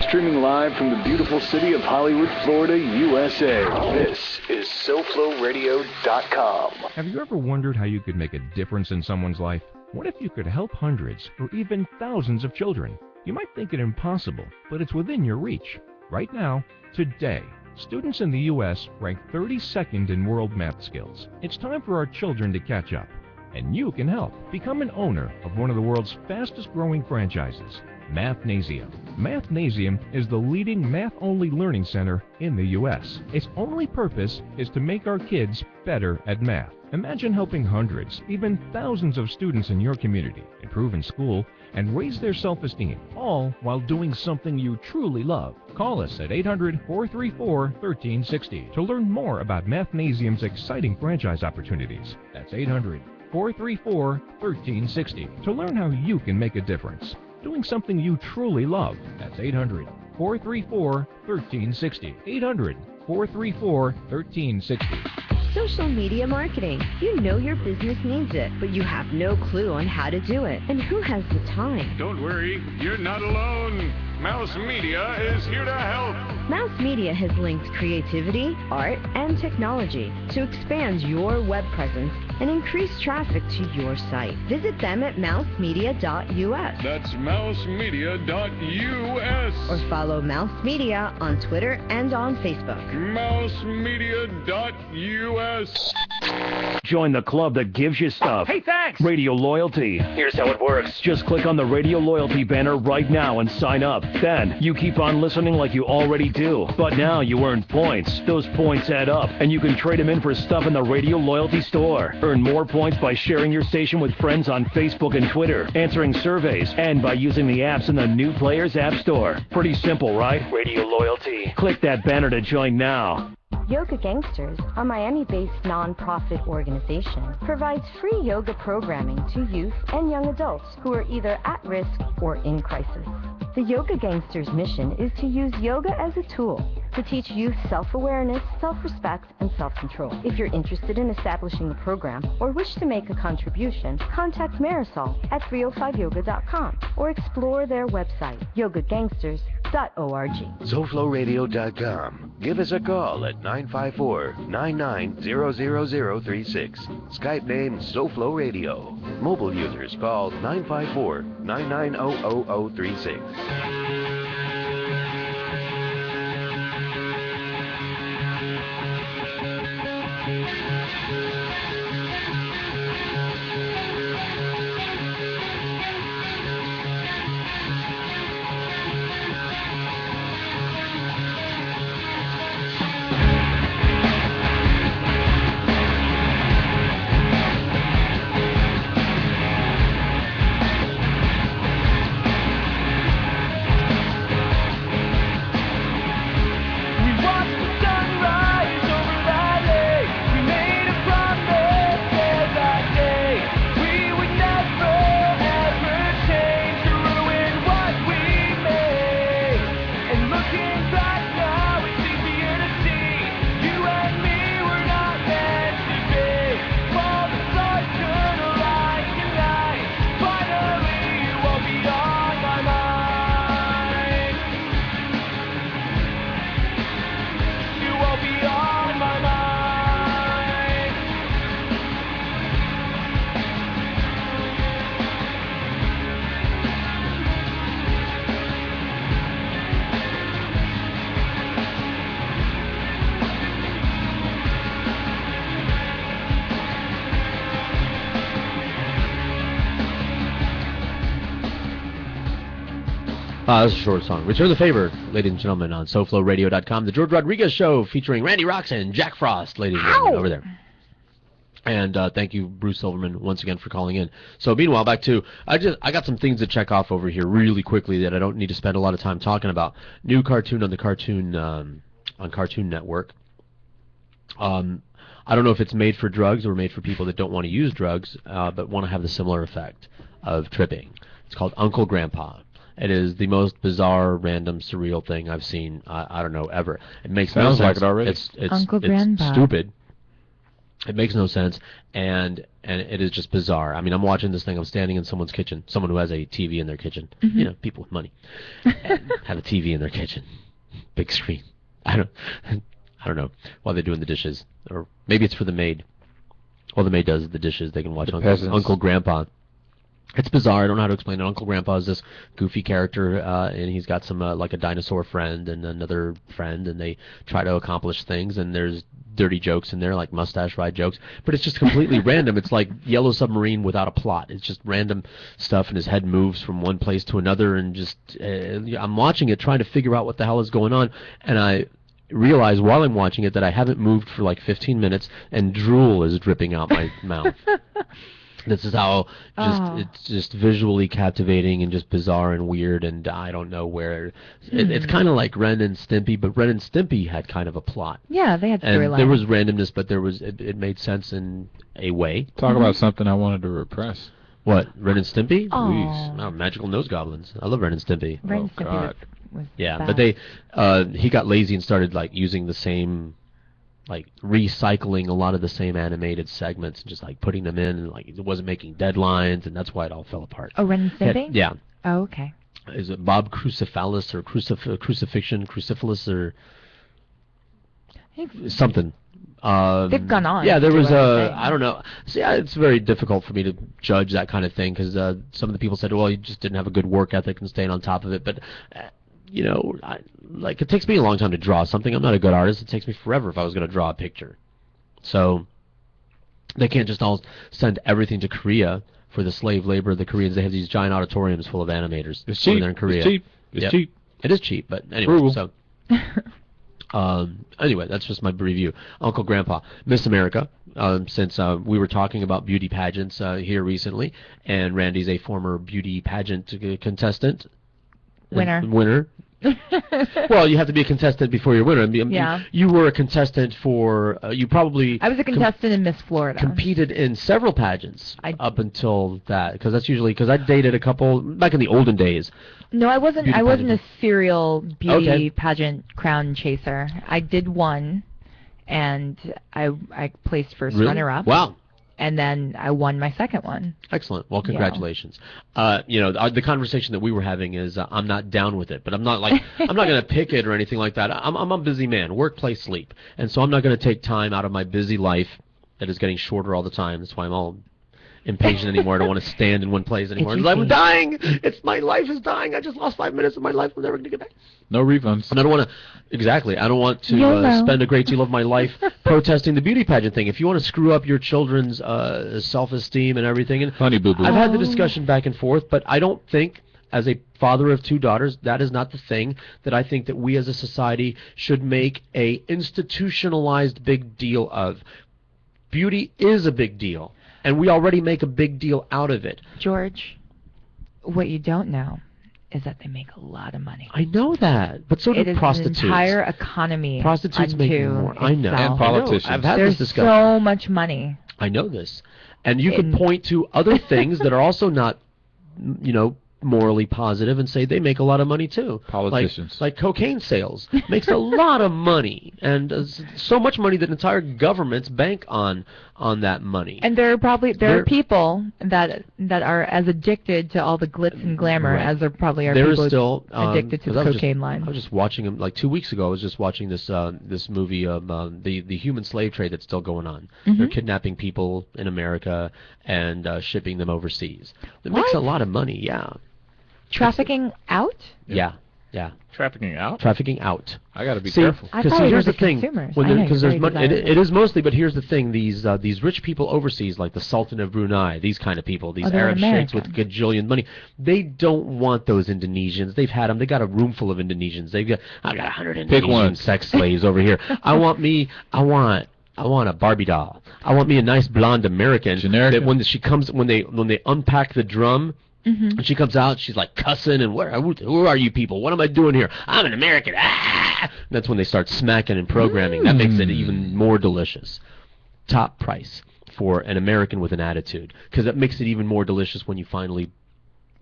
Streaming live from the beautiful city of Hollywood, Florida, USA. This is SoFloRadio.com. Have you ever wondered how you could make a difference in someone's life? What if you could help hundreds or even thousands of children? You might think it impossible, but it's within your reach. Right now, today, students in the U.S. rank 32nd in world math skills. It's time for our children to catch up, and you can help. Become an owner of one of the world's fastest-growing franchises, Mathnasium. Mathnasium is the leading math-only learning center in the U.S. Its only purpose is to make our kids better at math. Imagine helping hundreds, even thousands of students in your community improve in school and raise their self-esteem, all while doing something you truly love. Call us at 800-434-1360 to learn more about Mathnasium's exciting franchise opportunities. That's 800-434-1360 to learn how you can make a difference. Doing something you truly love. That's 800-434-1360. 800-434-1360. Social media marketing. You know your business needs it, but you have no clue on how to do it. And who has the time? Don't worry, you're not alone. Mouse Media is here to help. Mouse Media has linked creativity, art, and technology to expand your web presence and increase traffic to your site. Visit them at mousemedia.us. That's mousemedia.us. Or follow Mouse Media on Twitter and on Facebook. mousemedia.us. join the club that gives you stuff. Hey, thanks! Radio Loyalty. Here's how it works. Just click on the Radio Loyalty banner right now and sign up. Then, you keep on listening like you already do. But now you earn points. Those points add up, and you can trade them in for stuff in the Radio Loyalty store. Earn more points by sharing your station with friends on Facebook and Twitter, answering surveys, and by using the apps in the New Players App Store. Pretty simple, right? Radio Loyalty. Click that banner to join now. Yoga Gangsters, a Miami-based nonprofit organization, provides free yoga programming to youth and young adults who are either at risk or in crisis. The Yoga Gangsters' mission is to use yoga as a tool to teach youth self-awareness, self-respect, and self-control. If you're interested in establishing a program or wish to make a contribution, contact Marisol at 305yoga.com or explore their website, yogagangsters.org. SoFloRadio.com. Give us a call at 954-99-00036. Skype name SoFlo Radio. Mobile users call 954-99-00036. That's a short song. Return the favor, ladies and gentlemen, on SoFloRadio.com. The George Rodriguez Show featuring Randy Rocks and Jack Frost, ladies and gentlemen, over there. And thank you, Bruce Silverman, once again for calling in. So meanwhile, back to, I got some things to check off over here really quickly that I don't need to spend a lot of time talking about. New cartoon on the Cartoon Network. I don't know if it's made for drugs or made for people that don't want to use drugs, but want to have the similar effect of tripping. It's called Uncle Grandpa. It is the most bizarre, random, surreal thing I've seen, I don't know, ever. It makes no sense. Sounds like it already. It's Grandpa. stupid. It makes no sense, and it is just bizarre. I mean, I'm watching this thing. I'm standing in someone's kitchen, someone who has a TV in their kitchen. Mm-hmm. You know, people with money have a TV in their kitchen, big screen. I don't know while they're doing the dishes, or maybe it's for the maid. All the maid does is the dishes. They can watch Uncle Grandpa. It's bizarre. I don't know how to explain it. Uncle Grandpa is this goofy character, and he's got some like a dinosaur friend and another friend, and they try to accomplish things. And there's dirty jokes in there, like mustache ride jokes, but it's just completely random. It's like Yellow Submarine without a plot. It's just random stuff, and his head moves from one place to another, and just I'm watching it, trying to figure out what the hell is going on, and I realize while I'm watching it that I haven't moved for like 15 minutes, and drool is dripping out my mouth. This is how it's just visually captivating and just bizarre and weird, and I don't know where. It's kind of like Ren and Stimpy, but Ren and Stimpy had kind of a plot. Yeah, they had storyline. And there was randomness, but there was it made sense in a way. Talk about something I wanted to repress. What, Ren and Stimpy? Please. Oh, Magical Nose Goblins. I love Ren and Stimpy. Ren and Stimpy was yeah, bad. but he got lazy and started like using the same, like recycling a lot of the same animated segments and just like putting them in, and like it wasn't making deadlines, and that's why it all fell apart. Oh, Ren and Stimpy? Yeah. Oh, okay. Is it Bob Crucifalus or Crucifillus or something? They've gone on. Yeah, there was I don't know. So, yeah, it's very difficult for me to judge that kind of thing because some of the people said, well, you just didn't have a good work ethic and staying on top of it, but. You know, it takes me a long time to draw something. I'm not a good artist. It takes me forever if I was going to draw a picture. So, They can't just all send everything to Korea for the slave labor of the Koreans. They have these giant auditoriums full of animators It's cheap. over there in Korea. It's cheap. It's cheap. It is cheap, but anyway. Frugal. So, anyway, that's just my review. Uncle Grandpa, Miss America. Since we were talking about beauty pageants here recently, and Randy's a former beauty pageant contestant. Winner. Well, you have to be a contestant before you're a winner. I mean, Yeah. You were a contestant for, you probably... I was a contestant in Miss Florida. Competed in several pageants up until that, because that's usually, because I dated a couple, back in the olden days. No, I wasn't. Beauty I wasn't pageant. a serial beauty Okay. pageant crown chaser. I did one, and I placed first Really? runner-up. Wow. And then I won my second one. Excellent. Well, congratulations. The conversation that we were having is I'm not down with it, but I'm not like I'm not going to pick it or anything like that. I'm a busy man, work, play, sleep, and so I'm not going to take time out of my busy life that is getting shorter all the time. That's why I'm all impatient anymore. I don't want to stand in one place anymore. I'm dying. My life is dying. I just lost 5 minutes of my life. I'm never going to get back. No refunds. And I don't want to. Exactly. I don't want to spend a great deal of my life protesting the beauty pageant thing. If you want to screw up your children's self-esteem and everything, and Honey boo boo. I've had the discussion back and forth, but I don't think, as a father of 2 daughters, that is not the thing that I think that we as a society should make a institutionalized big deal of. Beauty is a big deal, and we already make a big deal out of it. George, what you don't know is that they make a lot of money. I know that, but so do prostitutes. It is an entire economy. Prostitutes make more. I know. And politicians. I've had There's this discussion. so much money. I know this. And you could point to other things that are also not, morally positive and say they make a lot of money too. Politicians. Like cocaine sales makes a lot of money, and so much money that entire governments bank on that money. And there are people that are as addicted to all the glitz and glamour as there probably are people still, addicted to the cocaine line. I was just watching them like 2 weeks ago. I was just watching this movie of the human slave trade that's still going on. Mm-hmm. They're kidnapping people in America and shipping them overseas. It makes a lot of money. Yeah. Trafficking out? Yeah. Trafficking out? Trafficking out. I got to be careful. Because here's the thing. Because there's money. It is mostly, but here's the thing. These rich people overseas, like the Sultan of Brunei, these kind of people, these Arab sheikhs with gajillion money, they don't want those Indonesians. They've had them. They got a room full of Indonesians. I got 100 Indonesian sex slaves over here. I want a Barbie doll. I want me a nice blonde American. Generic. That when she comes, when they unpack the drum. Mm-hmm. And she comes out, she's like cussing, and who are you people? What am I doing here? I'm an American. Ah! That's when they start smacking and programming. That makes it even more delicious. Top price for an American with an attitude, because that makes it even more delicious when you finally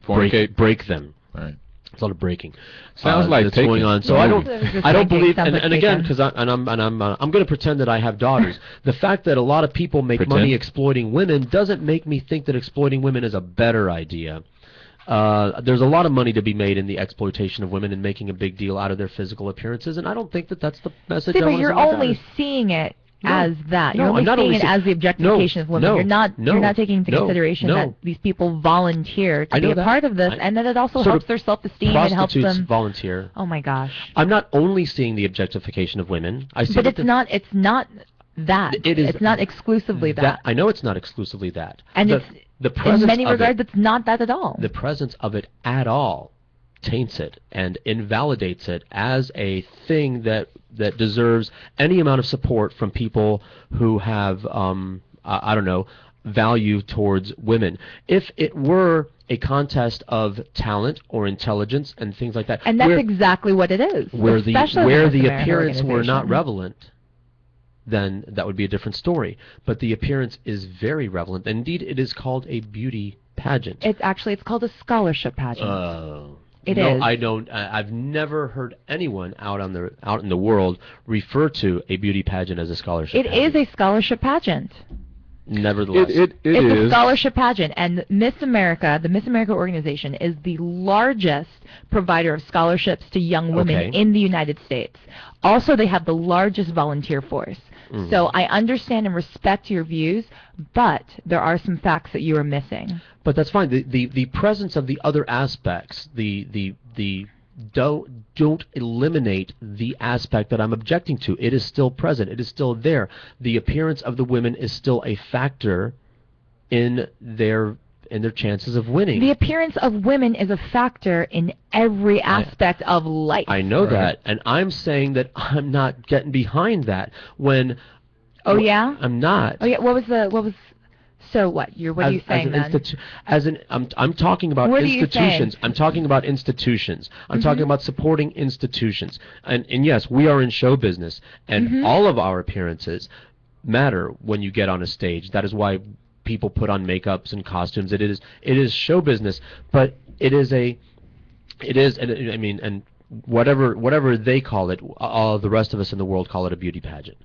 break them. Right. It's a lot of breaking. Sounds like that's taking. going on. So I don't believe, and again, because I'm going to pretend that I have daughters. The fact that a lot of people make money exploiting women doesn't make me think that exploiting women is a better idea. There's a lot of money to be made in the exploitation of women and making a big deal out of their physical appearances, and I don't think that that's the message. But you're only seeing it as that. You're only seeing it as the objectification of women. You're not taking into consideration that these people volunteer to be a part of this, and that it also helps their self-esteem and helps them. Prostitutes volunteer. Oh my gosh. I'm not only seeing the objectification of women. I see. But it's not that. It's not exclusively that. I know it's not exclusively that. And in many regards, it's not that at all. The presence of it at all taints it and invalidates it as a thing that deserves any amount of support from people who have value towards women. If it were a contest of talent or intelligence and things like that, and that's exactly what it is, where the appearance were not relevant, then that would be a different story. But the appearance is very relevant. Indeed, it is called a beauty pageant. It's called a scholarship pageant. It is. I don't. I've never heard anyone out in the world refer to a beauty pageant as a scholarship. It is a scholarship pageant. Nevertheless, it's a scholarship pageant, and Miss America, the Miss America organization, is the largest provider of scholarships to young women in the United States. Also, they have the largest volunteer force. So I understand and respect your views, but there are some facts that you are missing. But that's fine. The presence of the other aspects, the don't eliminate the aspect that I'm objecting to. It is still present. It is still there. The appearance of the women is still a factor in their chances of winning. The appearance of women is a factor in every aspect of life. I know that, and I'm saying that I'm not getting behind that when. Oh yeah? I'm not. Oh yeah. What was? So what? What are you saying then? I'm talking about what institutions. I'm talking about institutions. I'm talking about supporting institutions. And yes, we are in show business, and all of our appearances matter when you get on a stage. That is why people put on makeups and costumes. It is show business, but and whatever they call it, all the rest of us in the world call it a beauty pageant.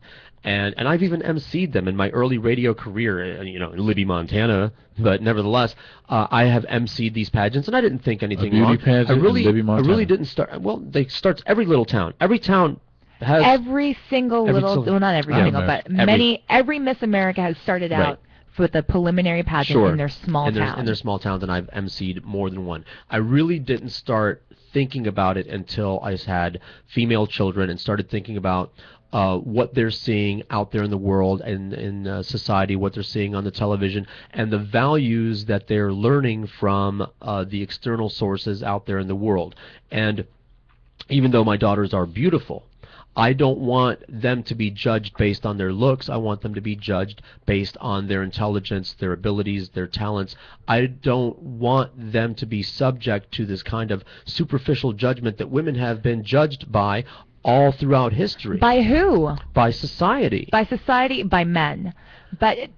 And I've even emceed them in my early radio career, in Libby, Montana. But nevertheless, I have emceed these pageants, and I didn't think anything wrong. Pageant in Libby, Montana. I really didn't start. Well, they starts every little town. Every town has every single well, not every single, but every Miss America has started out with a preliminary pageant in their small town. In their small towns, and I've emceed more than one. I really didn't start thinking about it until I had female children and started thinking about what they're seeing out there in the world and in society, what they're seeing on the television, and the values that they're learning from the external sources out there in the world. And even though my daughters are beautiful, I don't want them to be judged based on their looks. I want them to be judged based on their intelligence, their abilities, their talents. I don't want them to be subject to this kind of superficial judgment that women have been judged by all throughout history. By who? By society. By society, by men. But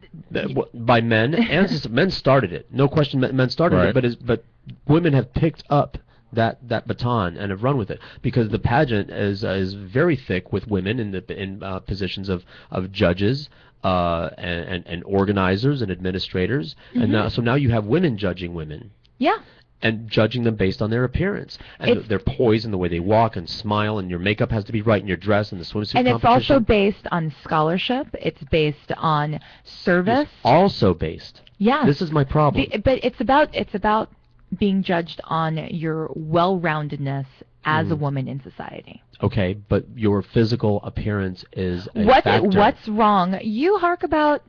by men, and men started it. No question, men started it. But women have picked up that baton and have run with it, because the pageant is very thick with women in positions of judges and organizers and administrators, and so now you have women judging women. Yeah. And judging them based on their appearance and their poise and the way they walk and smile, and your makeup has to be right in your dress and the swimsuit competition. And it's also based on scholarship. It's based on service. It's also based. Yeah. This is my problem. But it's about being judged on your well-roundedness as a woman in society. Okay, but your physical appearance is a factor. What's wrong? You hark about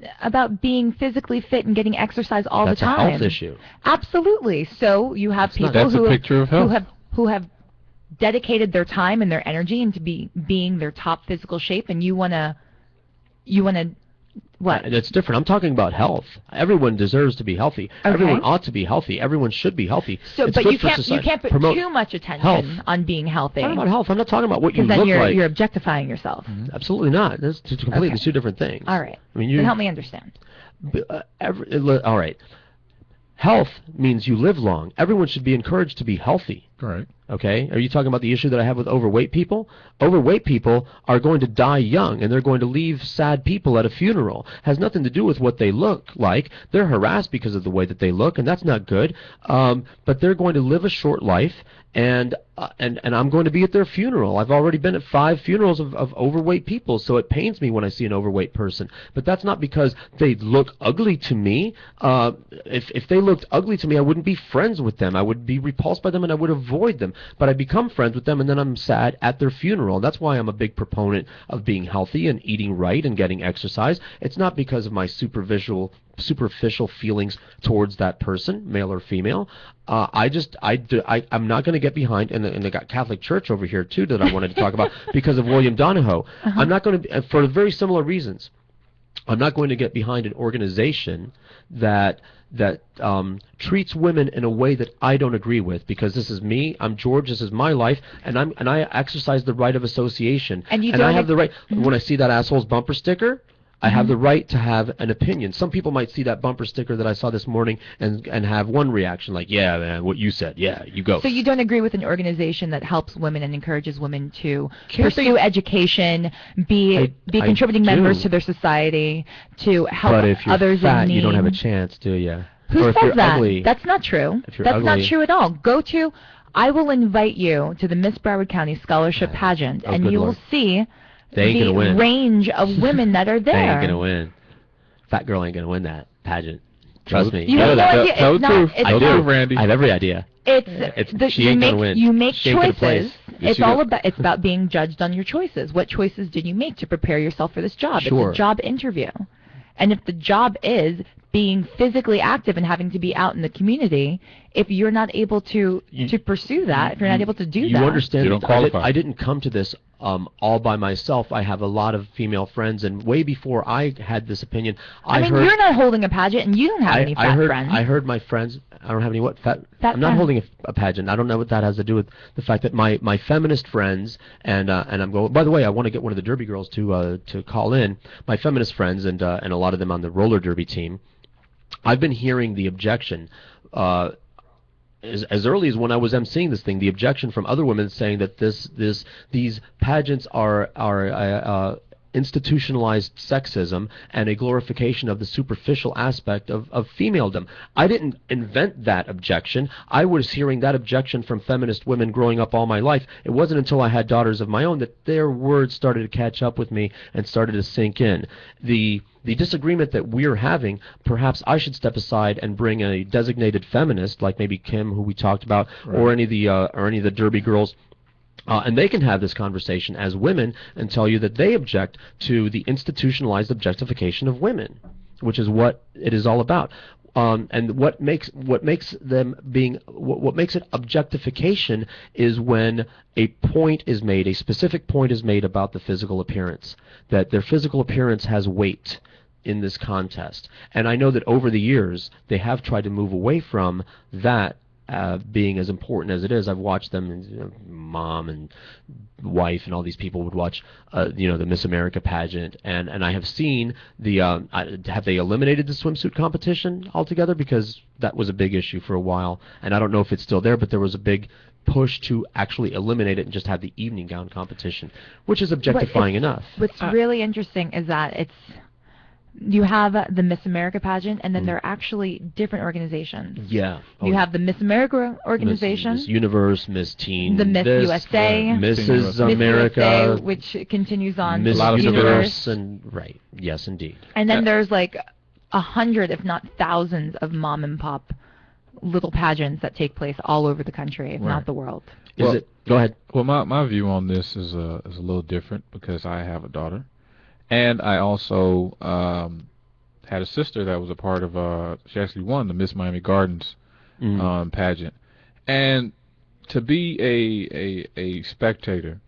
being physically fit and getting exercise all the time. That's a health issue. Absolutely. So you have people who have dedicated their time and their energy into being their top physical shape, and you wanna what? It's different. I'm talking about health. Everyone deserves to be healthy. Okay. Everyone ought to be healthy. Everyone should be healthy. So, but you can't put too much attention on being healthy. I'm not about health. I'm not talking about what you look like. Because then you're objectifying yourself. Absolutely not. That's completely two different things. All right. I mean, then help me understand. All right. Health means you live long. Everyone should be encouraged to be healthy. Right. Okay? Are you talking about the issue that I have with overweight people? Overweight people are going to die young, and they're going to leave sad people at a funeral. Has nothing to do with what they look like. They're harassed because of the way that they look, and that's not good. But they're going to live a short life, and I'm going to be at their funeral. I've already been at 5 funerals of overweight people, so it pains me when I see an overweight person. But that's not because they look ugly to me. If they looked ugly to me, I wouldn't be friends with them. I would be repulsed by them, and I would avoid them. But I become friends with them, and then I'm sad at their funeral. That's why I'm a big proponent of being healthy and eating right and getting exercise. It's not because of my superficial feelings towards that person, male or female. I'm not going to get behind, and they got Catholic Church over here too that I wanted to talk about because of William Donahoe. I'm not going to, for very similar reasons. I'm not going to get behind an organization that treats women in a way that I don't agree with, because this is me. I'm George. This is my life, and I exercise the right of association. And I have the right. When I see that asshole's bumper sticker, I have the right to have an opinion. Some people might see that bumper sticker that I saw this morning and have one reaction, like, yeah, man, what you said. Yeah, you go. So you don't agree with an organization that helps women and encourages women to pursue education, be contributing members to their society, to help others in need. But if you're fat, you don't have a chance, do you? Who or says that? Ugly. That's not true. That's not true at all. I will invite you to the Miss Broward County Scholarship Pageant, and you will see the range of women that are there. They ain't gonna win. Fat girl ain't gonna win that pageant. Trust me. You have no idea. Tell the truth. I do, Randy. I have every idea. She ain't gonna win. You make choices. It's about being judged on your choices. What choices did you make to prepare yourself for this job? Sure. It's a job interview. And if the job is being physically active and having to be out in the community, if you're not able to pursue that, if you're not able to do that, you understand. You don't qualify. I didn't come to this all by myself. I have a lot of female friends, and way before I had this opinion, I mean, you're not holding a pageant, and you don't have any fat friends. I heard my friends. I don't have any fat I'm not friends. holding a pageant. I don't know what that has to do with the fact that my feminist friends and I'm going. By the way, I want to get one of the Derby girls to call in. My feminist friends and a lot of them on the roller derby team. I've been hearing the objection. As early as when I was emceeing this thing, the objection from other women saying that these pageants are institutionalized sexism and a glorification of the superficial aspect of femaledom. I didn't invent that objection. I was hearing that objection from feminist women growing up all my life. It wasn't until I had daughters of my own that their words started to catch up with me and started to sink in. The disagreement that we're having, perhaps I should step aside and bring a designated feminist, like maybe Kim, who we talked about, right, or any of the Derby girls, and they can have this conversation as women and tell you that they object to the institutionalized objectification of women, which is what it is all about. And what makes it objectification is when a point is made, a specific point is made about the physical appearance, that their physical appearance has weight in this contest. And I know that over the years they have tried to move away from that being as important as it is. I've watched them, mom and wife and all these people would watch, the Miss America pageant, and I have seen have they eliminated the swimsuit competition altogether? Because that was a big issue for a while, and I don't know if it's still there, but there was a big push to actually eliminate it and just have the evening gown competition, which is objectifying enough. What's really interesting is that you have the Miss America pageant, and then there are actually different organizations. Yeah. You have the Miss America organization, Miss Universe, Miss Teen, the Miss USA, Mrs. America, USA, which continues on, Miss Universe, and right, yes, indeed. And then there's like 100, if not thousands, of mom and pop little pageants that take place all over the country, if not the world. Go ahead. Well, my view on this is a little different because I have a daughter. And I also had a sister that was a part of, she actually won the Miss Miami Gardens pageant. And to be a spectator,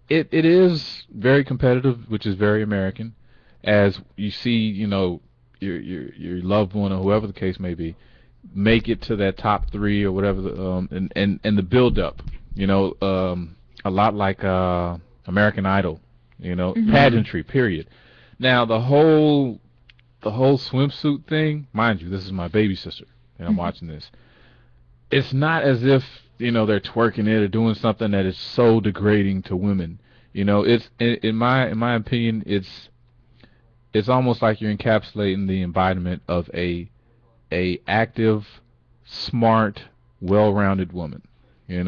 it is very competitive, which is very American, as you see, your loved one or whoever the case may be, make it to that top three or whatever, and the build-up, a lot like American Idol. Pageantry, period. Now the whole swimsuit thing, mind you, this is my baby sister, and I'm watching this. It's not as if they're twerking it or doing something that is so degrading to women. It's in my opinion, it's almost like you're encapsulating the embodiment of a active, smart, well-rounded woman. I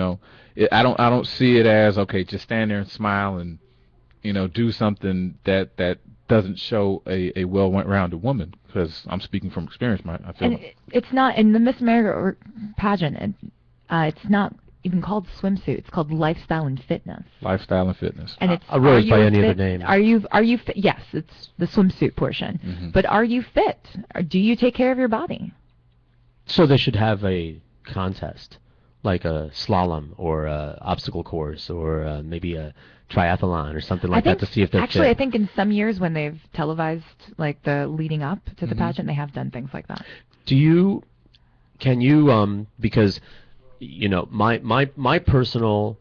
don't see it as, okay, just stand there and smile and do something that doesn't show a well-rounded woman, because I'm speaking from experience. I feel and it's not in the Miss America pageant. It's not even called swimsuit. It's called lifestyle and fitness. Lifestyle and fitness. And it's I'll really by any other name. Are you fit? Yes, it's the swimsuit portion. Mm-hmm. But are you fit? Or do you take care of your body? So they should have a contest, like a slalom or a obstacle course or maybe a triathlon or something like that to see if they're actually, fit. I think in some years when they've televised like the leading up to the pageant, they have done things like that. Can you because my personal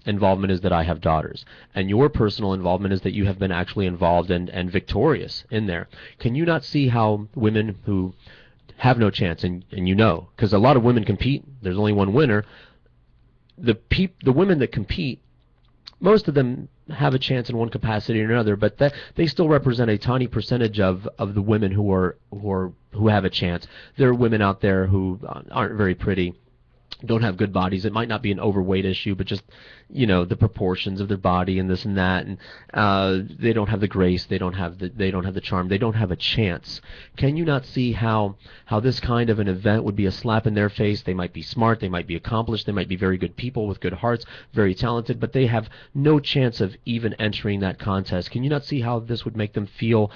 involvement is that I have daughters, and your personal involvement is that you have been actually involved and victorious in there. Can you not see how women who have no chance, and because a lot of women compete, there's only one winner. The women that compete, most of them have a chance in one capacity or another, but they still represent a tiny percentage of the women who have a chance. There are women out there who aren't very pretty, don't have good bodies. It might not be an overweight issue, but just, the proportions of their body and this and that, and they don't have the grace, they don't have the charm, they don't have a chance. Can you not see how this kind of an event would be a slap in their face? They might be smart, they might be accomplished, they might be very good people with good hearts, very talented, but they have no chance of even entering that contest. Can you not see how this would make them feel?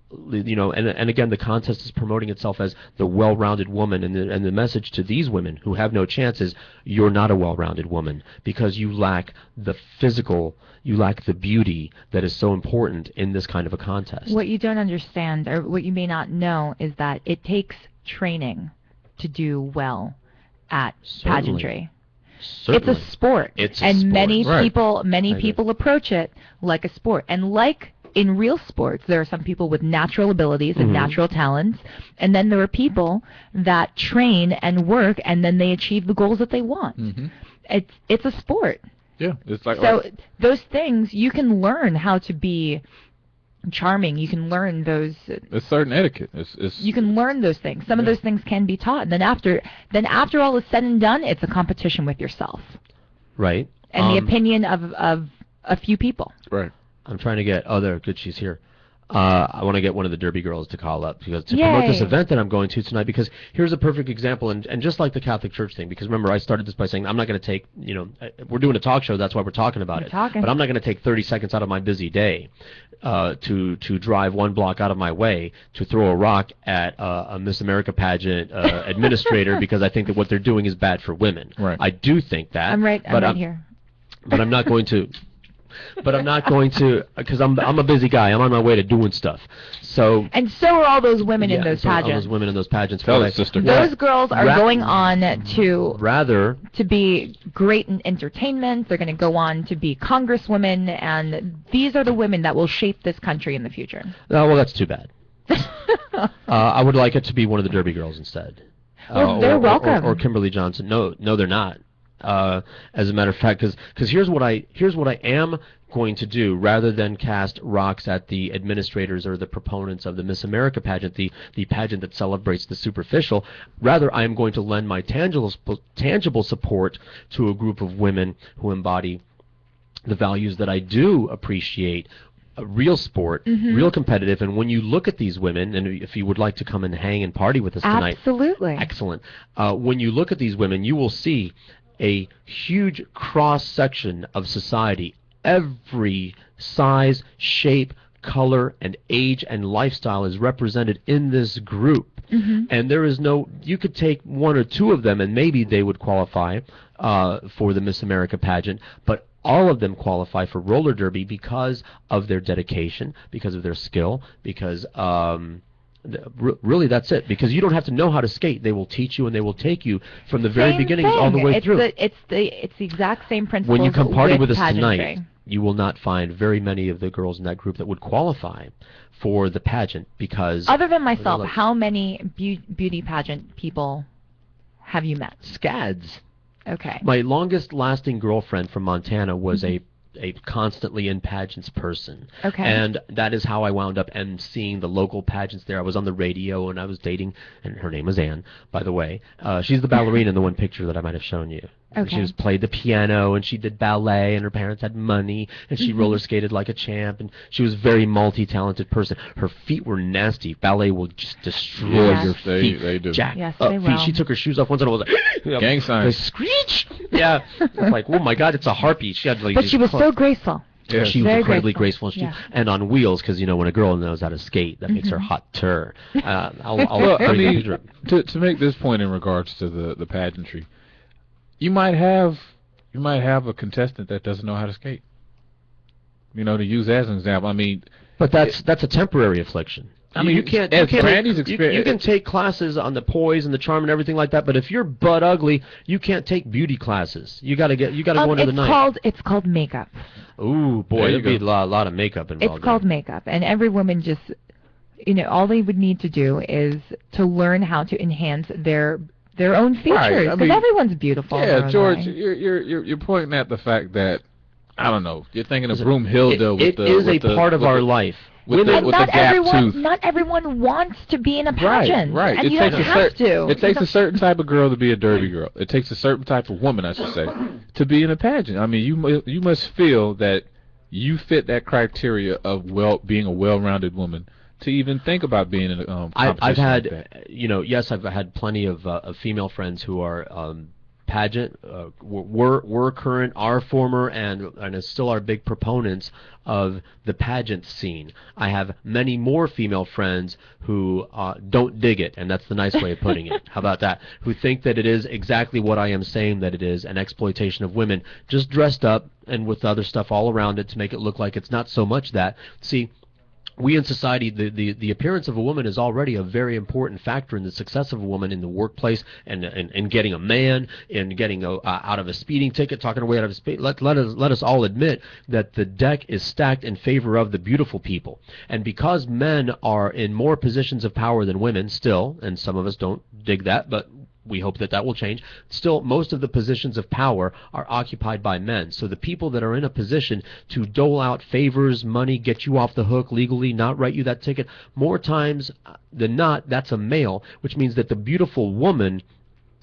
And again, the contest is promoting itself as the well-rounded woman, and the message to these women who have no chance is, you're not a well-rounded woman because you lack the physical, you lack the beauty that is so important in this kind of a contest. What you don't understand, or what you may not know, is that it takes training to do well at pageantry. Certainly. It's a sport, many people approach it like a sport, and like in real sports, there are some people with natural abilities and natural talents, and then there are people that train and work, and then they achieve the goals that they want. It's a sport. Yeah, it's like those things you can learn how to be charming. You can learn those. It's certain etiquette. You can learn those things. Some of those things can be taught. And then after all is said and done, it's a competition with yourself. Right. And the opinion of a few people. Right. I'm trying to get, good, she's here. I want to get one of the Derby girls to call up to promote this event that I'm going to tonight, because here's a perfect example, and just like the Catholic Church thing, because remember, I started this by saying I'm not going to take, we're doing a talk show, that's why we're talking about it. But I'm not going to take 30 seconds out of my busy day to drive one block out of my way to throw a rock at a Miss America pageant administrator because I think that what they're doing is bad for women. Right. I do think that. I'm right here. But I'm not going to. Because I'm a busy guy. I'm on my way to doing stuff. And so are all those women in those pageants. All those women in those pageants. Those girls are going on to be great in entertainment. They're going to go on to be congresswomen, and these are the women that will shape this country in the future. Oh, well, that's too bad. I would like it to be one of the Derby girls instead. Well, they're welcome. Or Kimberly Johnson. No, they're not. As a matter of fact, because here's what I am going to do, rather than cast rocks at the administrators or the proponents of the Miss America pageant, the pageant that celebrates the superficial, rather I am going to lend my tangible support to a group of women who embody the values that I do appreciate. A real sport, real competitive, and when you look at these women, and if you would like to come and hang and party with us tonight, absolutely, excellent. When you look at these women, you will see a huge cross-section of society. Every size, shape, color, and age and lifestyle is represented in this group. And there is you could take one or two of them and maybe they would qualify for the Miss America pageant, but all of them qualify for roller derby because of their dedication, because of their skill, because really that's it. Because you don't have to know how to skate. They will teach you, and they will take you from the very beginnings all the way through. It's the exact same principle. When you come party with us pageantry tonight, you will not find very many of the girls in that group that would qualify for the pageant, because... Other than myself, how many beauty pageant people have you met? Scads. Okay. My longest-lasting girlfriend from Montana was a constantly in pageants person. Okay. And that is how I wound up emceeing the local pageants there. I was on the radio, and I was dating, and her name was Ann, by the way. She's the ballerina in the one picture that I might have shown you. Okay. She played the piano, and she did ballet, and her parents had money, and she roller skated like a champ, and she was a very multi-talented person. Her feet were nasty. Ballet will just destroy your feet. They do. Jack yes, up they feet. will. She took her shoes off once, and I was like, gang signs. Screech! Yeah. It's like, oh my God, it's a harpy. She had like. But she was so graceful. Yeah. She was very incredibly graceful. And on wheels, because when a girl knows how to skate, that makes her hot tur. I'll to make this point in regards to the pageantry, you might have a contestant that doesn't know how to skate. To use as an example, but that's a temporary affliction. You can take classes on the poise and the charm and everything like that, but if you're butt ugly, you can't take beauty classes. You gotta go into the night. It's called makeup. Ooh, boy, there'd be a lot of makeup involved. It's called makeup, and every woman just, all they would need to do is to learn how to enhance their own features, because everyone's beautiful. Yeah, George, you're pointing at the fact that, I don't know, you're thinking of Broomhilda. It is a part of our life. Not everyone wants to be in a pageant. Right. And you don't have to. It takes a certain type of girl to be a derby girl. It takes a certain type of woman, I should say, to be in a pageant. I mean, you must feel that you fit that criteria of being a well-rounded woman to even think about being in a competition. I've had, like that. yes, I've had plenty of female friends who are pageant, were current, are former, and still are big proponents of the pageant scene. I have many more female friends who don't dig it, and that's the nice way of putting it. How about that? Who think that it is exactly what I am saying that it is, an exploitation of women, just dressed up and with other stuff all around it to make it look like it's not so much that. See, we in society, the appearance of a woman is already a very important factor in the success of a woman in the workplace and getting a man, and getting out of a speeding ticket, talking her way out of a speed. Let us all admit that the deck is stacked in favor of the beautiful people. And because men are in more positions of power than women still, and some of us don't dig that, but we hope that will change. Still, most of the positions of power are occupied by men. So the people that are in a position to dole out favors, money, get you off the hook legally, not write you that ticket, more times than not, that's a male, which means that the beautiful woman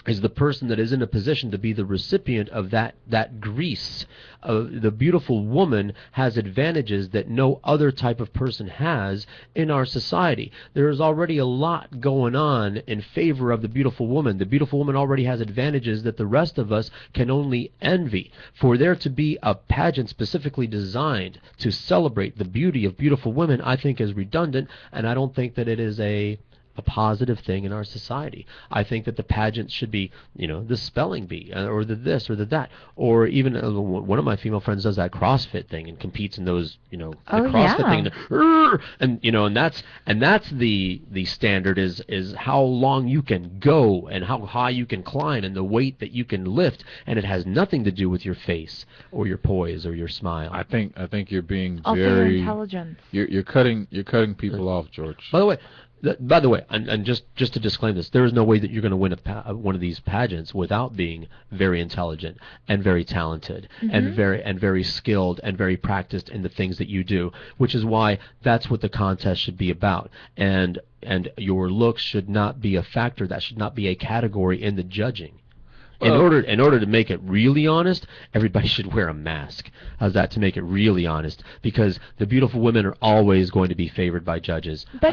is the person that is in a position to be the recipient of that grease. The beautiful woman has advantages that no other type of person has in our society. There is already a lot going on in favor of the beautiful woman. The beautiful woman already has advantages that the rest of us can only envy. For there to be a pageant specifically designed to celebrate the beauty of beautiful women, I think is redundant, and I don't think that it is a positive thing in our society. I think that the pageant should be, the spelling bee, or the this or the that, or even one of my female friends does that CrossFit thing and competes in those, the CrossFit thing, and that's the standard is how long you can go and how high you can climb and the weight that you can lift, and it has nothing to do with your face or your poise or your smile. I think you're being also very intelligent. You're cutting people off, George. By the way, and just to disclaim this, there is no way that you're going to win one of these pageants without being very intelligent and very talented and very skilled and very practiced in the things that you do, which is why that's what the contest should be about. And your looks should not be a factor. That should not be a category in the judging. In order to make it really honest, everybody should wear a mask. How's that, to make it really honest? Because the beautiful women are always going to be favored by judges. But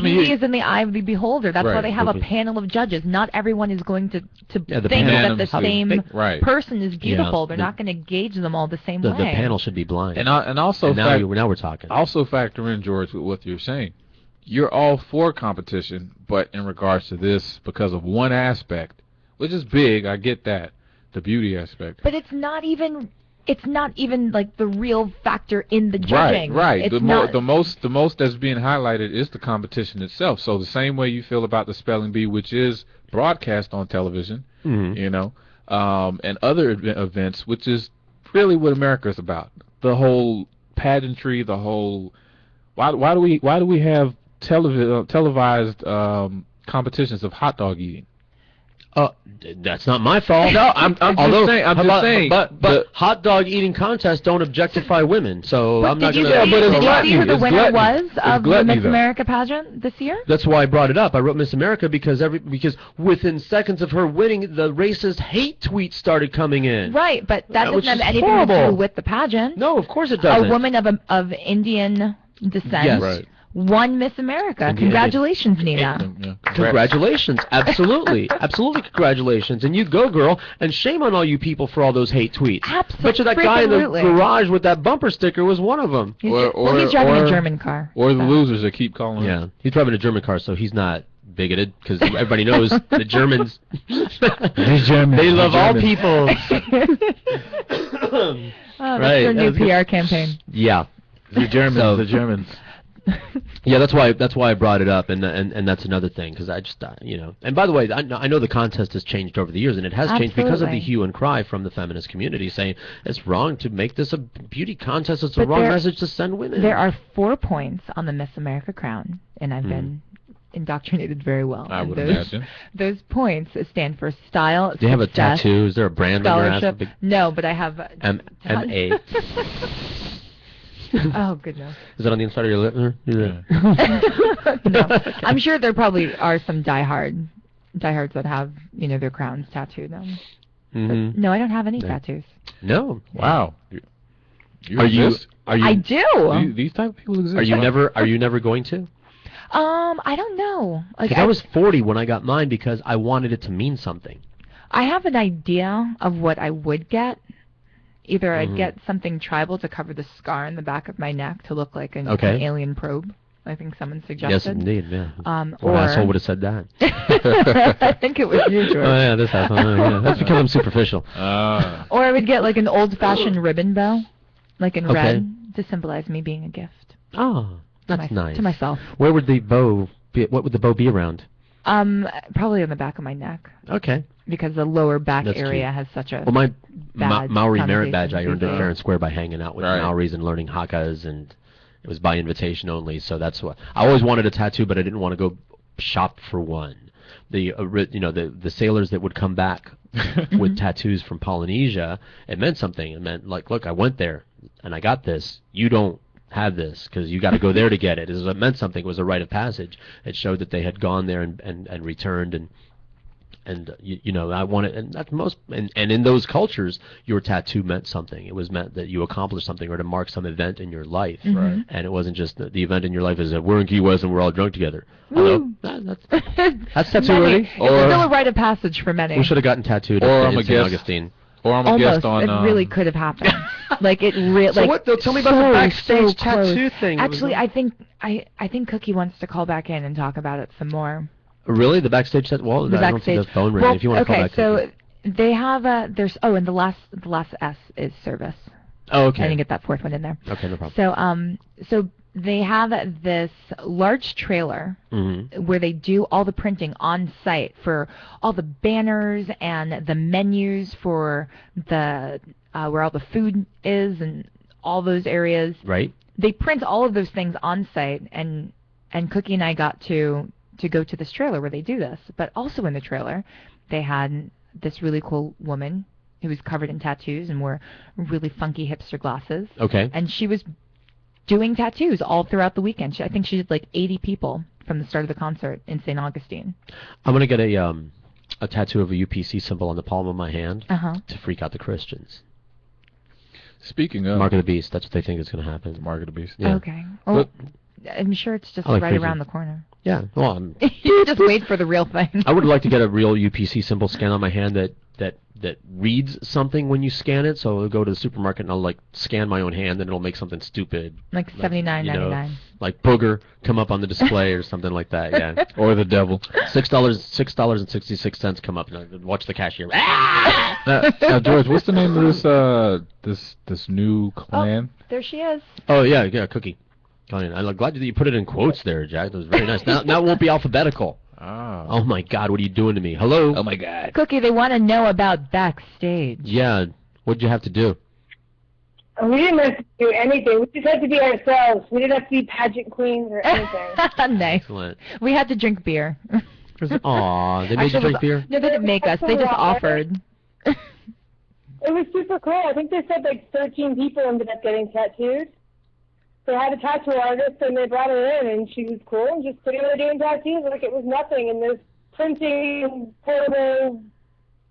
beauty is in the eye of the beholder. That's why they have a panel of judges. Not everyone is going to think that the same person is beautiful. Yeah, they're not going to gauge them all the same way. The panel should be blind. And also, now we're talking. Also factor in, George, with what you're saying. You're all for competition, but in regards to this, because of one aspect, which is big, I get that, the beauty aspect. But it's not even like the real factor in the judging. Right. The most that's being highlighted is the competition itself. So the same way you feel about the spelling bee, which is broadcast on television, and other events, which is really what America's about. The whole pageantry, the whole why do we have televised competitions of hot dog eating? That's not my fault. No, I'm just saying. But hot dog eating contests don't objectify women, so I'm not going to. Did you see who the winner was of the Miss America pageant this year? That's why I brought it up. I wrote Miss America because within seconds of her winning, the racist hate tweets started coming in. Right, but that doesn't have anything to do with the pageant. No, of course it doesn't. A woman of Indian descent. Yes. Right. Won Miss America. Congratulations, Nina. Congratulations. Absolutely. Absolutely congratulations. And you go, girl. And shame on all you people for all those hate tweets. Absolutely. Bet you that guy in the garage with that bumper sticker was one of them. He's driving a German car. Or the losers that keep calling him. Yeah. He's driving a German car, so he's not bigoted, because everybody knows the Germans. They love all people. That's their new PR campaign. Yeah. The Germans. Yeah, that's why I brought it up, and that's another thing, because I just And by the way, I know the contest has changed over the years, and it has changed because of the hue and cry from the feminist community saying it's wrong to make this a beauty contest. It's the wrong message to send women. There are 4 points on the Miss America crown, and I've been indoctrinated very well. I would imagine. Those points stand for style. Do you have a tattoo? Is there a brand on your ass? No, but I have M-A. Oh, goodness. Is it on the inside of your lip? No. I'm sure there probably are some diehards that have, their crowns tattooed on. Mm-hmm. No, I don't have any tattoos. No. Wow. I do. These type of people exist. Are you never going to? I don't know. Like, I was 40 when I got mine because I wanted it to mean something. I have an idea of what I would get. Either I'd get something tribal to cover the scar in the back of my neck to look like an alien probe. I think someone suggested. Yes, indeed, yeah. Or asshole would have said that. I think it was you, George. Oh, yeah, this asshole. Yeah. That's because I'm superficial. Or I would get like an old-fashioned ribbon bow, like in red, to symbolize me being a gift. Oh, that's nice. To myself. Where would the bow be? What would the bow be around? Probably on the back of my neck. Okay. Because the lower back That's area cute. has such a my bad Maori merit connotation badge I earned to at it. fair and square by hanging out with Maoris and learning hakas, and it was by invitation only. So that's what I always wanted a tattoo, but I didn't want to go shop for one. The sailors that would come back with tattoos from Polynesia, it meant something. It meant like, look, I went there and I got this. You don't have this because you got to go there to get it. It meant something. It was a rite of passage. It showed that they had gone there and returned, and I wanted, and that's most, and in those cultures, your tattoo meant something. It was meant that you accomplished something or to mark some event in your life. Right. And it wasn't just the event in your life is that we're in Key West and we're all drunk together. Although that's tattoo worthy. It's still a rite of passage for many. We should have gotten tattooed Or in I'm a St. guest. Augustine. Or I'm a guest on. It really could have happened. Like it really. So what? Tell me about the backstage tattoo thing. Actually, I think Cookie wants to call back in and talk about it some more. Really, the backstage tattoo? Well, I don't see the phone ringing. If you want to call back. Okay, so they have there's and the last S is service. Oh, okay. I didn't get that fourth one in there. Okay, no problem. So they have this large trailer where they do all the printing on site for all the banners and the menus for the where all the food is and all those areas. Right. They print all of those things on site, and Cookie and I got to go to this trailer where they do this. But also in the trailer, they had this really cool woman who was covered in tattoos and wore really funky hipster glasses. Okay. And she was doing tattoos all throughout the weekend. I think she did like 80 people from the start of the concert in St. Augustine. I'm going to get a tattoo of a UPC symbol on the palm of my hand to freak out the Christians. Speaking of... Mark of the Beast, that's what they think is going to happen. Mark of the Beast. Yeah. Okay. Well, I'm sure it's just like right freaking. around the corner. Yeah. Well, you just wait for the real thing. I would like to get a real UPC symbol scan on my hand that reads something when you scan it. So I'll go to the supermarket and I'll like scan my own hand and it'll make something stupid. Like $79.99. Like booger come up on the display or something like that. Yeah. Or the devil. $6.66 come up and I watch the cashier. Now, George, what's the name of this new clan? Oh, there she is. Oh yeah, Cookie. I'm glad that you put it in quotes there, Jack. That was very nice. Now it won't be alphabetical. Oh my God, what are you doing to me? Hello? Oh my God. Cookie, they want to know about backstage. Yeah, what'd you have to do? We didn't have to do anything. We just had to be ourselves. We didn't have to be pageant queens or anything. Nice. Excellent. We had to drink beer. Aw, they made you drink beer? No, they didn't make us. They just offered. It was super cool. I think they said like 13 people ended up getting tattooed. They had a tattoo artist, and they brought her in, and she was cool, and just sitting there doing tattoos like it was nothing in this printing portable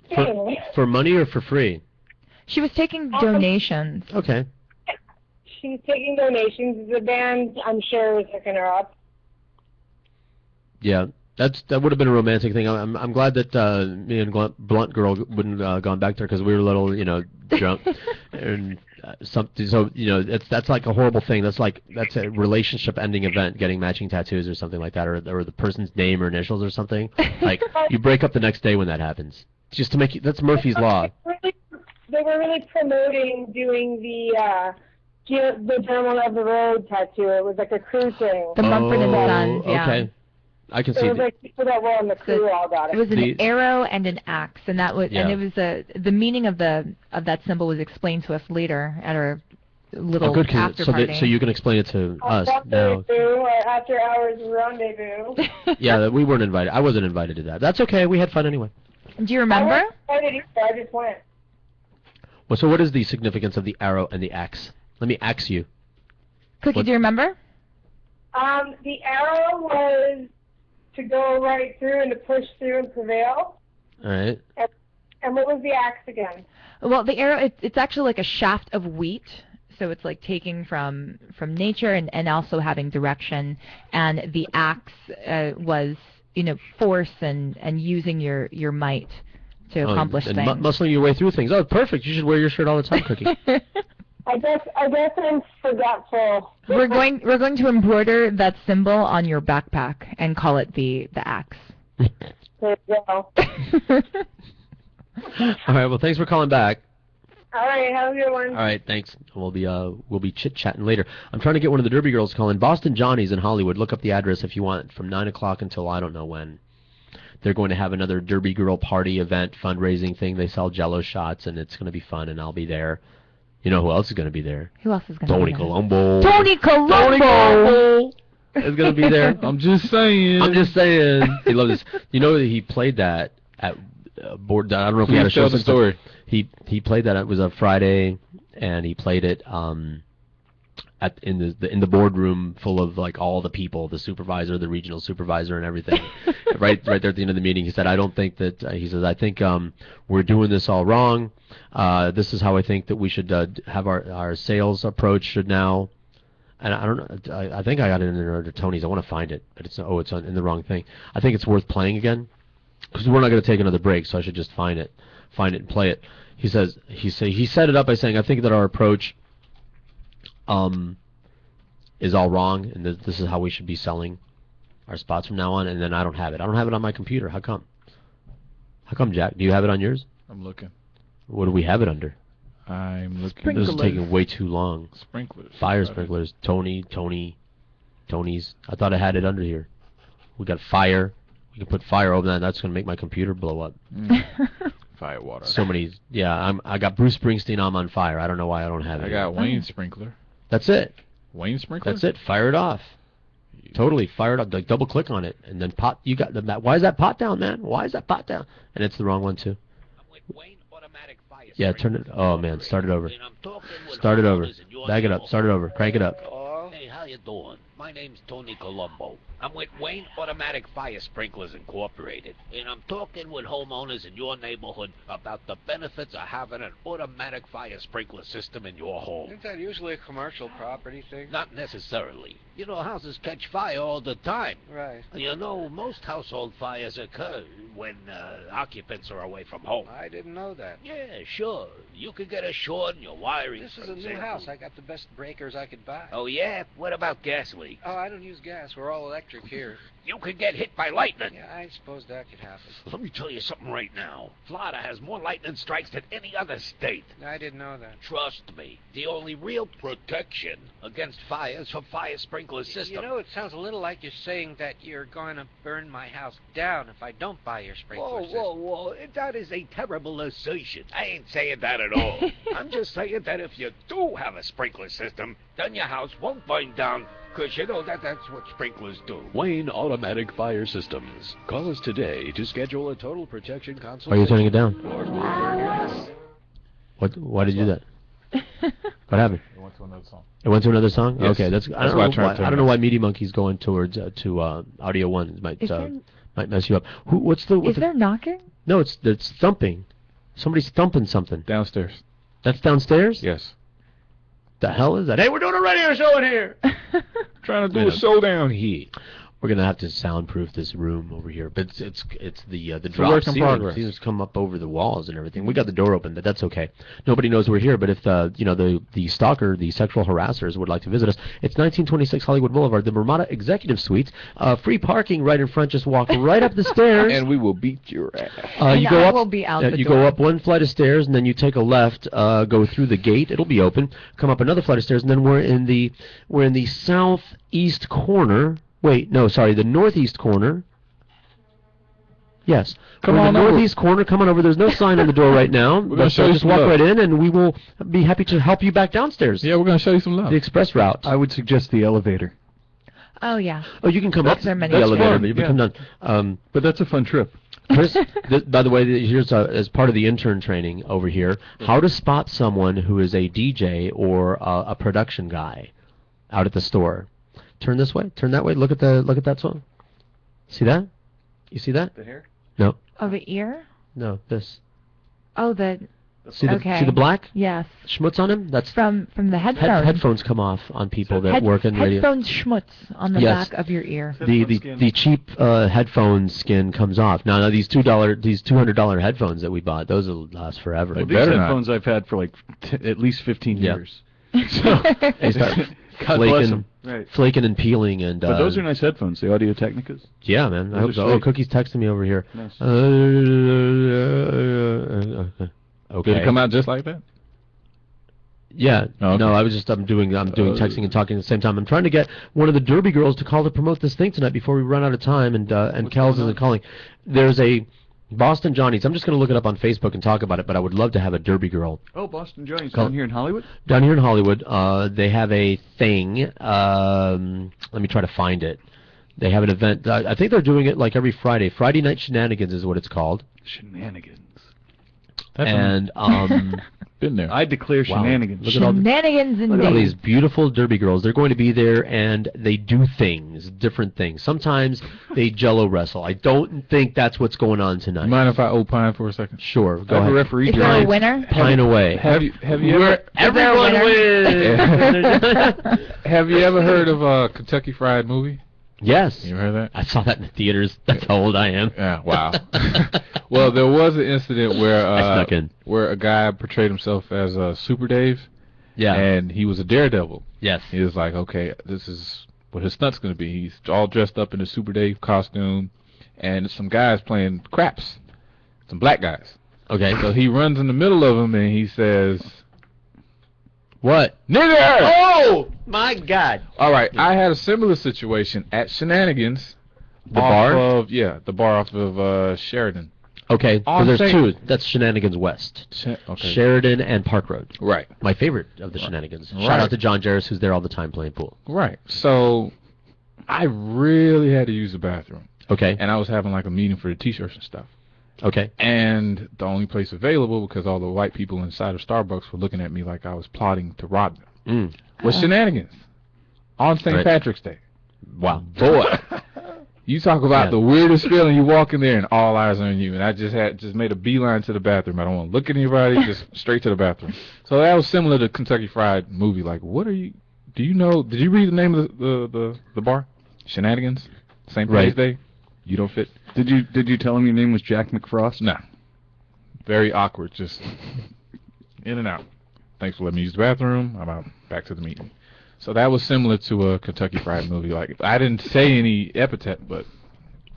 thing. For money or for free? She was taking donations. Okay. She was taking donations. The band, I'm sure, was hooking her up. Yeah, that would have been a romantic thing. I'm glad that me and Blunt Girl wouldn't have gone back there because we were a little, drunk. And something. So that's like a horrible thing. That's a relationship ending event, getting matching tattoos or something like that, or the person's name or initials or something. Like you break up the next day when that happens. Just to make you, that's Murphy's Law. They were really promoting doing the Gentleman of the Road tattoo. It was like a crew thing. The Mumford and Sons. Yeah. Okay. I can see. It was like people that were on the crew all got it. It was an arrow and an axe, and that was, and it was the meaning of that symbol was explained to us later at our little after party. So you can explain it to us now. After hours rendezvous. Yeah, we weren't invited. I wasn't invited to that. That's okay. We had fun anyway. Do you remember? I wasn't invited either. I just went. Well, so what is the significance of the arrow and the axe? Let me axe you. Cookie, do you remember? The arrow was to go right through and to push through and prevail. All right. And what was the axe again? Well, the arrow, it's actually like a shaft of wheat. So it's like taking from nature and also having direction. And the axe was, force and using your might to accomplish things. Muscling your way through things. Oh, perfect. You should wear your shirt all the time, Cookie. I guess I'm forgetful. We're going to embroider that symbol on your backpack and call it the axe. There you go. All right. Well, thanks for calling back. All right. Have a good one. All right. Thanks. We'll be chit-chatting later. I'm trying to get one of the Derby girls calling. Boston Johnny's in Hollywood. Look up the address if you want. From 9 o'clock until I don't know when. They're going to have another Derby girl party event fundraising thing. They sell Jell-O shots, and it's going to be fun, and I'll be there. You know who else is going to be there? Who else is going to be there? Colombo. Tony Colombo is going to be there. I'm just saying. He loves this. You know that he played that at board. I don't know if he had a show. The story. He played that. It was a Friday, and he played it in the boardroom full of like all the people, the supervisor, the regional supervisor, and everything. right there at the end of the meeting, he said, "I don't think that." He says, "I think we're doing this all wrong. This is how I think that we should have our sales approach should now." And I don't know. I think I got it in there to Tony's. I want to find it, but it's in the wrong thing. I think it's worth playing again because we're not going to take another break, so I should just find it and play it. He says he set it up by saying, "I think that our approach is all wrong, and this is how we should be selling our spots from now on." And then I don't have it. I don't have it on my computer. How come? Jack? Do you have it on yours? I'm looking. What do we have it under? I'm looking. This is taking way too long. Sprinklers. Fire sprinklers. Tony's. I thought I had it under here. We got fire. We can put fire over that, and that's going to make my computer blow up. Fire water. So many. Yeah, I got Bruce Springsteen. I'm on fire. I don't know why I don't have it. I got Wayne Sprinkler. That's it. Wayne Sprinkler? That's it. Fire it off. Totally. Fire it up. Like, double click on it. And then pot. You got the. Why is that pot down, man? Why is that pot down? And it's the wrong one, too. Yeah, turn it. Oh, man. Start it over. Start it over. Bag it up. Start it over. Crank it up. Hey, how you doing? My name's Tony Colombo. I'm with Wayne Automatic Fire Sprinklers Incorporated, and I'm talking with homeowners in your neighborhood about the benefits of having an automatic fire sprinkler system in your home. Isn't that usually a commercial property thing? Not necessarily. You know, houses catch fire all the time. Right. You know, most household fires occur when occupants are away from home. I didn't know that. Yeah, sure. You could get a short in your wiring. This is a new house. I got the best breakers I could buy. Oh, yeah? What about gas leaks? Oh, I don't use gas. We're all electric here. You could get hit by lightning. Yeah, I suppose that could happen. Let me tell you something right now. Florida has more lightning strikes than any other state. I didn't know that. Trust me. The only real protection against fires for fire sprinkler systems. You know, it sounds a little like you're saying that you're going to burn my house down if I don't buy your sprinkler system. Whoa. That is a terrible assertion. I ain't saying that at all. I'm just saying that if you do have a sprinkler system, then your house won't burn down. Because you know that's what sprinklers do. Wayne Automatic Fire Systems. Call us today to schedule a total protection consultation. Why are you turning it down? Why did you do that? What happened? It went to another song. It went to another song? Yes. Okay, I don't know why Media Monkey's going towards to Audio 1. It might mess you up. Is there knocking? No, it's thumping. Somebody's thumping something. Downstairs. That's downstairs? Yes. The hell is that? Hey, we're doing a radio show in here. Trying to do a show down here. We're gonna have to soundproof this room over here, but it's the drop work in ceiling. progress. Seems to come up over the walls and everything. We got the door open, but that's okay. Nobody knows we're here. But if the stalker, the sexual harassers would like to visit us, it's 1926 Hollywood Boulevard, the Ramada Executive Suites. Free parking right in front. Just walk right up the stairs, and we will beat your ass. You go up. Will be out the you door. go up one flight of stairs, and then you take a left. Go through the gate. It'll be open. Come up another flight of stairs, and then we're in the southeast corner. Wait, no, sorry, the northeast corner. Yes. Come on on the over. northeast corner. Come on over. There's no sign on the door right now. We're gonna show you just some walk love. right in, and we will be happy to help you back downstairs. Yeah, we're going to show you some love. The express route. I would suggest the elevator. Oh, yeah. Oh, you can come up the elevator, fun, but you can come down. But that's a fun trip. Chris, by the way, here's as part of the intern training over here, how to spot someone who is a DJ or a production guy out at the store. Turn this way. Turn that way. Look at that song. See that? You see that? The hair? No. Oh, the ear? No, this. Oh, the... See the black? Yes. Schmutz on him? That's from the headphones. Headphones come off on people that work in radio. Headphone schmutz on the back of your ear. The cheap headphone skin comes off. Now these $200 headphones that we bought, those will last forever. These headphones I've had for like at least 15 years. So they start flaking and peeling and. But those are nice headphones. The Audio Technicas. Yeah, man. I hope so. Oh, Cookie's texting me over here. Nice. Okay. Did it come out just like that? Yeah. Oh, okay. No, I'm doing texting and talking at the same time. I'm trying to get one of the Derby girls to call to promote this thing tonight before we run out of time. And Kel's isn't calling. There's a Boston Johnny's. I'm just going to look it up on Facebook and talk about it. But I would love to have a Derby girl. Oh, Boston Johnny's down here in Hollywood. Down here in Hollywood, they have a thing. Let me try to find it. They have an event. I think they're doing it like every Friday. Friday Night Shenanigans is what it's called. Shenanigans. And been there. I declare shenanigans. Shenanigans indeed. Look at all these beautiful Derby girls. They're going to be there, and they do things, different things. Sometimes they Jello wrestle. I don't think that's what's going on tonight. Mind if I opine for a second? Sure. Go ahead. Referee. Is there a winner? Pine away. Have you ever? Everyone wins. Have you ever heard of a Kentucky Fried Movie? Yes. You heard that? I saw that in the theaters. That's how old I am. Yeah. Wow. Well, there was an incident where where a guy portrayed himself as Super Dave. Yeah. And he was a daredevil. Yes. He was like, okay, this is what his stunt's going to be. He's all dressed up in a Super Dave costume, and some guys playing craps, some black guys. Okay. So he runs in the middle of them and he says, "What? Nigger!" Oh my God! All right, I had a similar situation at Shenanigans. The bar? The bar off of Sheridan. Okay, so there's two. That's Shenanigans West. Okay. Sheridan and Park Road. Right. My favorite of the Shenanigans. Right. Shout out to John Jarris, who's there all the time playing pool. Right. So I really had to use the bathroom. Okay. And I was having like a meeting for the T-shirts and stuff. Okay. And the only place available, because all the white people inside of Starbucks were looking at me like I was plotting to rob them, was Shenanigans on St. Patrick's Day. Wow. Boy. You talk about the weirdest feeling. You walk in there and all eyes on you, and I just made a beeline to the bathroom. I don't want to look at anybody, just straight to the bathroom. So that was similar to Kentucky Fried Movie. Like, what are you? Do you know? Did you read the name of the bar? Shenanigans, St. Patrick's Day. You don't fit. Did you tell him your name was Jack McFrost? No. Very awkward. Just in and out. Thanks for letting me use the bathroom. I'm out. Back to the meeting. So that was similar to a Kentucky Fried Movie. Like, I didn't say any epithet, but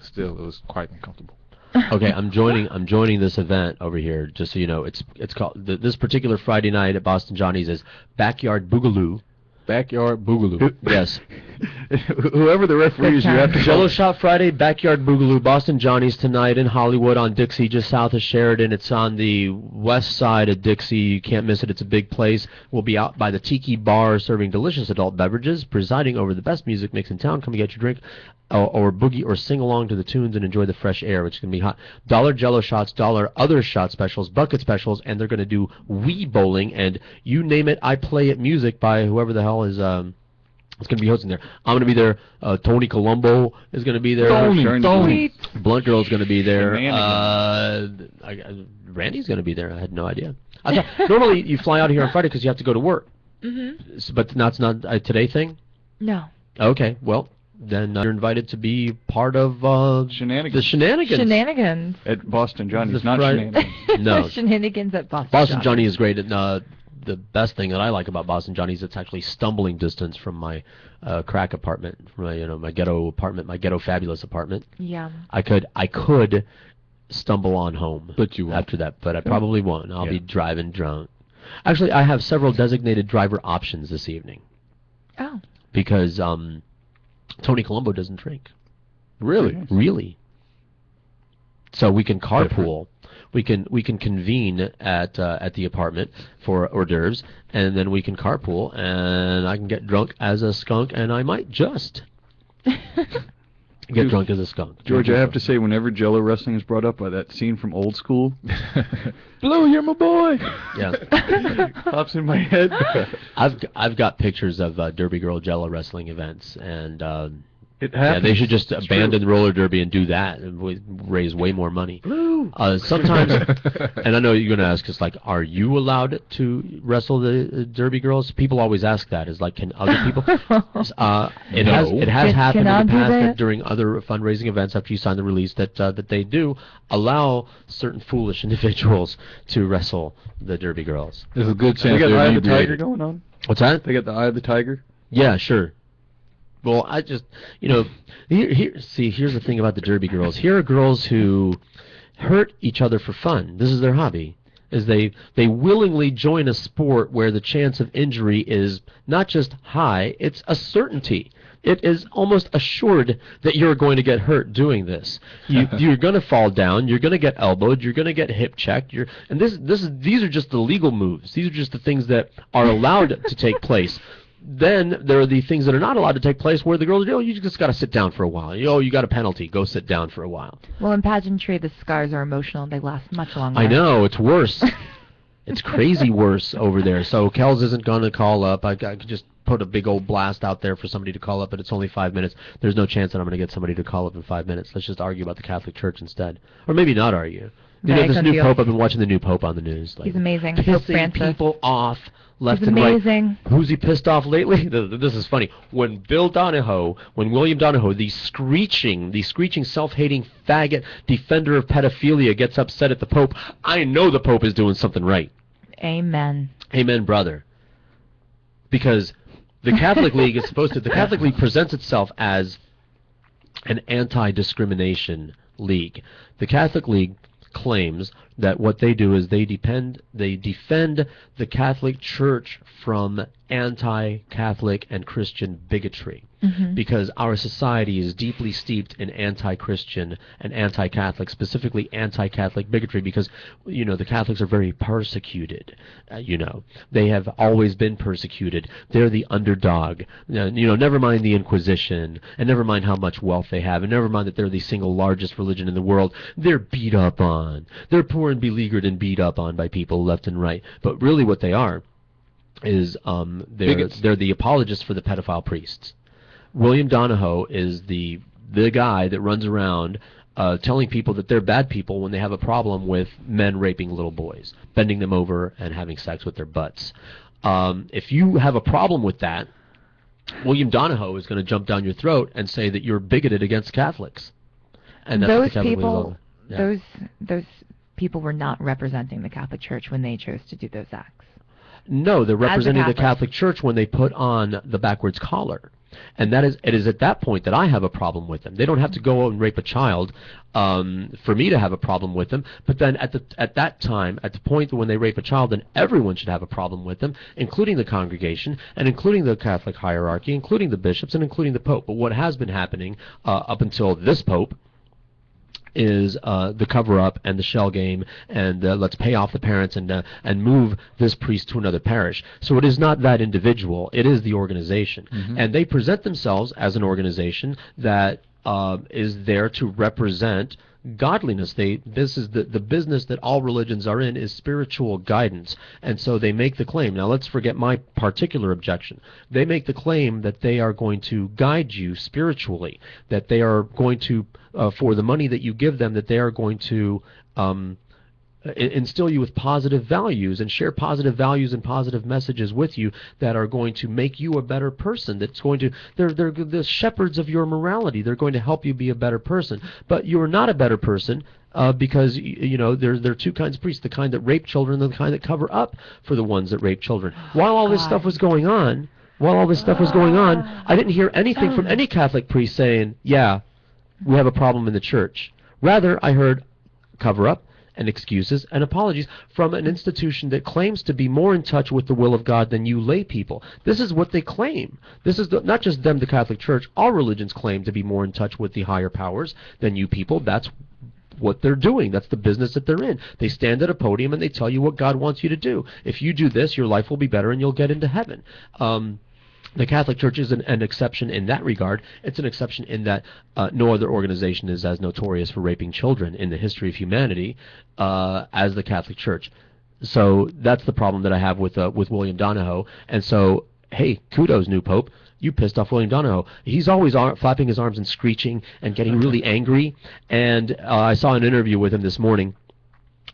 still, it was quite uncomfortable. Okay, I'm joining this event over here. Just so you know, it's called this particular Friday night at Boston Johnny's is Backyard Boogaloo. Backyard Boogaloo. Yes. Whoever the referee is, you have to Jello Shot Friday, Backyard Boogaloo, Boston Johnny's tonight in Hollywood on Dixie, just south of Sheridan. It's on the west side of Dixie. You can't miss it. It's a big place. We'll be out by the Tiki Bar serving delicious adult beverages, presiding over the best music mix in town. Come and get your drink or boogie or sing along to the tunes and enjoy the fresh air, which is going to be hot. $1 Jello shots, $1 other shot specials, bucket specials, and they're going to do Wii bowling and you name it, I play it music by whoever the hell is it's going to be hosting there. I'm going to be there. Tony Colombo is going to be there. Tony. Blunt Girl's going to be there. Randy's going to be there. I had no idea. I thought, normally you fly out here on Friday because you have to go to work. Mm-hmm. But that's not a today thing? No. Okay, well, then you're invited to be part of Shenanigans. the Shenanigans. Shenanigans. At Boston Johnny's, not Friday. Shenanigans. No. Shenanigans at Boston Boston Johnny is great. And, the best thing that I like about Boston Johnny's, it's actually stumbling distance from my crack apartment, from my ghetto apartment, my ghetto fabulous apartment. Yeah. I could stumble on home. But you won't. After that, but I probably won't. I'll be driving drunk. Actually, I have several designated driver options this evening. Oh. Because Tony Colombo doesn't drink. Really? Really. So we can carpool. We can convene at the apartment for hors d'oeuvres, and then we can carpool, and I can get drunk as a skunk, and I might just Get drunk as a skunk. George, I have to say, whenever Jello wrestling is brought up by that scene from Old School, Blue, you're my boy. Yeah, pops in my head. I've got pictures of Derby Girl Jello wrestling events, and it happens. Yeah, they should just It's abandon true. roller derby and do that, and raise way more money. Blue. Sometimes, and I know you're going to ask us, like, are you allowed to wrestle the Derby Girls? People always ask that. Is like, can other people? It has happened in the past that during other fundraising events, after you sign the release, that they do allow certain foolish individuals to wrestle the Derby Girls. There's a good chance They got they're Eye of the Tiger inebriated. going on. What's that? They got the Eye of the Tiger. Yeah, sure. Well, I just, here's the thing about the Derby Girls. Here are girls who hurt each other for fun. This is their hobby. Is they willingly join a sport where the chance of injury is not just high, it's a certainty. It is almost assured that you're going to get hurt doing this. You're going to fall down. You're going to get elbowed. You're going to get hip checked. These are just the legal moves. These are just the things that are allowed to take place. Then there are the things that are not allowed to take place where the girls are, you just got to sit down for a while. You got a penalty. Go sit down for a while. Well, in pageantry, the scars are emotional. They last much longer. I know. It's worse. It's crazy worse over there. So Kells isn't going to call up. I could just put a big old blast out there for somebody to call up, but it's only 5 minutes. There's no chance that I'm going to get somebody to call up in 5 minutes. Let's just argue about the Catholic Church instead. Or maybe not argue. This new Pope, I've been watching the new Pope on the news. Like, he's amazing. Pope Pissing Francis. people off left He's and amazing. right. Who's he pissed off lately? This is funny. When William Donahoe, the screeching, self-hating faggot defender of pedophilia, gets upset at the Pope, I know the Pope is doing something right. Amen. Amen, brother. Because the Catholic League is supposed to. The Catholic League presents itself as an anti-discrimination league. The Catholic League claims that what they do is they defend the Catholic Church from anti-Catholic and Christian bigotry. Mm-hmm. Because our society is deeply steeped in anti-Christian and anti-Catholic, specifically anti-Catholic bigotry, because, the Catholics are very persecuted. They have always been persecuted. They're the underdog. Never mind the Inquisition, and never mind how much wealth they have, and never mind that they're the single largest religion in the world. They're beat up on. They're poor and beleaguered and beat up on by people left and right. But really what they are is they're the apologists for the pedophile priests. William Donahoe is the guy that runs around telling people that they're bad people when they have a problem with men raping little boys, bending them over and having sex with their butts. If you have a problem with that, William Donahoe is going to jump down your throat and say that you're bigoted against Catholics. And that's those what the people, those people were not representing the Catholic Church when they chose to do those acts. No, they're representing the Catholic. Catholic Church when they put on the backwards collar. And it is at that point that I have a problem with them. They don't have to go out and rape a child for me to have a problem with them. But then at that time, at the point when they rape a child, then everyone should have a problem with them, including the congregation and including the Catholic hierarchy, including the bishops and including the Pope. But what has been happening up until this Pope is the cover-up and the shell game and let's pay off the parents and move this priest to another parish. So it is not that individual, it is the organization. Mm-hmm. And they present themselves as an organization that is there to represent godliness. This is the business that all religions are in, is spiritual guidance. And so they make the claim. Now let's forget my particular objection. They make the claim that they are going to guide you spiritually, that they are going to, for the money that you give them, that they are going to instill you with positive values and share positive values and positive messages with you that are going to make you a better person. That's going to they're the shepherds of your morality. They're going to help you be a better person. But you're not a better person because there are two kinds of priests: the kind that rape children and the kind that cover up for the ones that rape children. While all this stuff was going on, I didn't hear anything from any Catholic priest saying, "Yeah, we have a problem in the church." Rather, I heard cover up and excuses and apologies from an institution that claims to be more in touch with the will of God than you lay people. This is what they claim. This is not just them, the Catholic Church. All religions claim to be more in touch with the higher powers than you people. That's what they're doing. That's the business that they're in. They stand at a podium and they tell you what God wants you to do. If you do this, your life will be better and you'll get into heaven. The Catholic Church isn't an exception in that regard. It's an exception in that no other organization is as notorious for raping children in the history of humanity as the Catholic Church. So that's the problem that I have with William Donahoe. And so, hey, kudos, new Pope. You pissed off William Donahoe. He's always flapping his arms and screeching and getting really angry. And I saw an interview with him this morning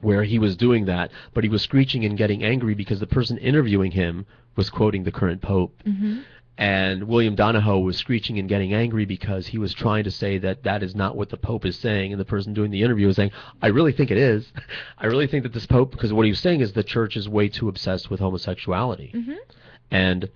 where he was doing that, but he was screeching and getting angry because the person interviewing him was quoting the current Pope. Mm-hmm. And William Donahoe was screeching and getting angry because he was trying to say that that is not what the Pope is saying, and the person doing the interview was saying, I really think it is. I really think that this Pope, because what he was saying is the church is way too obsessed with homosexuality. Mm-hmm. And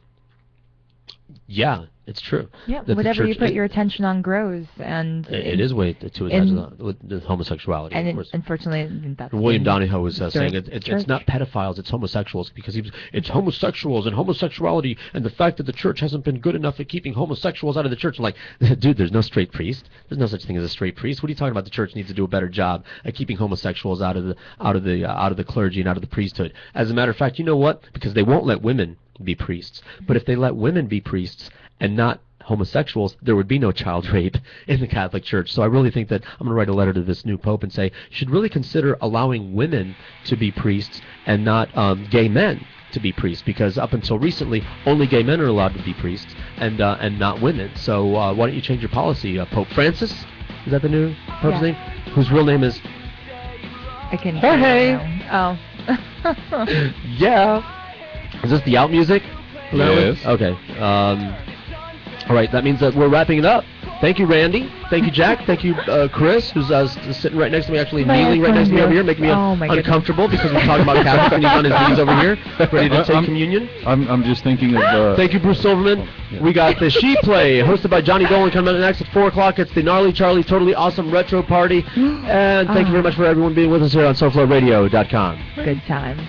yeah, it's true. Yeah, whatever you put your attention on grows, and it is way too attached with homosexuality. And of course. Unfortunately, that's William Donahoe was saying it's not pedophiles, it's homosexuals, because it's homosexuals and homosexuality, and the fact that the church hasn't been good enough at keeping homosexuals out of the church. I'm like, dude, there's no straight priest. There's no such thing as a straight priest. What are you talking about? The church needs to do a better job at keeping homosexuals out of the clergy and out of the priesthood. As a matter of fact, you know what? Because they won't let women be priests. But if they let women be priests and not homosexuals, there would be no child rape in the Catholic Church. So I really think that I'm going to write a letter to this new Pope and say, you should really consider allowing women to be priests and not gay men to be priests, because up until recently, only gay men are allowed to be priests and not women. So why don't you change your policy? Pope Francis? Is that the new Pope's name? Whose real name is Jorge. Oh. Yeah. Is this the out music? Yes. Okay. All right, that means that we're wrapping it up. Thank you, Randy. Thank you, Jack. Thank you, Chris, who's sitting right next to me, actually kneeling right next to me over here, making me uncomfortable because we're talking about Catholics and he's on his knees over here, ready to take communion. I'm just thinking of... Thank you, Bruce Silverman. Yeah. We got the She Play, hosted by Johnny Dolan, coming up next at 4 o'clock. It's the Gnarly Charlie Totally Awesome Retro Party. And thank you very much for everyone being with us here on SoFloRadio.com. Good times.